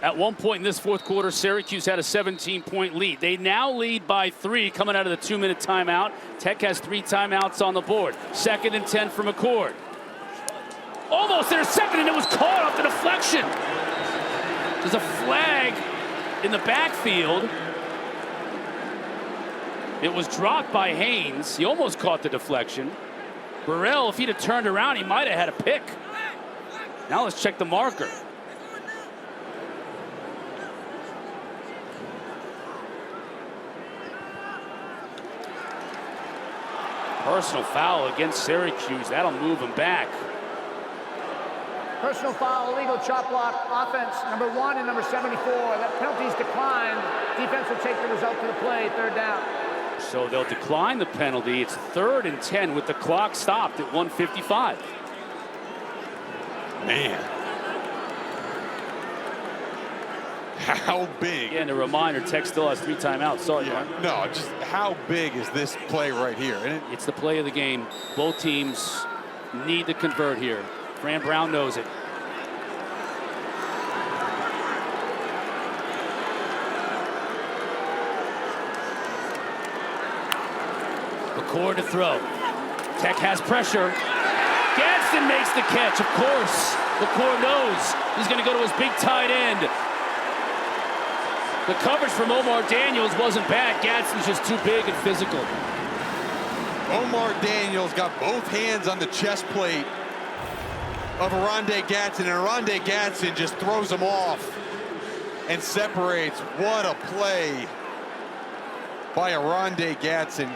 C: At one point in this 4th quarter, Syracuse had a 17-point lead. They now lead by 3 coming out of the 2-minute timeout. Tech has 3 timeouts on the board. 2nd and 10 for McCord. Almost intercepted, and it was caught off the deflection. There's a flag in the backfield. It was dropped by Haynes. He almost caught the deflection. Burrell, if he'd have turned around, he might have had a pick. Now let's check the marker. Personal foul against Syracuse. That'll move him back.
A: Personal foul, illegal chop block, offense, number 1 and number 74. That penalty's declined. Defense will take the result of the play, 3rd down.
C: So they'll decline the penalty. It's 3rd and 10 with the clock stopped at 1:55.
B: Man. How big?
C: And a reminder, Tech still has 3 timeouts. Sorry, Mark.
B: No, just how big is this play right here? And
C: It's the play of the game. Both teams need to convert here. Fran Brown knows it. McCord to throw. Tech has pressure. Gadsden makes the catch, of course. McCord knows he's going to go to his big tight end. The coverage from Omar Daniels wasn't bad. Gadsden's just too big and physical.
B: Omar Daniels got both hands on the chest plate of Arondé Gadsden, and Arondé Gadsden just throws him off and separates. What a play by Arondé Gadsden.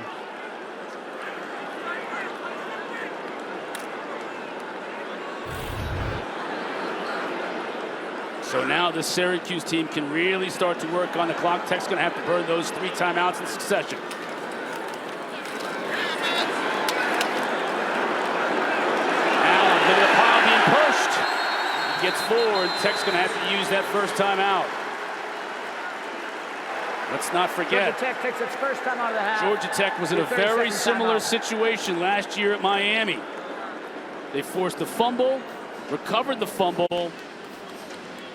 C: So now the Syracuse team can really start to work on the clock. Tech's going to have to burn those 3 timeouts in succession. Allen, look at the pile being pushed. He gets forward. Tech's going to have to use that first timeout. Let's not forget,
A: Georgia Tech takes its first time out of the half.
C: Georgia Tech was in a very similar situation last year at Miami. They forced the fumble, recovered the fumble,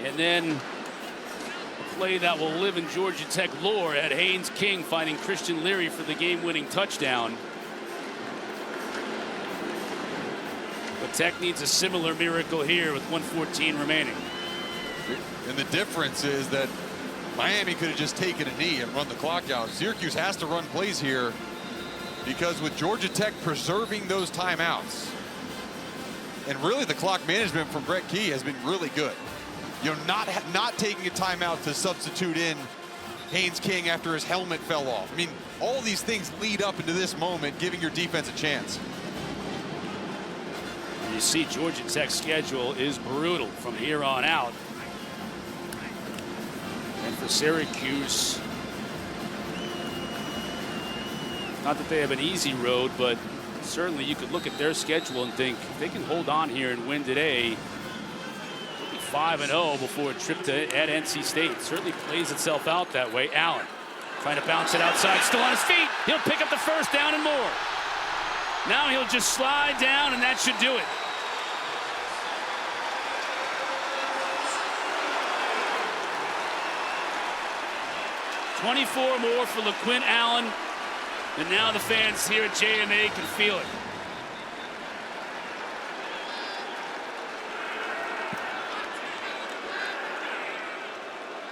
C: and then a play that will live in Georgia Tech lore had Haynes King finding Christian Leary for the game-winning touchdown. But Tech needs a similar miracle here with 1:14 remaining.
B: And the difference is that Miami could have just taken a knee and run the clock out. Syracuse has to run plays here because with Georgia Tech preserving those timeouts, and really the clock management from Brett Key has been really good. You know, not taking a timeout to substitute in Haynes King after his helmet fell off. I mean, all these things lead up into this moment, giving your defense a chance.
C: You see Georgia Tech's schedule is brutal from here on out. And for Syracuse, not that they have an easy road, but certainly you could look at their schedule and think if they can hold on here and win today, 5-0 before a trip at NC State. Certainly plays itself out that way. Allen trying to bounce it outside, still on his feet. He'll pick up the first down and more. Now he'll just slide down, and that should do it. $24 more for LaQuint Allen, and now the fans here at JMA can feel it.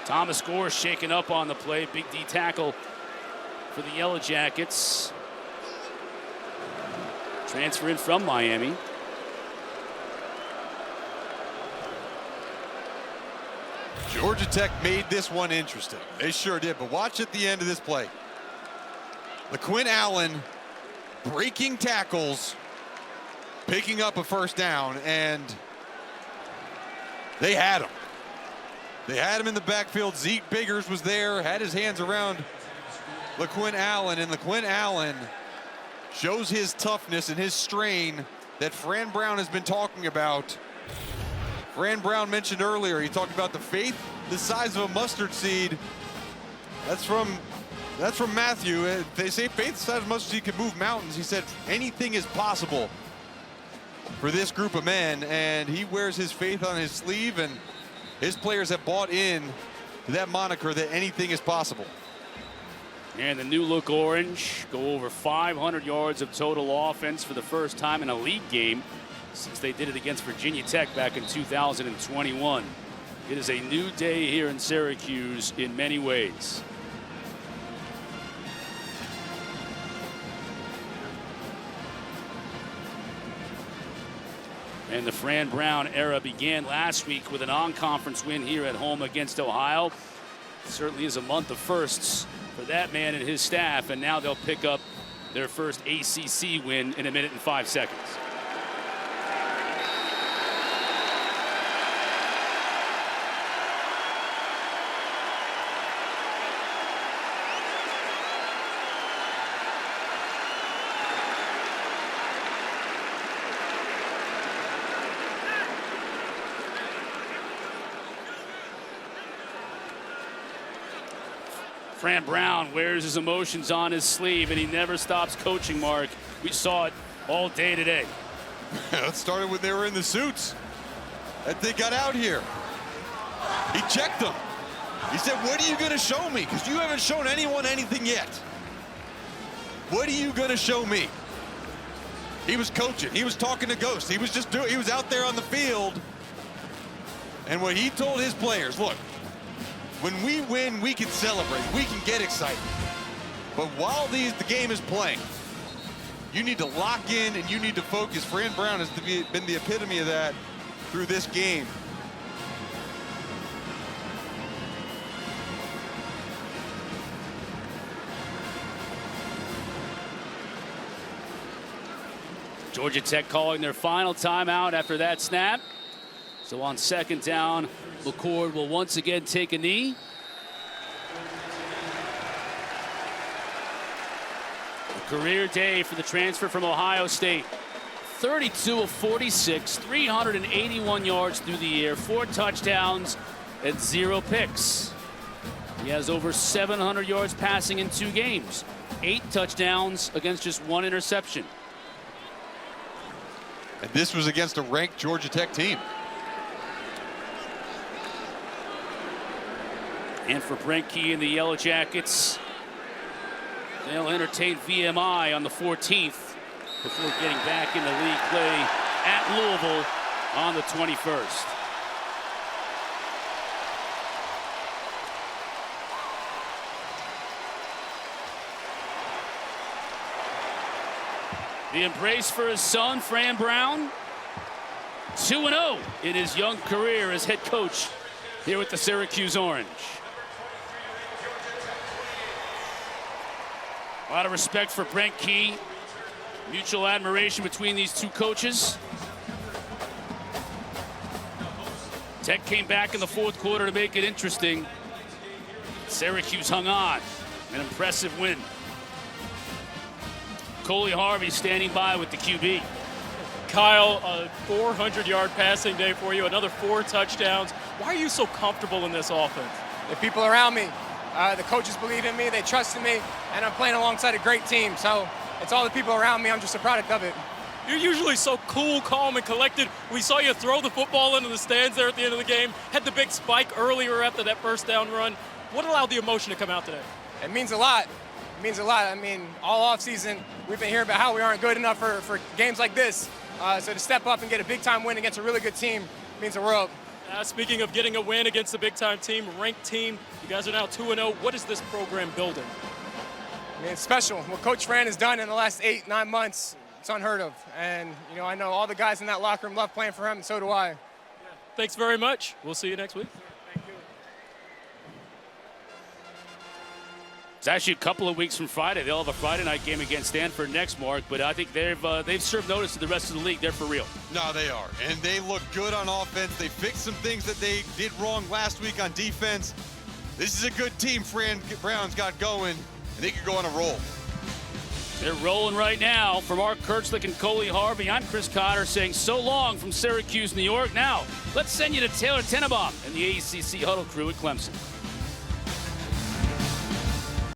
C: Thomas Gore shaken up on the play. Big D tackle for the Yellow Jackets. Transfer in from Miami.
B: Georgia Tech made this one interesting. They sure did, but watch at the end of this play. LaQuint Allen breaking tackles, picking up a first down, and they had him. They had him in the backfield. Zeke Biggers was there, had his hands around LaQuint Allen, and LaQuint Allen shows his toughness and his strain that Fran Brown has been talking about. Fran Brown mentioned earlier, he talked about the faith the size of a mustard seed. That's from Matthew. They say faith the size of a mustard seed can move mountains. He said anything is possible for this group of men, and he wears his faith on his sleeve, and his players have bought in to that moniker that anything is possible.
C: And the new look orange go over 500 yards of total offense for the first time in a league game since they did it against Virginia Tech back in 2021. It is a new day here in Syracuse in many ways. And the Fran Brown era began last week with a non-conference win here at home against Ohio. Certainly is a month of firsts for that man and his staff, and now they'll pick up their first ACC win in 1 minute and 5 seconds. Fran Brown wears his emotions on his sleeve, and he never stops coaching, Mark. We saw it all day today.
B: It started when they were in the suits that they got out here. He checked them. He said, what are you going to show me? Because you haven't shown anyone anything yet. What are you going to show me? He was coaching. He was talking to Ghost. He was he was out there on the field. And what he told his players, look, when we win, we can celebrate. We can get excited. But while the game is playing, you need to lock in and you need to focus. Fran Brown has been the epitome of that through this game.
C: Georgia Tech calling their final timeout after that snap. So on second down, McCord will once again take a knee. A career day for the transfer from Ohio State. 32 of 46, 381 yards through the air, 4 touchdowns and 0 picks. He has over 700 yards passing in 2 games, 8 touchdowns against just 1 interception.
B: And this was against a ranked Georgia Tech team.
C: And for Brent Key and the Yellow Jackets, they'll entertain VMI on the 14th before getting back into league play at Louisville on the 21st. The embrace for his son, Fran Brown, 2-0 in his young career as head coach here with the Syracuse Orange. A lot of respect for Brent Key. Mutual admiration between these two coaches. Tech came back in the 4th quarter to make it interesting. Syracuse hung on. An impressive win. Coley Harvey standing by with the QB.
D: Kyle, a 400-yard passing day for you, another 4 touchdowns. Why are you so comfortable in this offense?
G: The people around me, the coaches believe in me, they trust in me, and I'm playing alongside a great team. So it's all the people around me. I'm just a product of it.
D: You're usually so cool, calm, and collected. We saw you throw the football into the stands there at the end of the game, had the big spike earlier after that first down run. What allowed the emotion to come out today?
G: It means a lot. It means a lot. I mean, all offseason, we've been hearing about how we aren't good enough for games like this. So to step up and get a big-time win against a really good team means the world.
D: Speaking of getting a win against a big-time team, ranked team, you guys are now 2-0. What is this program building?
G: I mean, it's special. What Coach Fran has done in the last 8-9 months, it's unheard of. And, you know, I know all the guys in that locker room love playing for him, and so do I.
D: Yeah. Thanks very much. We'll see you next week.
G: Thank you.
C: It's actually a couple of weeks from Friday. They'll have a Friday night game against Stanford next, Mark, but I think they've served notice to the rest of the league. They're for real.
B: No, they are. And they look good on offense. They fixed some things that they did wrong last week on defense. This is a good team Fran Brown's got going, and they could go on a roll.
C: They're rolling right now. For Mark Kirchlick and Coley Harvey, I'm Chris Cotter saying so long from Syracuse, New York. Now, let's send you to Taylor Tenenbaum and the ACC Huddle crew at Clemson.